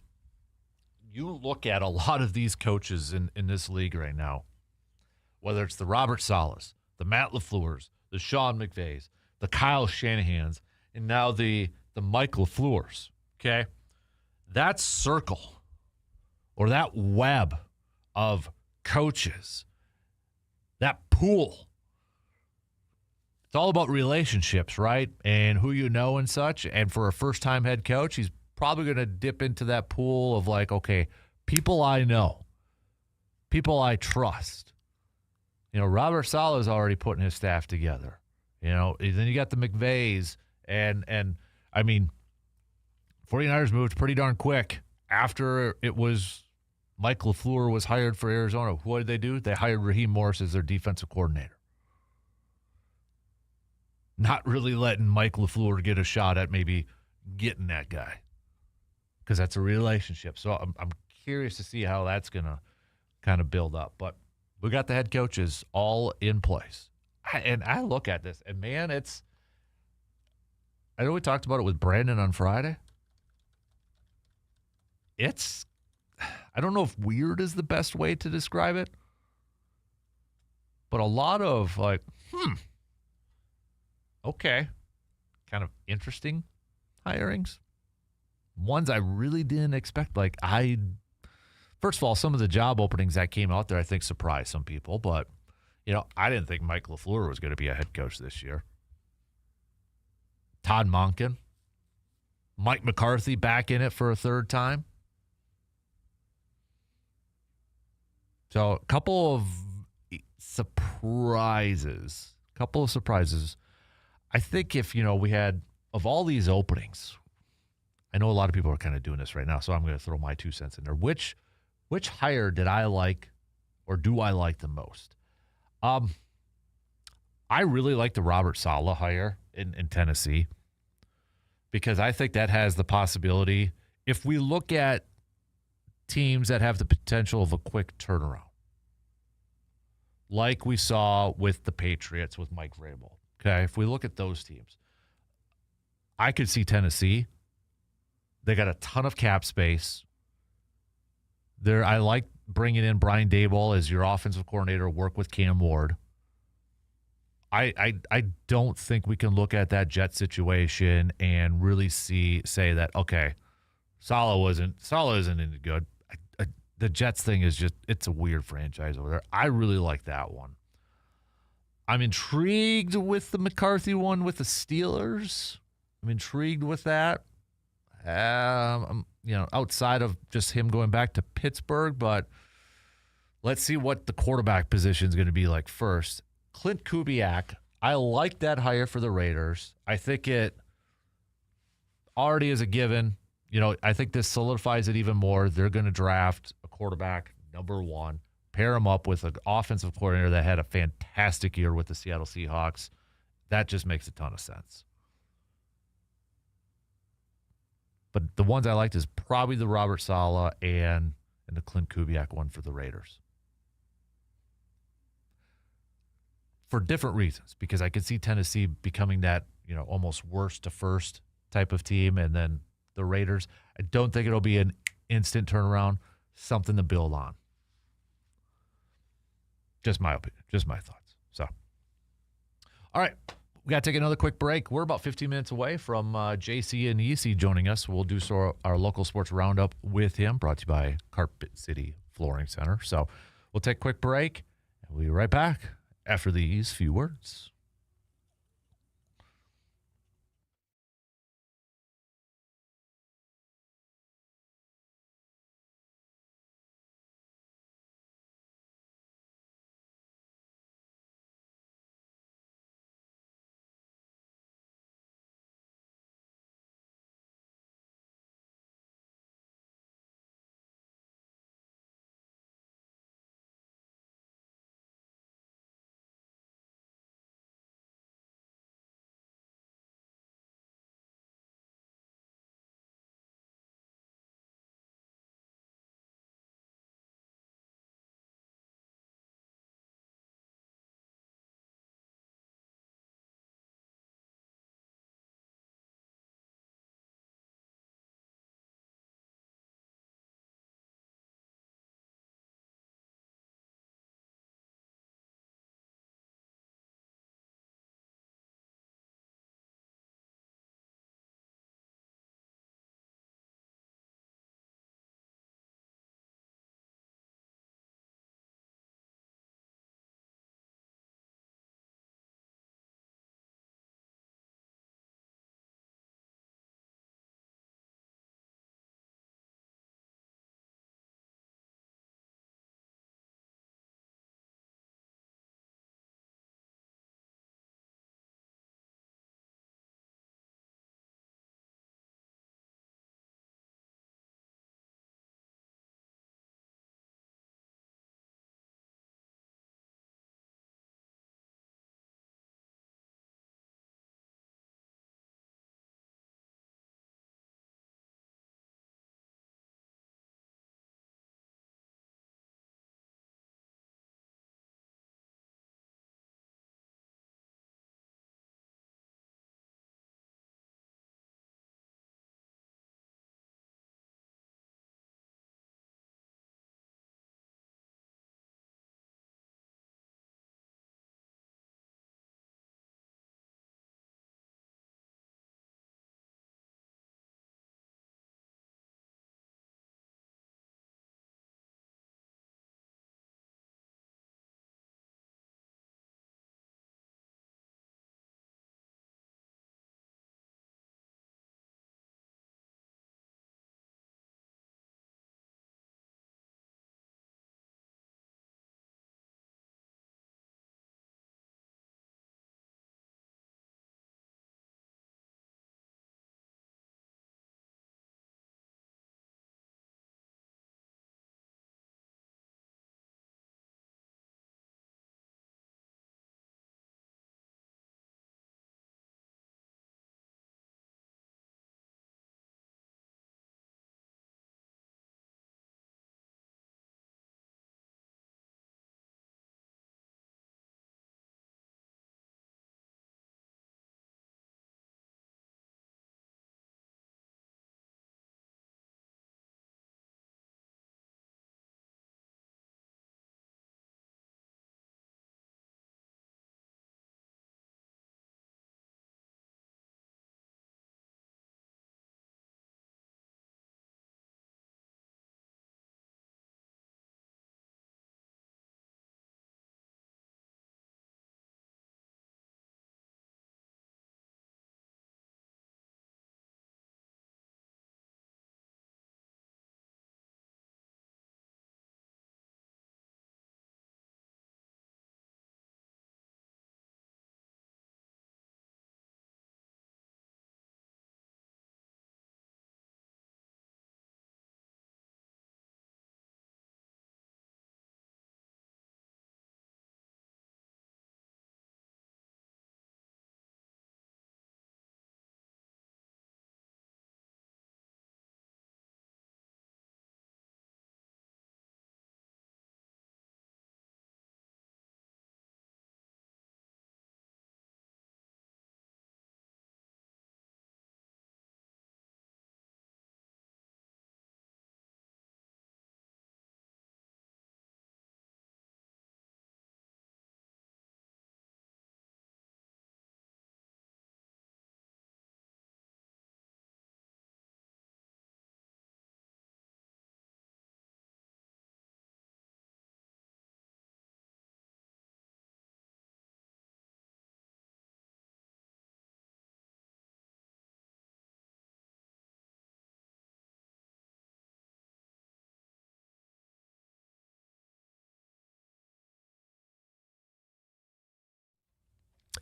you look at a lot of these coaches in this league right now, whether it's the Robert Salehs, the Matt LaFleurs, the Sean McVays, the Kyle Shanahans, and now the Mike LaFleurs, okay? That circle or that web of coaches, that pool, it's all about relationships, right? And who you know and such. And for a first-time head coach, he's probably going to dip into that pool of like, okay, people I know, people I trust. Robert Saleh's already putting his staff together. Then you got the McVays, and I mean, 49ers moved pretty darn quick after it was Mike LaFleur was hired for Arizona. What did they do? They hired Raheem Morris as their defensive coordinator. not really letting Mike LaFleur get a shot at maybe getting that guy because that's a relationship. So I'm curious to see how that's going to kind of build up. But we got the head coaches all in place. And I look at this, and, man, I know we talked about it with Brandon on Friday. I don't know if weird is the best way to describe it, but a lot of like, okay, kind of interesting hirings. Ones I really didn't expect. First of all, some of the job openings that came out there, I think, surprised some people. But, I didn't think Mike LaFleur was going to be a head coach this year. Todd Monken. Mike McCarthy back in it for a third time. So a couple of surprises. I think if, we had, of all these openings, I know a lot of people are kind of doing this right now, so I'm going to throw my 2 cents in there. Which hire did I like or do I like the most? I really like the Robert Saleh hire in Tennessee because I think that has the possibility, if we look at teams that have the potential of a quick turnaround, like we saw with the Patriots with Mike Vrabel. Okay, if we look at those teams, I could see Tennessee. They got a ton of cap space. I like bringing in Brian Daboll as your offensive coordinator, work with Cam Ward. I don't think we can look at that Jet situation and really say that, okay, Saleh isn't any good. The Jets thing is just, it's a weird franchise over there. I really like that one. I'm intrigued with the McCarthy one with the Steelers. I'm intrigued with that. Outside of just him going back to Pittsburgh, but let's see what the quarterback position is going to be like first. Clint Kubiak, I like that hire for the Raiders. I think it already is a given. I think this solidifies it even more. They're going to draft a quarterback, number one, pair him up with an offensive coordinator that had a fantastic year with the Seattle Seahawks. That just makes a ton of sense. But the ones I liked is probably the Robert Saleh and the Clint Kubiak one for the Raiders. For different reasons, because I could see Tennessee becoming that, almost worst to first type of team, and then the Raiders, I don't think it'll be an instant turnaround, something to build on. Just my opinion, just my thoughts. So, all right, we got to take another quick break. We're about 15 minutes away from JC and EC joining us. We'll do our local sports roundup with him, brought to you by Carpet City Flooring Center. So we'll take a quick break, and we'll be right back after these few words.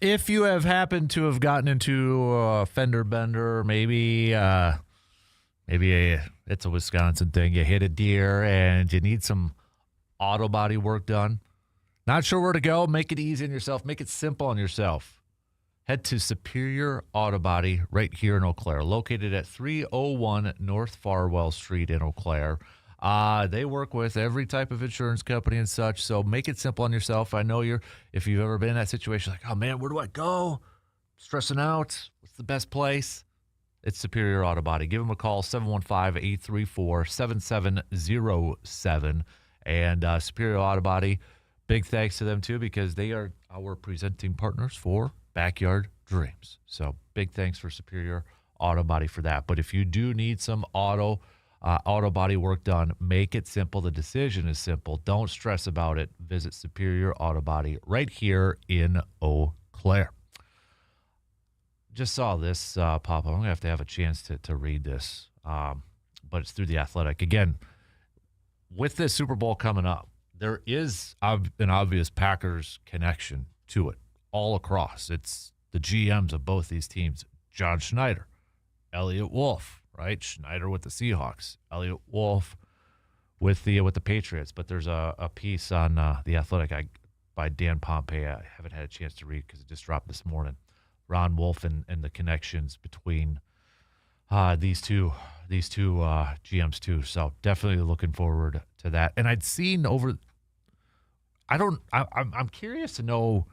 if you have happened to have gotten into a fender bender, maybe it's a Wisconsin thing. You hit a deer and you need some auto body work done. Not sure where to go? Make it easy on yourself. Make it simple on yourself. Head to Superior Auto Body right here in Eau Claire, located at 301 North Farwell Street in Eau Claire. They work with every type of insurance company and such, so make it simple on yourself. I know if you've ever been in that situation, like, oh man, where do I go? Stressing out. What's the best place? It's Superior Auto Body. Give them a call, 715-834-7707. And Superior Auto Body, big thanks to them too, because they are our presenting partners for Backyard Dreams. So big thanks for Superior Auto Body for that. But if you do need some auto body work done, make it simple. The decision is simple. Don't stress about it. Visit Superior Auto Body right here in Eau Claire. Just saw this pop up. I'm going to have a chance to read this, but it's through The Athletic. Again, with this Super Bowl coming up, there is an obvious Packers connection to it all across. It's the GMs of both these teams, John Schneider, Elliott Wolf, right? Schneider with the Seahawks, Elliott Wolf with the Patriots. But there's a piece on The Athletic by Dan Pompei. I haven't had a chance to read because it just dropped this morning. Ron Wolf and the connections between these two GMs too. So definitely looking forward to that. And I'd seen I'm curious to know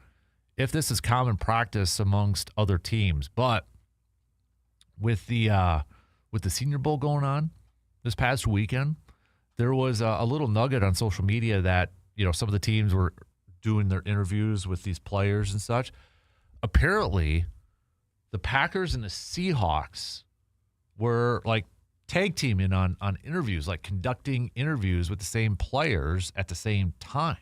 if this is common practice amongst other teams, but with the Senior Bowl going on this past weekend, there was a little nugget on social media that, some of the teams were doing their interviews with these players and such. Apparently, the Packers and the Seahawks were like tag teaming on interviews, like conducting interviews with the same players at the same time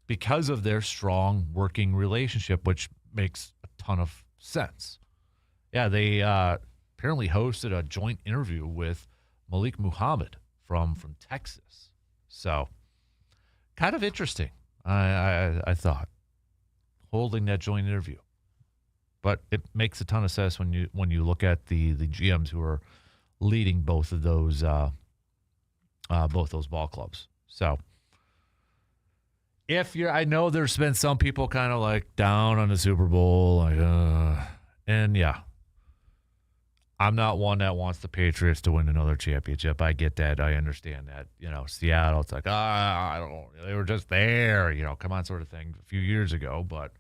because of their strong working relationship, which makes a ton of sense. Yeah, they apparently hosted a joint interview with Malik Muhammad from Texas. So kind of interesting, I thought, holding that joint interview. But it makes a ton of sense when you look at the GMs who are leading both of those ball clubs. So I know there's been some people kind of like down on the Super Bowl, and yeah, I'm not one that wants the Patriots to win another championship. I get that. I understand that. Seattle, it's like, I don't know. They were just there, come on sort of thing a few years ago. But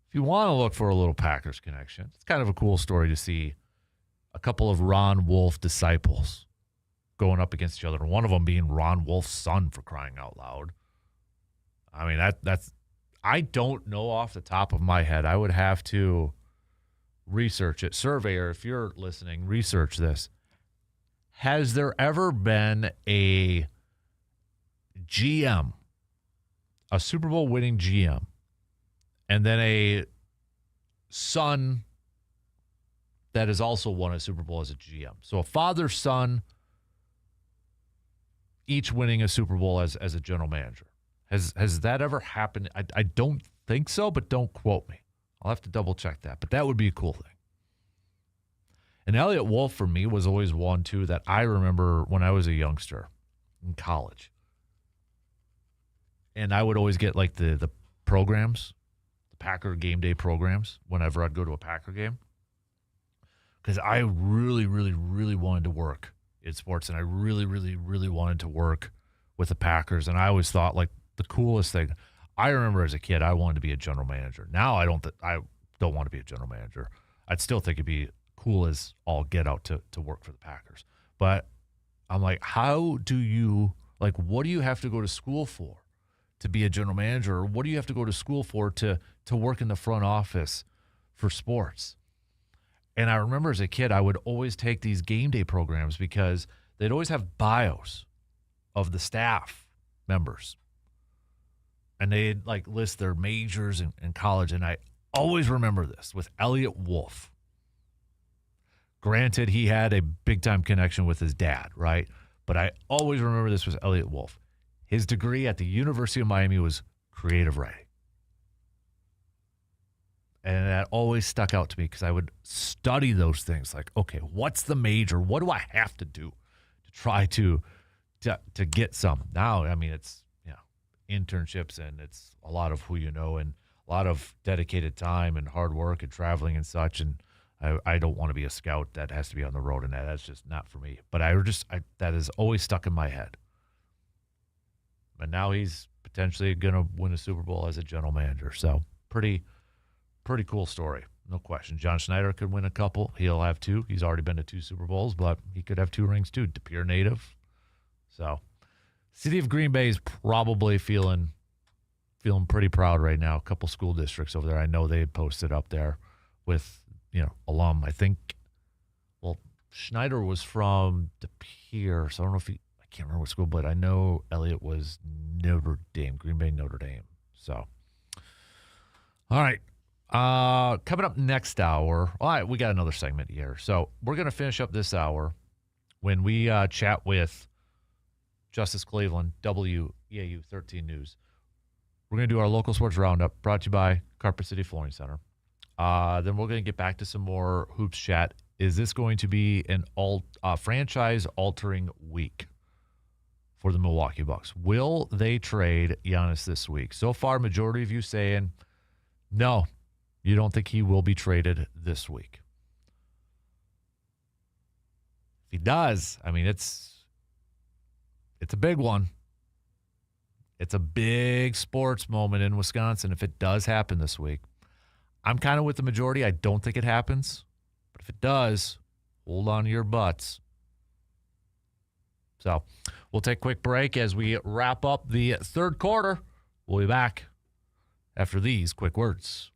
if you want to look for a little Packers connection, it's kind of a cool story to see a couple of Ron Wolf disciples going up against each other. One of them being Ron Wolf's son, for crying out loud. I mean, that's I don't know off the top of my head. I would have to research it. Surveyor, if you're listening, research this. Has there ever been a GM, a Super Bowl winning GM, and then a son that has also won a Super Bowl as a GM? So a father, son, each winning a Super Bowl as a general manager. Has that ever happened? I don't think so, but don't quote me. I'll have to double check that. But that would be a cool thing. And Elliott Wolf, for me, was always one, too, that I remember when I was a youngster in college. And I would always get, like, the programs, the Packer game day programs, whenever I'd go to a Packer game. Because I really, really, really wanted to work in sports, and I really, really, really wanted to work with the Packers. And I always thought, like, the coolest thing. I remember as a kid, I wanted to be a general manager. Now I don't want to be a general manager. I'd still think it'd be cool as all get out to work for the Packers. But I'm like, what do you have to go to school for to be a general manager? Or what do you have to go to school for to work in the front office for sports? And I remember as a kid, I would always take these game day programs because they'd always have bios of the staff members. And they'd like list their majors in college. And I always remember this with Elliott Wolf. Granted, he had a big-time connection with his dad, right? But I always remember this with Elliott Wolf. His degree at the University of Miami was creative writing. And that always stuck out to me because I would study those things. Like, okay, what's the major? What do I have to do to try to get some? Now, I mean, it's internships, and it's a lot of who you know, and a lot of dedicated time and hard work and traveling and such. And I don't want to be a scout that has to be on the road, and that's just not for me. But that is always stuck in my head. And now he's potentially going to win a Super Bowl as a general manager. So pretty cool story. No question. John Schneider could win a couple. He'll have 2. He's already been to 2 Super Bowls, but he could have 2 rings too. De Pere native. So city of Green Bay is probably feeling pretty proud right now. A couple school districts over there. I know they posted up there with, alum. I think, Schneider was from De Pere, so I don't know if I can't remember what school, but I know Elliott was Notre Dame, Green Bay, Notre Dame. So, all right. Coming up next hour, all right, we got another segment here. So we're going to finish up this hour when we chat with Justice Cleveland, WEAU 13 News. We're going to do our local sports roundup, brought to you by Carpet City Flooring Center. Then we're going to get back to some more hoops chat. Is this going to be an franchise-altering week for the Milwaukee Bucks? Will they trade Giannis this week? So far, majority of you saying, no, you don't think he will be traded this week. If he does, I mean, it's a big one. It's a big sports moment in Wisconsin if it does happen this week. I'm kind of with the majority. I don't think it happens. But if it does, hold on to your butts. So we'll take a quick break as we wrap up the third quarter. We'll be back after these quick words.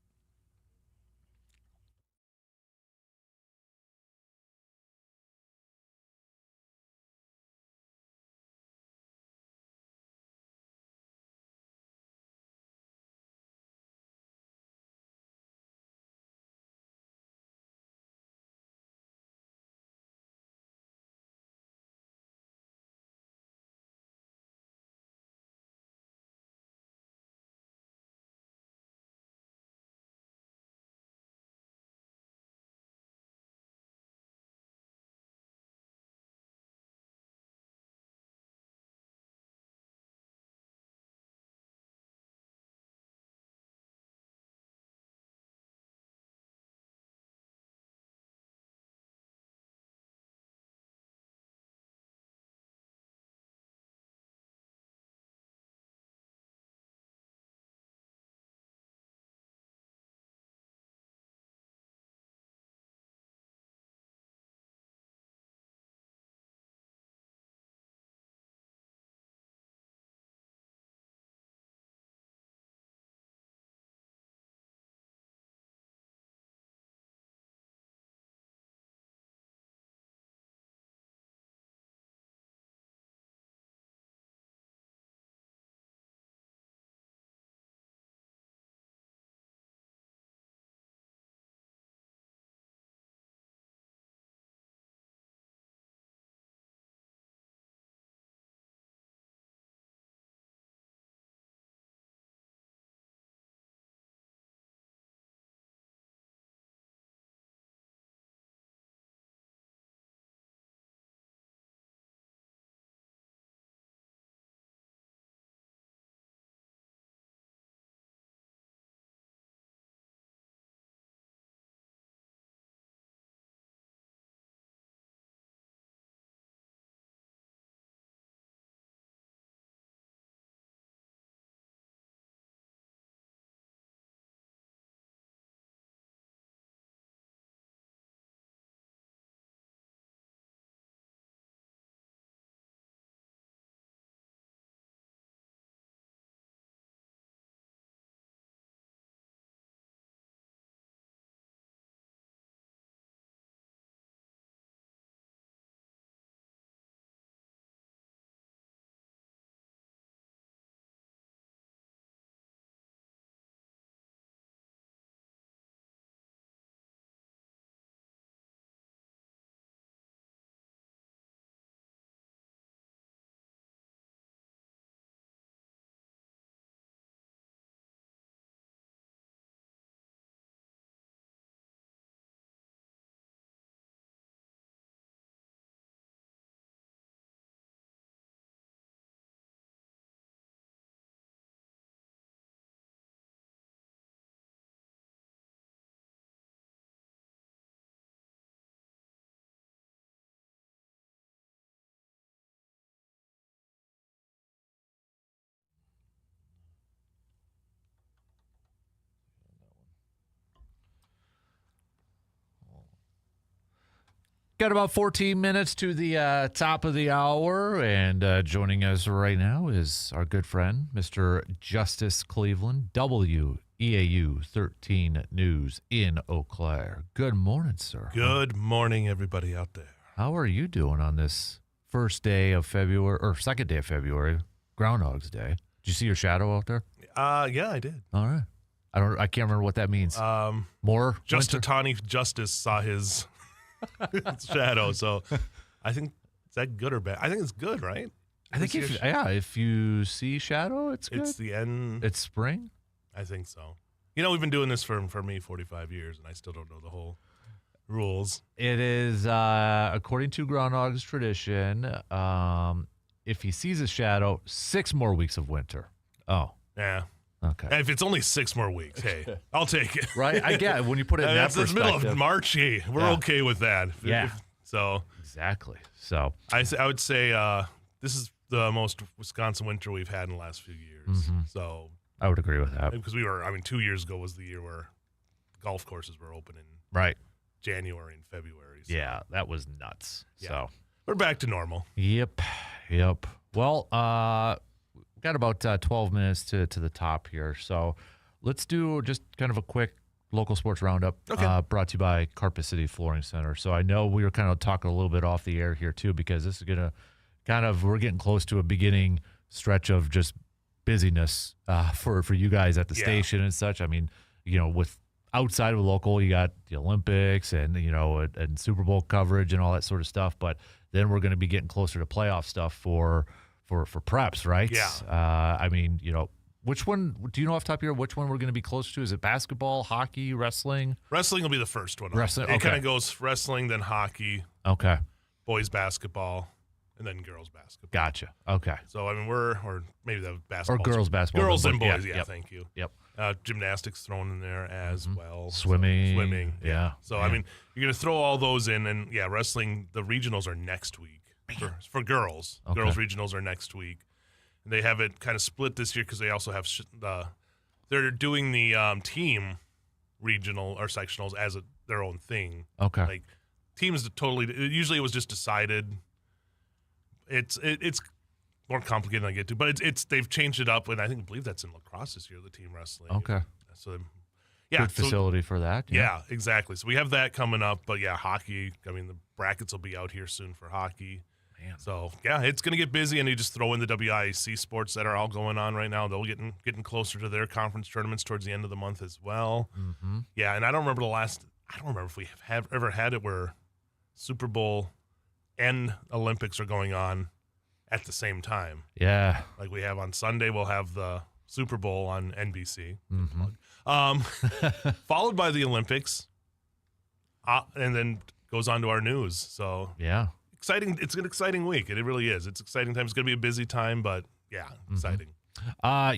Got about 14 minutes to the top of the hour, and joining us right now is our good friend, Mr. Justice Cleveland, WEAU 13 News in Eau Claire. Good morning, sir. Good morning, everybody out there. How are you doing on this first day of February, or second day of February, Groundhog's Day? Did you see your shadow out there? Yeah, I did. All right. I can't remember what that means. More winter? Tawny Justice saw his shadow, so I think, is that good or bad? I think it's good, right? I think if you see shadow, it's good. It's the end. It's spring. I think so. You know, we've been doing this for me 45 years, and I still don't know the whole rules. It is, according to Groundhog's tradition, if he sees a shadow, 6 more weeks of winter. Oh. Yeah. Okay. And if it's only 6 more weeks, hey, I'll take it. Right? I get it. When you put it in that perspective. It's the middle of March, hey, we're okay with that. Yeah. So. Exactly. So. I would say this is the most Wisconsin winter we've had in the last few years. Mm-hmm. So. I would agree with that. Because 2 years ago was the year where golf courses were open in January and February. So. Yeah, that was nuts. Yeah. So. We're back to normal. Yep. Well, we've got about 12 minutes to the top here. So let's do just kind of a quick local sports roundup brought to you by Carpet City Flooring Center. So I know we were kind of talking a little bit off the air here too, because this is going to we're getting close to a beginning stretch of just busyness for you guys at the station and such. I mean, with outside of local, you got the Olympics and, and Super Bowl coverage and all that sort of stuff. But then we're going to be getting closer to playoff stuff for preps, right? Yeah. I mean, which one, do you know off the top of your head which one we're going to be closer to? Is it basketball, hockey, wrestling? Wrestling will be the first one. Wrestling, It kind of goes wrestling, then hockey. Okay. Boys basketball, and then girls basketball. Gotcha. Okay. So, I mean, or maybe the basketball. Or girls basketball. Girls and boys, thank you. Yep. Gymnastics thrown in there as well. Swimming. Yeah. So, I mean, you're going to throw all those in, and wrestling, the regionals are next week. For girls. Okay. Girls regionals are next week. And they have it kind of split this year because they also have they're doing the team regional or sectionals as their own thing. Okay. Like teams usually it was just decided. It's more complicated than I get to, but they've changed it up, and I believe that's in lacrosse this year, the team wrestling. Okay. So good facility for that. Yeah, exactly. So we have that coming up, but hockey, I mean the brackets will be out here soon for hockey. Man. So, it's going to get busy, and you just throw in the WIAC sports that are all going on right now. They'll getting closer to their conference tournaments towards the end of the month as well. Mm-hmm. Yeah, and I don't remember if we have ever had it where Super Bowl and Olympics are going on at the same time. Yeah. Like we have on Sunday, we'll have the Super Bowl on NBC. Mm-hmm. Followed by the Olympics, and then goes on to our news. So, yeah. Exciting! It's an exciting week. It really is. It's exciting time. It's going to be a busy time, but exciting.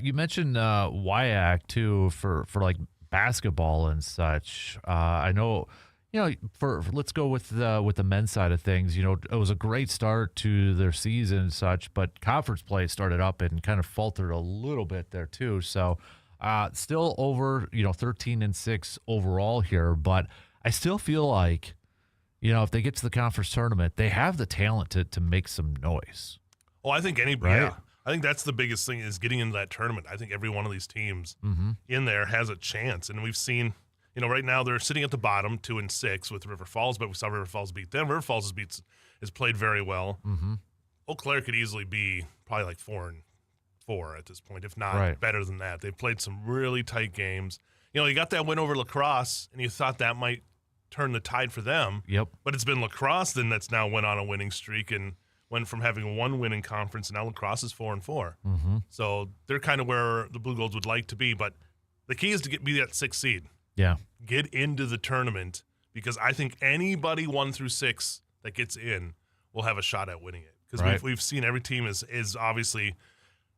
You mentioned WIAC too for like basketball and such. I know, let's go with the men's side of things. It was a great start to their season and such, but conference play started up and kind of faltered a little bit there too. So still over 13-6 overall here, but I still feel like, if they get to the conference tournament, they have the talent to make some noise. Oh, I think anybody. Right? Yeah. I think that's the biggest thing is getting into that tournament. I think every one of these teams in there has a chance, and we've seen, right now they're sitting at the bottom 2-6 with River Falls, but we saw River Falls beat them. River Falls has played very well. Mm-hmm. Eau Claire could easily be probably like 4-4 at this point, if not better than that. They've played some really tight games. You got that win over lacrosse, and you thought that might turn the tide for them. Yep. But it's been lacrosse then that's now went on a winning streak and went from having one win in conference, and now lacrosse is 4-4. Mm-hmm. So they're kind of where the Blue Golds would like to be. But the key is to be that 6th seed. Yeah. Get into the tournament, because I think anybody 1 through 6 that gets in will have a shot at winning it. Because we've seen every team is obviously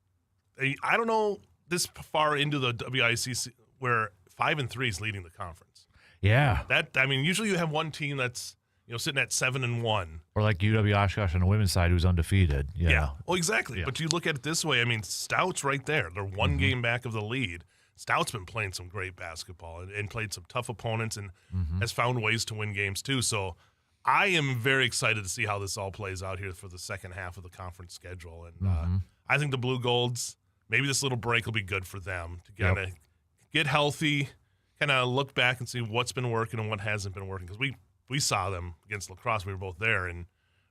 – I don't know this far into the WICC where 5-3 is leading the conference. Yeah. Usually you have one team that's, sitting at 7-1. Or like UW Oshkosh on the women's side who's undefeated. Yeah. Well, exactly. Yeah. But you look at it this way, Stout's right there. They're one game back of the lead. Stout's been playing some great basketball and played some tough opponents and has found ways to win games too. So I am very excited to see how this all plays out here for the second half of the conference schedule. And I think the Blue Golds, maybe this little break will be good for them to kind of get healthy, kind of look back and see what's been working and what hasn't been working. Because we saw them against La Crosse. We were both there, and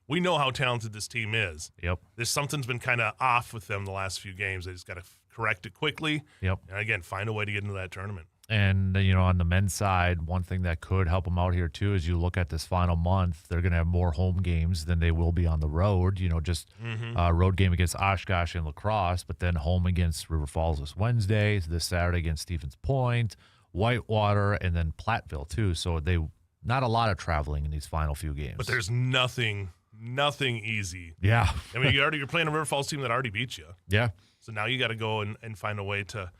we know how talented this team is. Yep. Something's been kind of off with them the last few games. They just got to correct it quickly. Yep. And, again, find a way to get into that tournament. And, on the men's side, one thing that could help them out here, too, is you look at this final month, they're going to have more home games than they will be on the road. Road game against Oshkosh and La Crosse, but then home against River Falls this Wednesday, this Saturday against Stevens Point, Whitewater, and then Platteville, too. So not a lot of traveling in these final few games. But there's nothing easy. Yeah. I mean, you're playing a River Falls team that already beat you. Yeah. So now you got to go and find a way to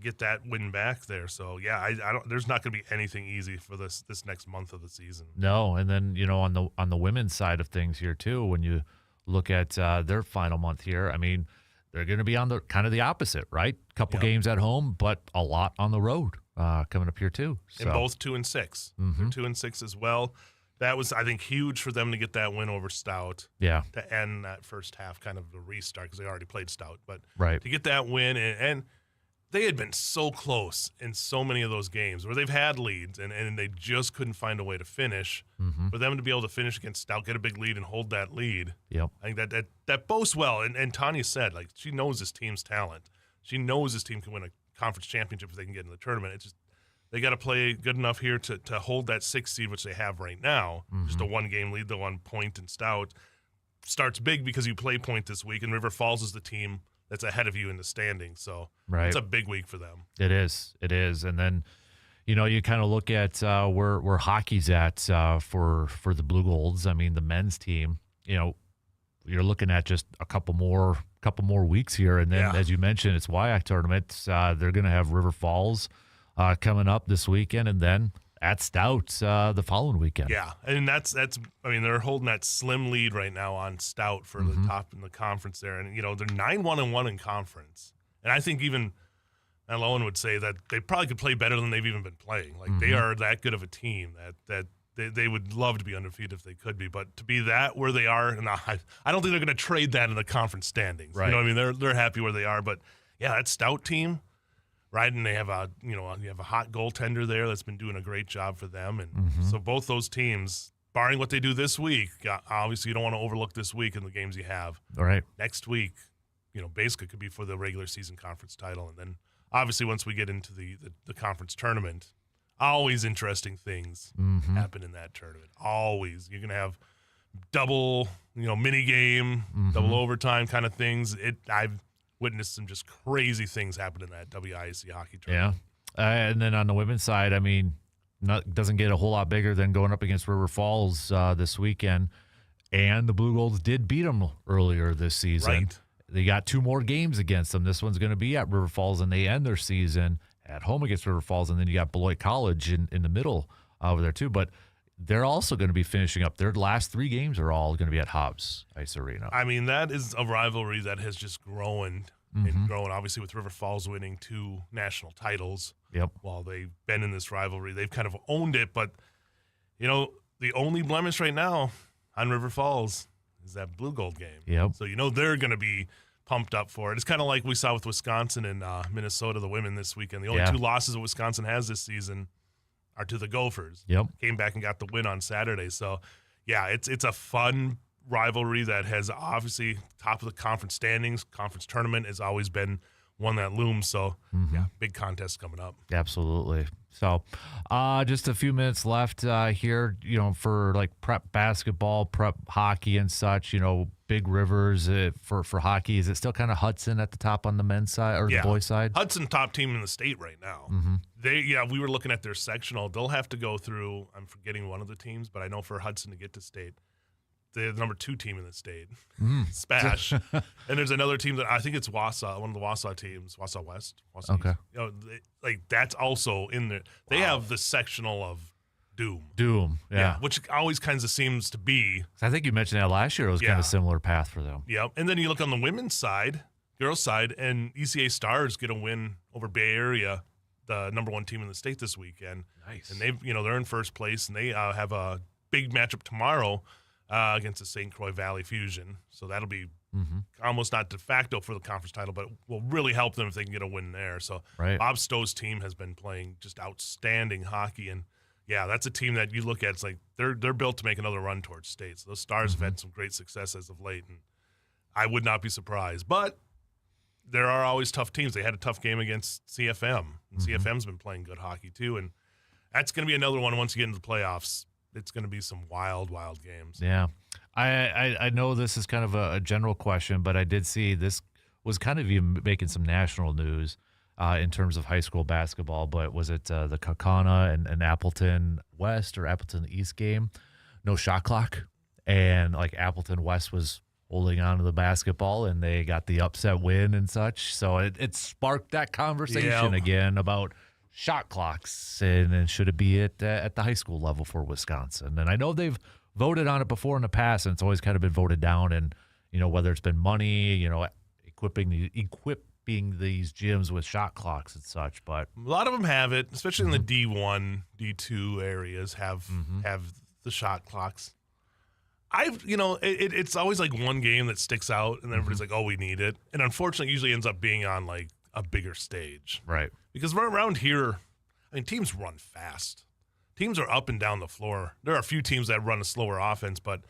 get that win back there. So yeah, I don't. There's not going to be anything easy for this next month of the season. No, and then on the women's side of things here too, when you look at their final month here, I mean, they're going to be on the kind of the opposite, right? Couple games at home, but a lot on the road coming up here too. So. And both 2-6. They're 2-6 as well. That was, I think, huge for them to get that win over Stout. Yeah. To end that first half, kind of a restart because they already played Stout, but to get that win and they had been so close in so many of those games where they've had leads and they just couldn't find a way to finish. For them to be able to finish against Stout, get a big lead and hold that lead. Yep. I think that boasts well. And Tanya said, like, she knows this team's talent. She knows this team can win a conference championship if they can get in the tournament. It's just they got to play good enough here to hold that 6th seed, which they have right now. Just a 1-game lead, the 1 point in Stout. Starts big because you play Point this week, and River Falls is the team that's ahead of you in the standings. So it's a big week for them. It is. And then, you kind of look at where hockey's at for the Blue Golds. I mean, the men's team, you're looking at just a couple more weeks here. And then, as you mentioned, it's WIAC tournament. They're going to have River Falls coming up this weekend, and then at Stout the following weekend. Yeah, and that's. I mean, they're holding that slim lead right now on Stout for the top in the conference there, and they're 9-1-1 in conference, and I think even Matt Lowen would say that they probably could play better than they've even been playing. Like they are that good of a team that they would love to be undefeated if they could be, but to be that where they are, and I don't think they're going to trade that in the conference standings. Right. I mean, they're happy where they are, but yeah, that Stout team. Right, and they have you have a hot goaltender there that's been doing a great job for them, and so both those teams, barring what they do this week, obviously you don't want to overlook this week in the games you have. All right, next week, basically could be for the regular season conference title, and then obviously once we get into the conference tournament, always interesting things happen in that tournament. Always, you're gonna have double, mini game, double overtime kind of things. I've witnessed some just crazy things happen in that WIAC hockey tournament. Yeah. And then on the women's side, I mean, doesn't get a whole lot bigger than going up against River Falls this weekend. And the Blue Golds did beat them earlier this season. Right. They got 2 more games against them. This one's going to be at River Falls, and they end their season at home against River Falls. And then you got Beloit College in the middle over there, too. But they're also going to be finishing up. Their last 3 games are all going to be at Hobbs Ice Arena. I mean, that is a rivalry that has just grown and grown. Obviously, with River Falls winning 2 national titles. Yep. While they've been in this rivalry, they've kind of owned it. But, the only blemish right now on River Falls is that Blue Gold game. Yep. So, they're going to be pumped up for it. It's kind of like we saw with Wisconsin and Minnesota, the women this weekend. The only 2 losses that Wisconsin has this season are to the Gophers. Yep. Came back and got the win on Saturday. So, yeah, it's a fun rivalry that has obviously top of the conference standings. Conference tournament has always been one that looms. So, yeah, big contest coming up. Absolutely. So, just a few minutes left here, for like prep basketball, prep hockey and such, big rivers for hockey. Is it still kind of Hudson at the top on the men's side or the boys' side? Hudson top team in the state right now. We were looking at their sectional. They'll have to go through, I'm forgetting one of the teams, but I know for Hudson to get to state, they're the number 2 team in the state, Spash. And there's another team that I think it's Wausau, one of the Wausau teams, Wausau West. Wausau okay. East. That's also in there. They have the sectional of Doom. Yeah. Which always kind of seems to be. I think you mentioned that last year. It was kind of a similar path for them. Yeah. And then you look on the women's side, girls' side, and ECA Stars get a win over Bay Area, the number 1 team in the state this weekend. Nice. And they're in first place, and they have a big matchup tomorrow against the St. Croix Valley Fusion. So that'll be almost not de facto for the conference title, but will really help them if they can get a win there. So Bob Stowe's team has been playing just outstanding hockey, and yeah, that's a team that you look at. It's like they're built to make another run towards states. Those Stars have had some great success as of late, and I would not be surprised. But there are always tough teams. They had a tough game against CFM, and CFM's been playing good hockey too, and that's going to be another one once you get into the playoffs. It's going to be some wild, wild games. Yeah. I know this is kind of a general question, but I did see this was kind of even making some national news in terms of high school basketball. But was it the Kaukauna and Appleton West or Appleton East game? No shot clock. And like Appleton West was holding on to the basketball, and they got the upset win and such. So it sparked that conversation again about shot clocks and should it be at the high school level for Wisconsin. And I know they've voted on it before in the past, and it's always kind of been voted down. And whether it's been money, equipping these gyms with shot clocks and such. But a lot of them have it, especially in the D1, D2 areas have the shot clocks. It's always like one game that sticks out, and everybody's like, "Oh, we need it." And unfortunately, it usually ends up being on like a bigger stage, right? Because around here, teams run fast. Teams are up and down the floor. There are a few teams that run a slower offense, but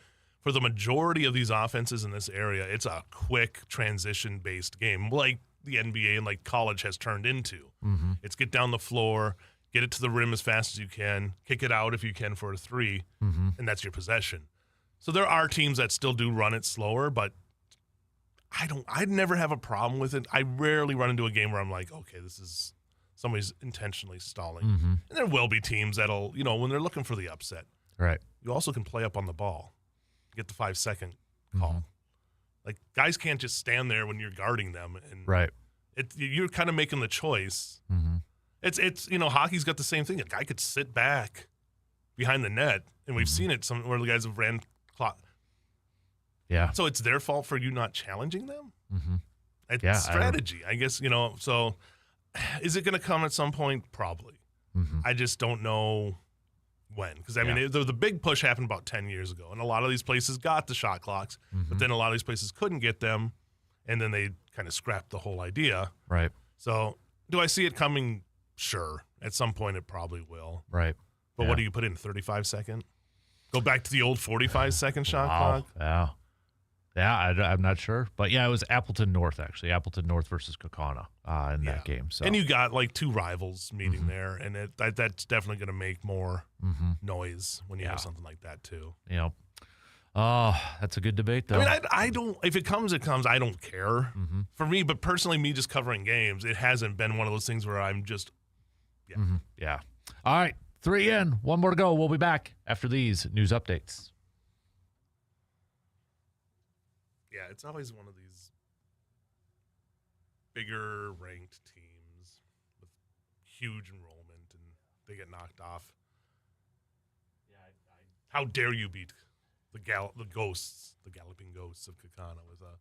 for the majority of these offenses in this area, it's a quick transition-based game, like the NBA and like college has turned into. It's get down the floor, get it to the rim as fast as you can, kick it out if you can for a three, and that's your possession. So there are teams that still do run it slower, but I never have a problem with it. I rarely run into a game where I'm like, okay, this is somebody's intentionally stalling. And there will be teams that'll, when they're looking for the upset. Right. You also can play up on the ball, get the 5-second call. Like guys can't just stand there when you're guarding them, and you're kind of making the choice. It's hockey's got the same thing. A guy could sit back behind the net, and we've seen it where the guys have ran clock. Yeah. So it's their fault for you not challenging them? It's strategy, I guess, so is it going to come at some point? Probably. I just don't know when. Because, the big push happened about 10 years ago, and a lot of these places got the shot clocks, but then a lot of these places couldn't get them, and then they kind of scrapped the whole idea. Right. So do I see it coming? Sure. At some point it probably will. Right. But what do you put in, 35-second? Go back to the old 45-second shot clock? Yeah. Yeah, I'm not sure. But, yeah, it was Appleton North, actually. Appleton North versus Kaukauna in that game. So. And you got, like, two rivals meeting there, and that's definitely going to make more noise when you have something like that, too. Yeah. Oh, that's a good debate, though. I don't – if it comes, it comes. I don't care. For me, but personally, me just covering games, it hasn't been one of those things where I'm just – Yeah. All right, 3 in. One more to go. We'll be back after these news updates. Yeah, it's always one of these bigger ranked teams with huge enrollment, and they get knocked off. Yeah, how dare you beat the galloping ghosts of Kaukauna with a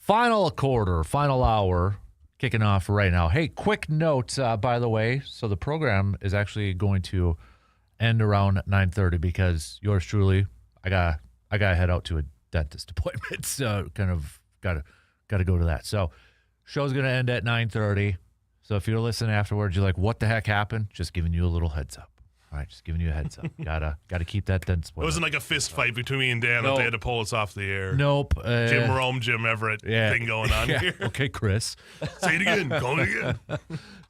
Final quarter, final hour, kicking off right now. Hey, quick note, by the way. So the program is actually going to end around 9:30 because yours truly, I got to head out to a dentist appointment. So kind of got to go to that. So show's going to end at 9:30. So if you're listening afterwards, you're like, what the heck happened? Just giving you a little heads up. All right, just giving you a heads up. Gotta keep that dentist appointment. It wasn't like a fist fight between me and Dan that they had to pull us off the air. Nope. Jim Rome, Jim Everett thing going on here. Okay, Chris. Say it again. Going again.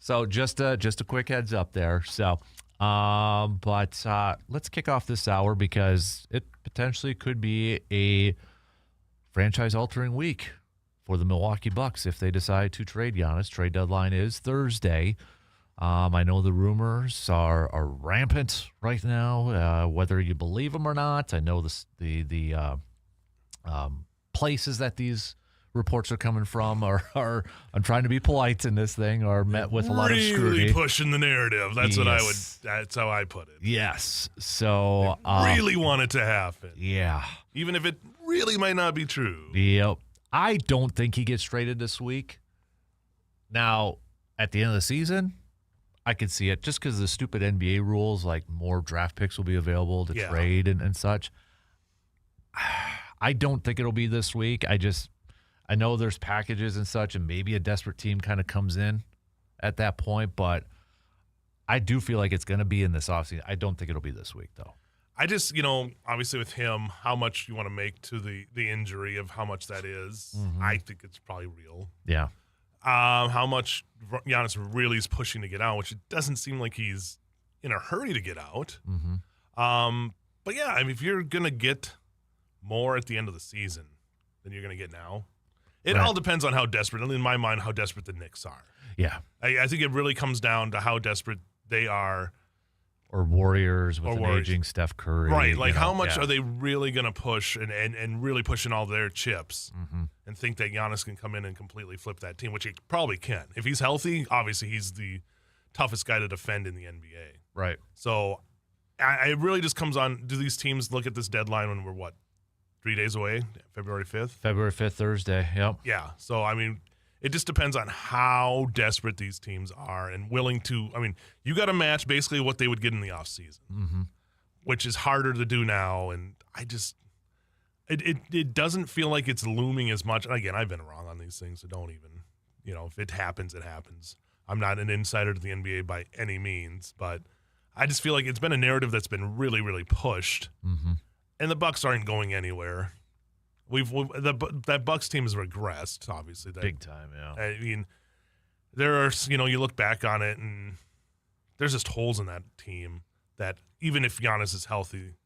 So just a quick heads up there. So, but let's kick off this hour because it potentially could be a franchise-altering week for the Milwaukee Bucks if they decide to trade Giannis. Trade deadline is Thursday. I know the rumors are rampant right now, whether you believe them or not. I know the places that these reports are coming from are I'm trying to be polite in this thing, are met with a lot of scrutiny. Really pushing the narrative. That's what that's how I put it. Yes. So really want it to happen. Yeah. Even if it really might not be true. Yep. I don't think he gets traded this week. Now, at the end of the season, I could see it just because of the stupid NBA rules, like more draft picks will be available to trade and such. I don't think it'll be this week. I know there's packages and such, and maybe a desperate team kind of comes in at that point, but I do feel like it's going to be in this offseason. I don't think it'll be this week, though. I just, obviously with him, how much you want to make to the injury of how much that is, I think it's probably real. Yeah. How much Giannis really is pushing to get out, which it doesn't seem like he's in a hurry to get out. But yeah, I mean, if you're going to get more at the end of the season than you're going to get now, it all depends on how desperate, in my mind, how desperate the Knicks are. Yeah. I think it really comes down to how desperate they are. Or Warriors with an aging Steph Curry. Right. Like, how much are they really going to push and really pushing all their chips and think that Giannis can come in and completely flip that team, which he probably can. If he's healthy, obviously he's the toughest guy to defend in the NBA. Right. So it really just comes on, do these teams look at this deadline when we're, 3 days away? February 5th? February 5th, Thursday. Yep. Yeah. So, I mean, it just depends on how desperate these teams are and willing to. I mean, you got to match basically what they would get in the offseason, which is harder to do now. And I just, it doesn't feel like it's looming as much. And again, I've been wrong on these things, so don't even, if it happens, it happens. I'm not an insider to the NBA by any means, but I just feel like it's been a narrative that's been really, really pushed, and the Bucks aren't going anywhere. That Bucks team has regressed, obviously. Big time, yeah. I mean, there are, you look back on it, and there's just holes in that team that even if Giannis is healthy,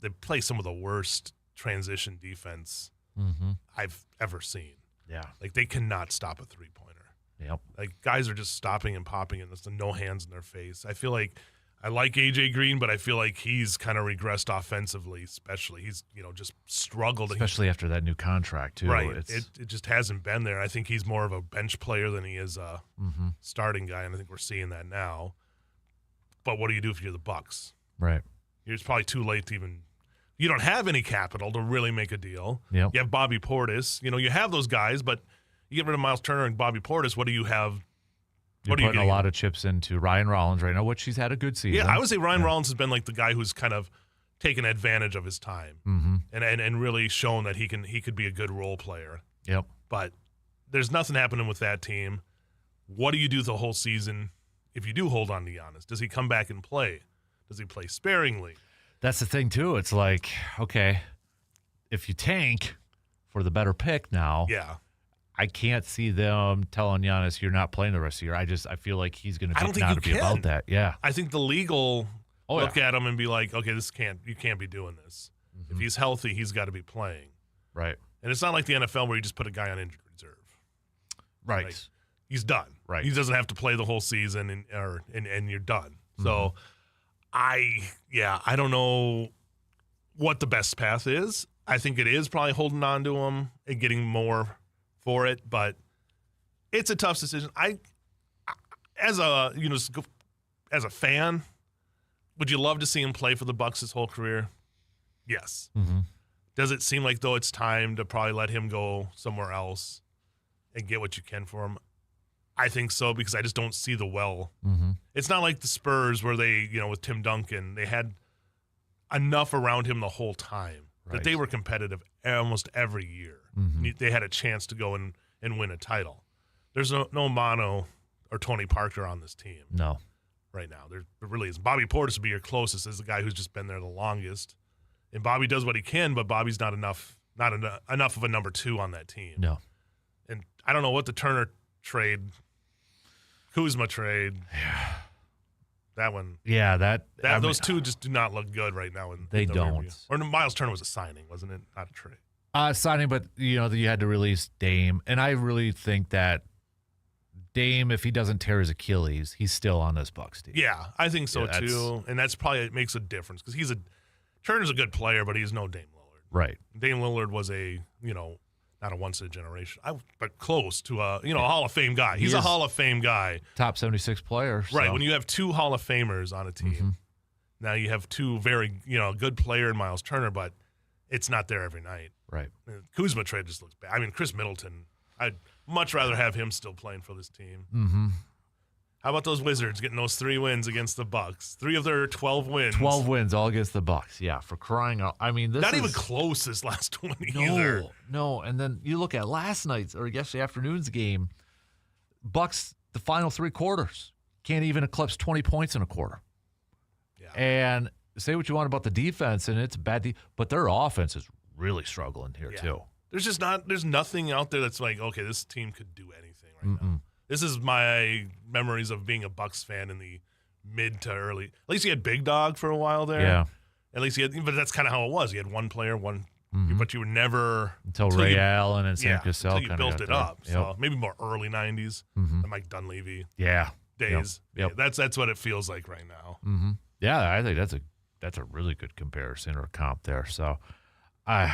they play some of the worst transition defense I've ever seen. Yeah. Like, they cannot stop a three-pointer. Yep. Like, guys are just stopping and popping, and there's no hands in their face. I feel like I like A.J. Green, but I feel like he's kind of regressed offensively, especially. He's, just struggled. Especially after that new contract, too. Right. It just hasn't been there. I think he's more of a bench player than he is a starting guy, and I think we're seeing that now. But what do you do if you're the Bucks? Right. It's probably too late to even – you don't have any capital to really make a deal. Yep. You have Bobby Portis. You have those guys, but you get rid of Miles Turner and Bobby Portis, what do you have – You're putting a lot of chips into Ryan Rollins right now, which he's had a good season. Yeah, I would say Ryan Rollins has been like the guy who's kind of taken advantage of his time and really shown that he could be a good role player. Yep. But there's nothing happening with that team. What do you do the whole season if you do hold on to Giannis? Does he come back and play? Does he play sparingly? That's the thing, too. It's like, okay, if you tank for the better pick now, I can't see them telling Giannis you're not playing the rest of the year. I feel like he's going to be about that. Yeah. I think the legal look at him and be like, okay, you can't be doing this. If he's healthy, he's got to be playing. Right. And it's not like the NFL where you just put a guy on injured reserve. Right. Like, he's done. Right. He doesn't have to play the whole season and you're done. So I don't know what the best path is. I think it is probably holding on to him and getting more for it, but it's a tough decision. As a fan, would you love to see him play for the Bucks his whole career? Yes. Does it seem like, though, it's time to probably let him go somewhere else and get what you can for him? I think so, because I just don't see the well. Mm-hmm. It's not like the Spurs where they, with Tim Duncan, they had enough around him the whole time that they were competitive almost every year. Mm-hmm. They had a chance to go and win a title. There's no Mano or Tony Parker on this team. No. Right now. There really is. Bobby Portis would be your closest as the guy who's just been there the longest. And Bobby does what he can, but Bobby's not enough of a number 2 on that team. No. And I don't know what the Turner trade, Kuzma trade. Yeah. That one. Yeah, those two just do not look good right now. They don't. Review. Or Miles Turner was a signing, wasn't it? Not a trade. Signing, but you had to release Dame, and I really think that Dame, if he doesn't tear his Achilles, he's still on this Bucks team. Yeah, I think so too, and that's probably it makes a difference because Turner's a good player, but he's no Dame Lillard. Right. Dame Lillard was a not a once in a generation, but close to a Hall of Fame guy. He's a Hall of Fame guy, top 76 player. Right. So. When you have 2 Hall of Famers on a team, now you have 2 very good player in Miles Turner, but it's not there every night. Right. Kuzma trade just looks bad. I mean, Chris Middleton, I'd much rather have him still playing for this team. Mm-hmm. How about those Wizards getting those 3 wins against the Bucks? 3 of their 12 wins. 12 wins all against the Bucks. Yeah, for crying out. I mean, this not is even close this last 20 either. No, and then you look at last night's or yesterday afternoon's game, Bucks, the final 3 quarters, can't even eclipse 20 points in a quarter. Yeah. And say what you want about the defense, and it's bad, but their offense is really struggling here too. There's nothing out there that's like, okay, this team could do anything right now. This is my memories of being a Bucks fan in the mid to early. At least he had Big Dog for a while there. Yeah. At least but that's kind of how it was. He had one player, but you were never until Ray Allen and Sam Cassell until you built it up. Yep. So maybe more early '90s, the Mike Dunleavy days. Yep. Yeah, that's what it feels like right now. Mm-hmm. Yeah, I think that's a really good comparison or comp there. So, I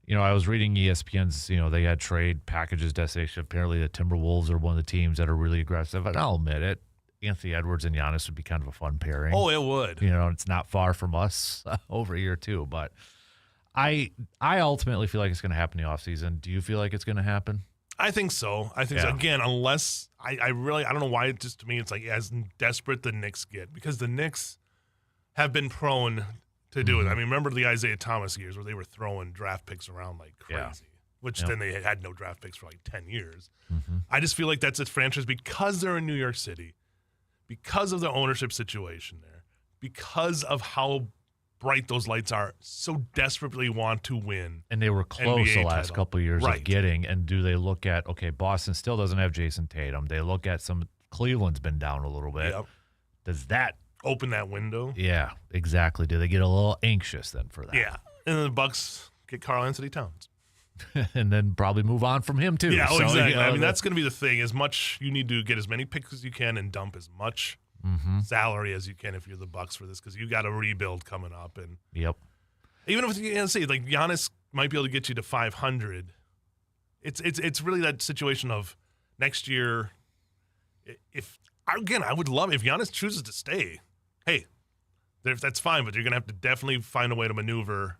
was reading ESPN's, they had trade packages destination. Apparently the Timberwolves are one of the teams that are really aggressive. And I'll admit it, Anthony Edwards and Giannis would be kind of a fun pairing. Oh, it would. It's not far from us over here too. But I ultimately feel like it's going to happen in the offseason. Do you feel like it's going to happen? I think so. So. Again, unless I don't know why, just to me, it's like as desperate the Knicks get, because the Knicks have been prone to do it. I mean, remember the Isaiah Thomas years where they were throwing draft picks around like crazy, which then they had no draft picks for like 10 years. I just feel like that's a franchise because they're in New York City, because of the ownership situation there, because of how bright those lights are, so desperately want to win. And they were close NBA the last title. couple of years Right. of getting, and do they look at, okay, Boston still doesn't have Jason Tatum. They look at Cleveland's been down a little bit. Yep. Does that open that window? Yeah, exactly. Do they get a little anxious then for that? Yeah. And then the Bucks get Karl Anthony Towns. And then probably move on from him too. Yeah, So, exactly. I mean, that's going to be the thing. As much you need to get as many picks as you can and dump as much salary as you can if you're the Bucks for this, because you got a rebuild coming up. And Yep. even if you say like Giannis might be able to get you to 500, it's really that situation of next year. If again, I would love if Giannis chooses to stay. Hey, that's fine, but you're going to have to definitely find a way to maneuver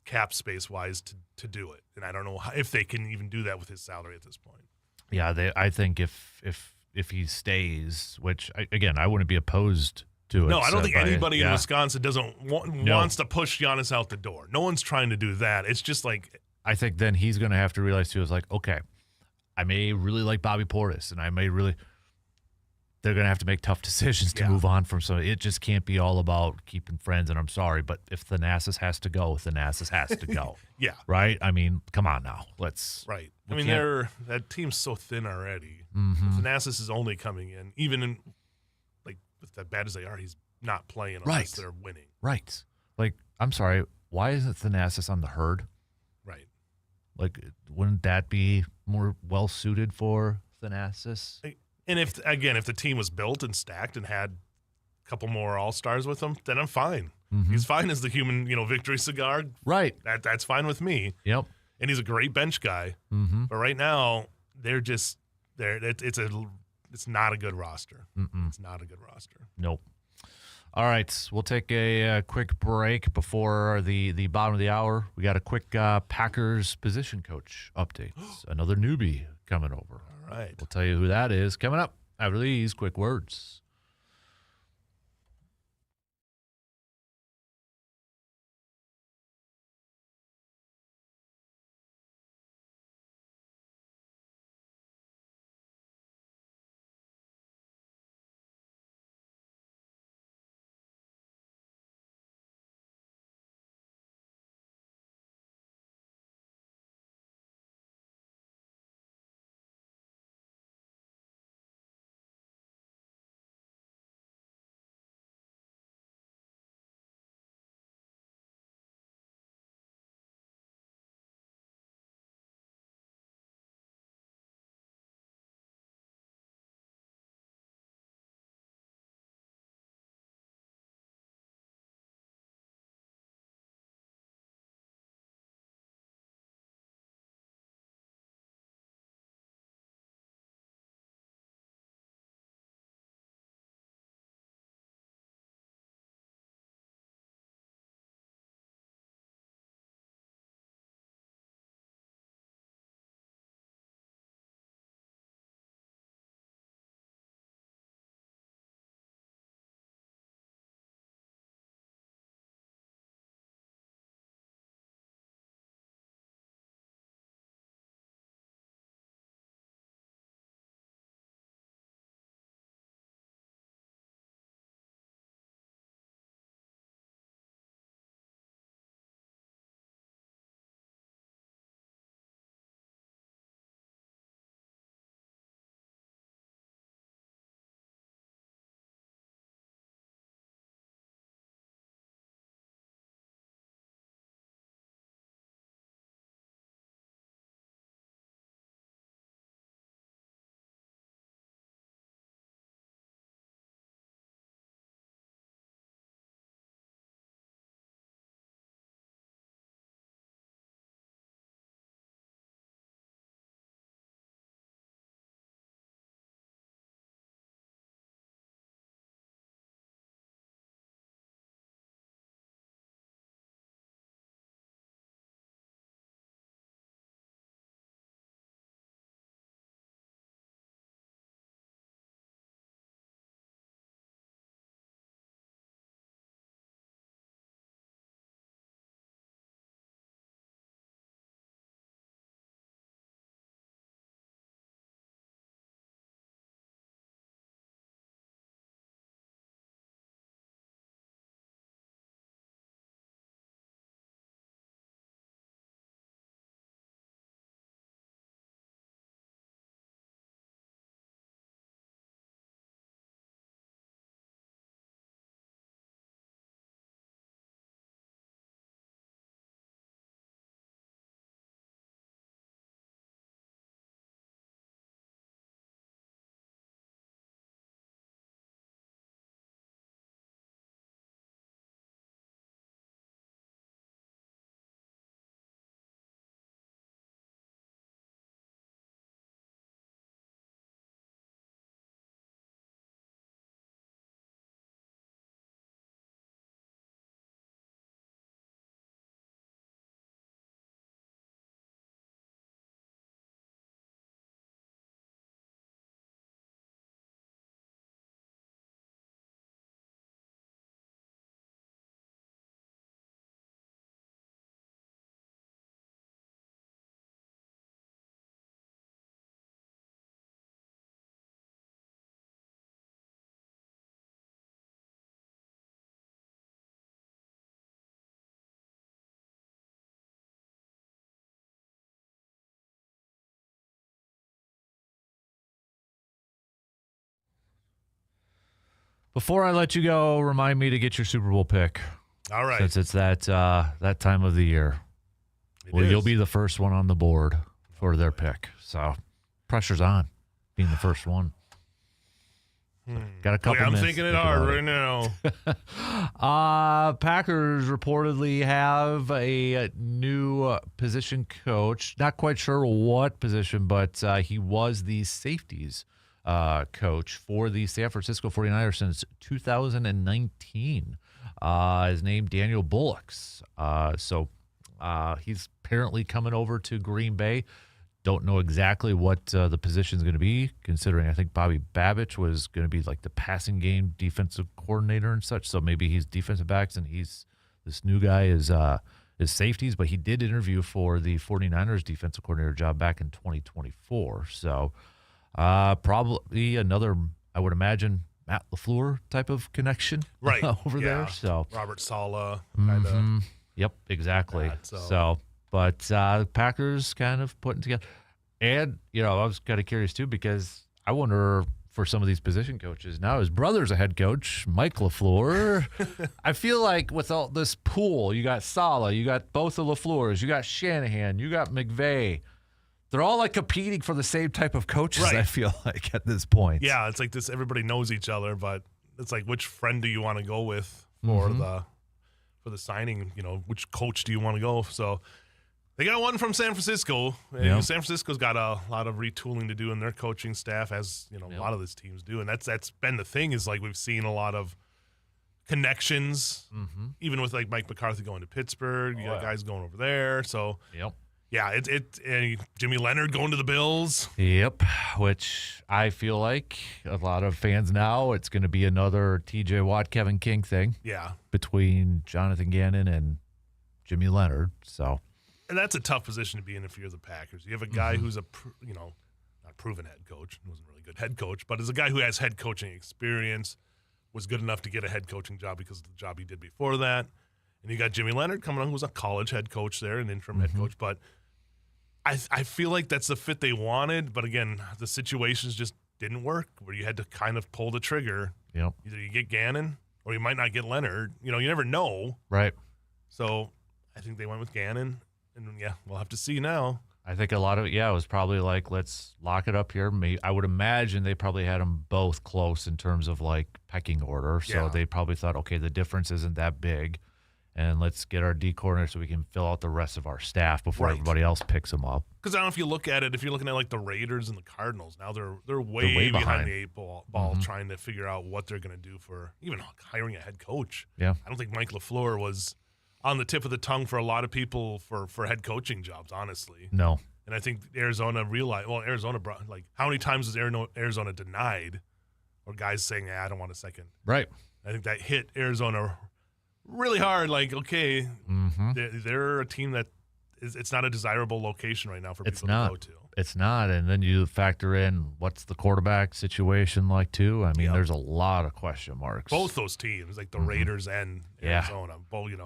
cap space wise to do it. And I don't know if they can even do that with his salary at this point. Yeah, I think if he stays, which I wouldn't be opposed to it. No, I don't think anybody in Wisconsin wants to push Giannis out the door. No one's trying to do that. It's just like, I think then he's going to have to realize too, is like, okay, I may really like Bobby Portis, and I may really. They're going to have to make tough decisions to move on from some. It just can't be all about keeping friends, and I'm sorry, but if Thanasis has to go, Thanasis has to go. Yeah. Right? I mean, come on now. Let's. Right. I mean, that team's so thin already. Thanasis is only coming in, even in, like, with that bad as they are, he's not playing unless they're winning. Right. Like, I'm sorry, why isn't Thanasis on the Herd? Right. Like, wouldn't that be more well-suited for Thanasis? And if the team was built and stacked and had a couple more all-stars with them, then I'm fine. He's fine as the human, victory cigar. Right. That's fine with me. Yep. And he's a great bench guy. But right now, it's not a good roster. It's not a good roster. Nope. All right, we'll take a quick break before the bottom of the hour. We got a quick Packers position coach update. Another newbie coming over. All right. We'll tell you who that is coming up after these quick words. Before I let you go, remind me to get your Super Bowl pick. All right. Since it's that time of the year. You'll be the first one on the board for their pick. So pressure's on being the first one. Got a couple minutes. I'm thinking it hard right now. Packers reportedly have a new position coach. Not quite sure what position, but he was the safeties coach for the San Francisco 49ers since 2019. His name, Daniel Bullocks. So he's apparently coming over to Green Bay. Don't know exactly what the position is going to be, considering I think Bobby Babich was going to be like the passing game defensive coordinator and such. So maybe he's defensive backs and this new guy is safeties, but he did interview for the 49ers defensive coordinator job back in 2024. So probably another, I would imagine, Matt LaFleur type of connection right over there. So Robert Saleh kind of. Yep, exactly. But Packers kind of putting together. And, I was kind of curious, too, because I wonder for some of these position coaches. Now his brother's a head coach, Mike LaFleur. I feel like with all this pool, you got Saleh, you got both the LaFleurs, you got Shanahan, you got McVay. They're all like competing for the same type of coaches, right. I feel like, at this point. Yeah, it's like this, everybody knows each other, but it's like, which friend do you want to go with for the signing? Which coach do you want to go? So they got one from San Francisco. And San Francisco's got a lot of retooling to do in their coaching staff, as a lot of these teams do. And that's been the thing, is like we've seen a lot of connections, even with like Mike McCarthy going to Pittsburgh. You got guys going over there. So yeah, Jimmy Leonard going to the Bills. Yep, which I feel like a lot of fans now, it's going to be another T.J. Watt, Kevin King thing. Yeah, between Jonathan Gannon and Jimmy Leonard. So, and that's a tough position to be in if you're the Packers. You have a guy who's a not proven head coach, wasn't really a good head coach, but is a guy who has head coaching experience, was good enough to get a head coaching job because of the job he did before that. And you got Jimmy Leonard coming on, who was a college head coach there, an interim head coach, but I feel like that's the fit they wanted, but again, the situations just didn't work where you had to kind of pull the trigger. Yep. Either you get Gannon or you might not get Leonard. You never know. Right. So I think they went with Gannon, and we'll have to see now. I think a lot of it, was probably like, let's lock it up here. I would imagine they probably had them both close in terms of like pecking order. So they probably thought, okay, the difference isn't that big. And let's get our D coordinator so we can fill out the rest of our staff before everybody else picks them up. Because I don't know if you look at it, if you're looking at like the Raiders and the Cardinals, now they're way behind the eight ball trying to figure out what they're going to do for even hiring a head coach. Yeah, I don't think Mike LaFleur was on the tip of the tongue for a lot of people for head coaching jobs, honestly. No. And I think Arizona realized, Arizona brought, like, how many times was Arizona denied, or guys saying, I don't want a second. Right. I think that hit Arizona really hard. Like, okay, they're a team that it's not a desirable location right now for people to go to. It's not. And then you factor in what's the quarterback situation like, too. I mean, there's a lot of question marks. Both those teams, like the Raiders and Arizona. Both, I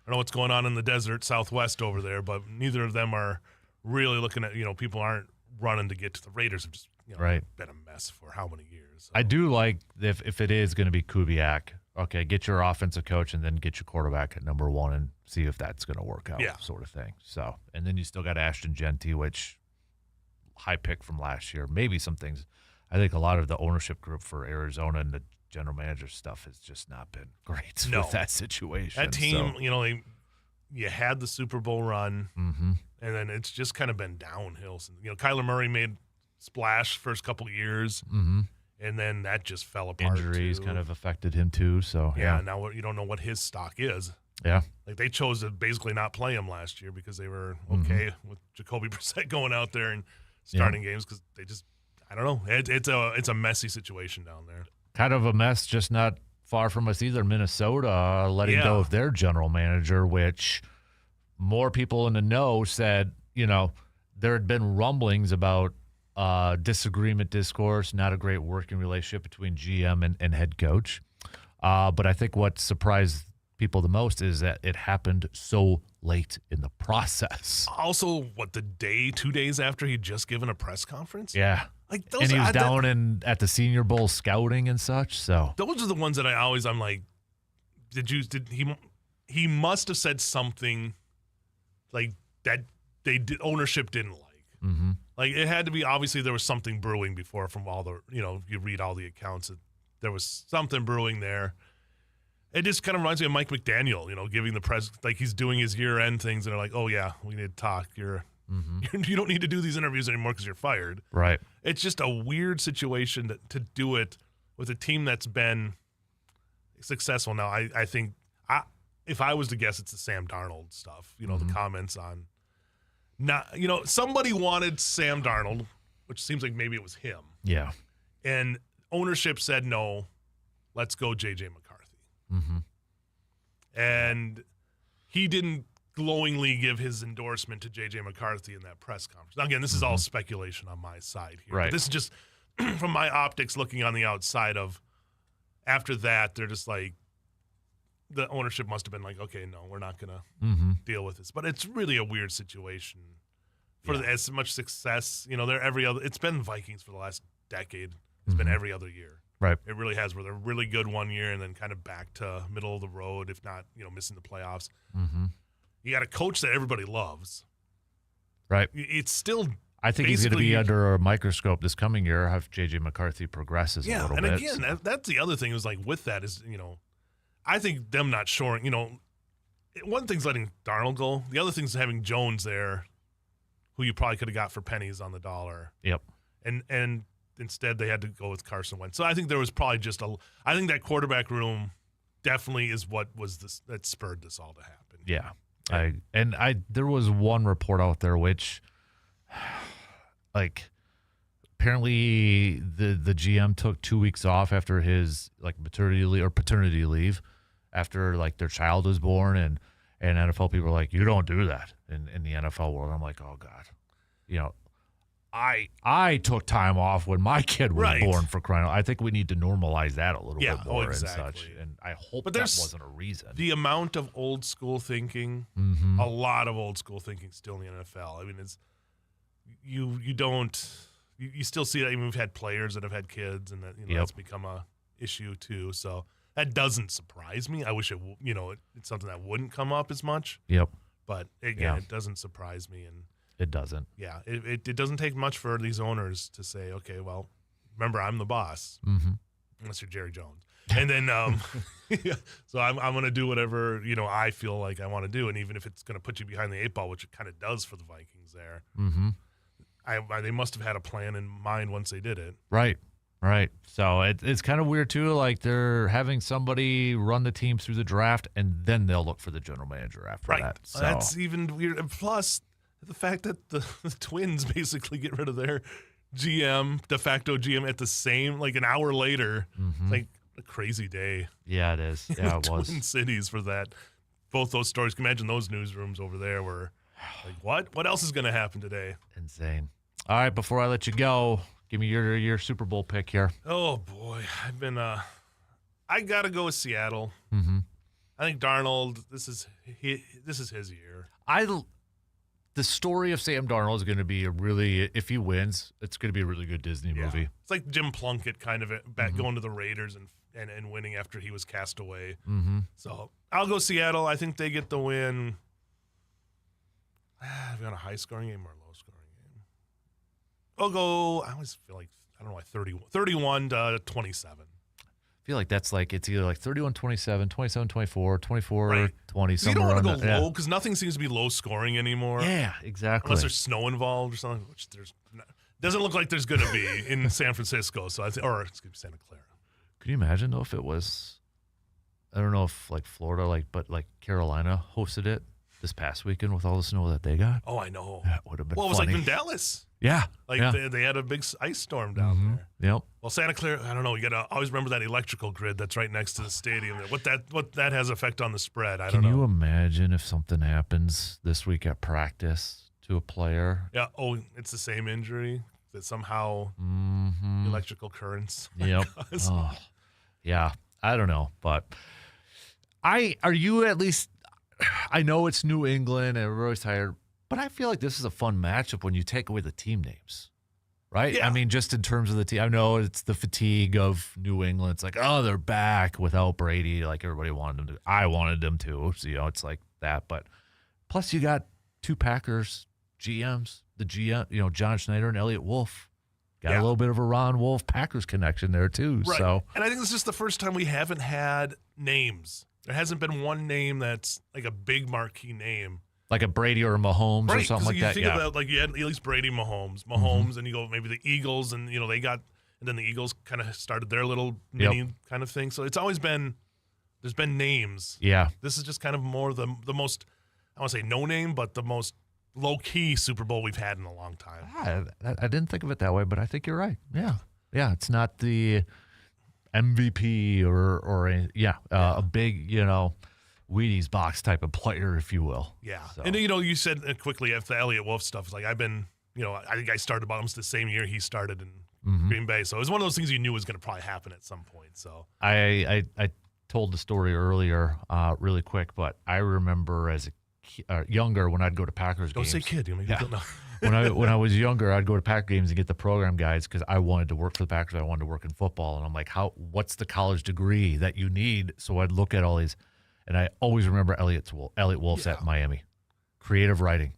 don't know what's going on in the desert Southwest over there, but neither of them are really looking at, people aren't running to get to the Raiders. Have just been a mess for how many years. So. I do like if it is going to be Kubiak, okay, get your offensive coach and then get your quarterback at number one and see if that's going to work out, sort of thing. So, and then you still got Ashton Genty, which high pick from last year. Maybe some things. I think a lot of the ownership group for Arizona and the general manager stuff has just not been great with that situation. That team, you had the Super Bowl run, and then it's just kind of been downhill. Kyler Murray made splash first couple of years, and then that just fell apart. Injuries kind of affected him too. So now you don't know what his stock is. Yeah, like they chose to basically not play him last year because they were okay with Jacoby Brissett going out there and starting games because they just, I don't know. It's a messy situation down there. Kind of a mess, just not far from us either. Minnesota letting go of their general manager, which more people in the know said, there had been rumblings about disagreement, discourse, not a great working relationship between GM and head coach. But I think what surprised people the most is that it happened so late in the process. Also, 2 days after he'd just given a press conference? Yeah. Like those, and he was down at the Senior Bowl scouting and such. So those are the ones that I'm like, he must have said something like that ownership didn't like. Like it had to be, obviously there was something brewing before from all the, you read all the accounts, there was something brewing there. It just kind of reminds me of Mike McDaniel, giving the press, like he's doing his year-end things, and they're like, oh, yeah, we need to talk. You're Mm-hmm. You don't need to do these interviews anymore because you're fired. Right. It's just a weird situation to do it with a team that's been successful. Now, I think if I was to guess, it's the Sam Darnold stuff. You know, the comments on somebody wanted Sam Darnold, which seems like maybe it was him. Yeah. And ownership said, no, let's go J.J. McCarthy. Mm-hmm. And he didn't glowingly give his endorsement to J.J. McCarthy in that press conference. Now, again, this is all speculation on my side here. Right. But this is just from my optics looking on the outside of after that, they're just like, the ownership must have been like, okay, no, we're not going to deal with this. But it's really a weird situation for as much success. You know, it's been Vikings for the last decade. It's been every other year. Right. It really has, where they're really good one year and then kind of back to middle of the road, if not, missing the playoffs. Mm-hmm. You got a coach that everybody loves. Right. It's still, I think he's going to be under a microscope this coming year if J.J. McCarthy progresses a little bit. and again, that's the other thing is like with that is, I think them not shoring, one thing's letting Darnold go. The other thing's having Jones there, who you probably could have got for pennies on the dollar. Yep. And instead they had to go with Carson Wentz. So I think there was probably I think that quarterback room definitely is what was this that spurred this all to happen. Yeah. There was one report out there which, like, apparently the GM took 2 weeks off after his maternity leave or paternity leave after their child was born, and NFL people are like, you don't do that in the NFL world. I'm like, oh God, I took time off when my kid was born, for crying out. I think we need to normalize that a little bit more and such. And I hope that wasn't a reason. The amount of old school thinking, a lot of old school thinking still in the NFL. I mean, it's you still see that. Even we've had players that have had kids, and that that's become a issue too. So that doesn't surprise me. I wish it's something that wouldn't come up as much. Yep. But again, it doesn't surprise me, and it doesn't. Yeah, it doesn't take much for these owners to say, okay, well, remember I'm the boss, unless you're Jerry Jones, and then so I'm going to do whatever I feel like I want to do, and even if it's going to put you behind the eight ball, which it kind of does for the Vikings there. They must have had a plan in mind once they did it. Right. So it's kind of weird too. Like they're having somebody run the team through the draft, and then they'll look for the general manager after that. So that's even weird. And plus, the fact that the Twins basically get rid of their GM, de facto GM, at the same an hour later, like a crazy day. Yeah, it is. Yeah, it was. Twin Cities for that. Both those stories. Can you imagine those newsrooms over there were like, what? What else is going to happen today? Insane. All right, before I let you go, give me your Super Bowl pick here. Oh boy, I've been. I gotta go with Seattle. I think Darnold. This is his year. The story of Sam Darnold is going to be if he wins, it's going to be a really good Disney movie. It's like Jim Plunkett kind of going to the Raiders and winning after he was cast away. So I'll go Seattle. I think they get the win. Have we got a high scoring game or a low scoring game? I'll go. I always feel like, I don't know, 31 to 27. I feel like that's it's either 31-27, 27-24, 24-20. So you don't want to go low because nothing seems to be low scoring anymore. Yeah, exactly. Unless there's snow involved or something, which doesn't look like there's going to be in San Francisco. So or Santa Clara. Could you imagine though if it was? I don't know if Florida, but Carolina hosted it this past weekend with all the snow that they got. Oh, I know. That would have been. Well, it was funny. like in Dallas. Yeah. They had a big ice storm down there. Yep. Well, Santa Clara, I don't know. You got to always remember that electrical grid that's right next to the stadium. What that has effect on the spread, I don't know. Can you imagine if something happens this week at practice to a player? Yeah. Oh, it's the same injury that somehow electrical currents. Yep. Oh, yeah. I don't know, but are you at least? I know it's New England and everybody's tired, but I feel like this is a fun matchup when you take away the team names, right? Yeah. I mean, just in terms of the team, I know it's the fatigue of New England. It's like, oh, they're back without Brady. Like everybody wanted them to. I wanted them to. So, it's like that. But plus you got two Packers GMs, the GM, John Schneider and Elliott Wolf. Got a little bit of a Ron Wolf Packers connection there too. Right. So, and I think this is the first time we haven't had names. There hasn't been one name that's like a big marquee name Like a Brady or a Mahomes or something like that. You think about like you had at least Brady, Mahomes, and you go maybe the Eagles, and and then the Eagles kind of started their little mini kind of thing. So it's always been there's been names. Yeah. This is just kind of more the most, I want to say no name, but the most low key Super Bowl we've had in a long time. I didn't think of it that way, but I think you're right. Yeah. Yeah. It's not the MVP or a big, Wheaties box type of player, if you will. Yeah. So. And, you said quickly after the Elliott Wolf stuff, it's like I've been, I think I started about almost the same year he started in Green Bay. So it was one of those things you knew was going to probably happen at some point. So I told the story earlier really quick, but I remember as a younger when I'd go to Packers games. Don't say kid. when I was younger, I'd go to Packer games and get the program guides because I wanted to work for the Packers. I wanted to work in football. And I'm like, what's the college degree that you need? So I'd look at all these. And I always remember Elliott Wolf's at Miami. Creative writing.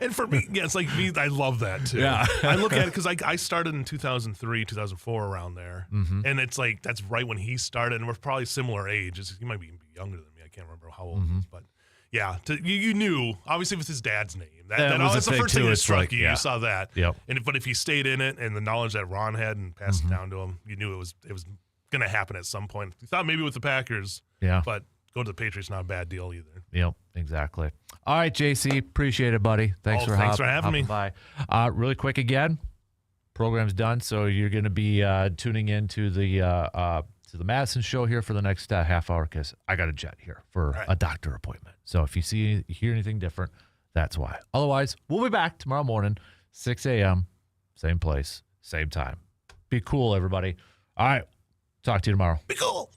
And for me, it's like me, I love that too. Yeah. I look at it because I started in 2003, 2004, around there. And it's like, that's right when he started. And we're probably similar age. He might be younger than me. I can't remember how old he is. But yeah, you knew, obviously with his dad's name. That's the first thing that struck you. You saw that. Yep. But if he stayed in it and the knowledge that Ron had and passed it down to him, you knew it was going to happen at some point. You thought maybe with the Packers. Yeah. But go to the Patriots, not a bad deal either. Yep, exactly. All right, JC, appreciate it, buddy. Thanks for having me. By. Really quick again, program's done, so you're going to be tuning in to the Madison show here for the next half hour because I got a jet here for a doctor appointment. So if you hear anything different, that's why. Otherwise, we'll be back tomorrow morning, 6 a.m., same place, same time. Be cool, everybody. All right, talk to you tomorrow. Be cool.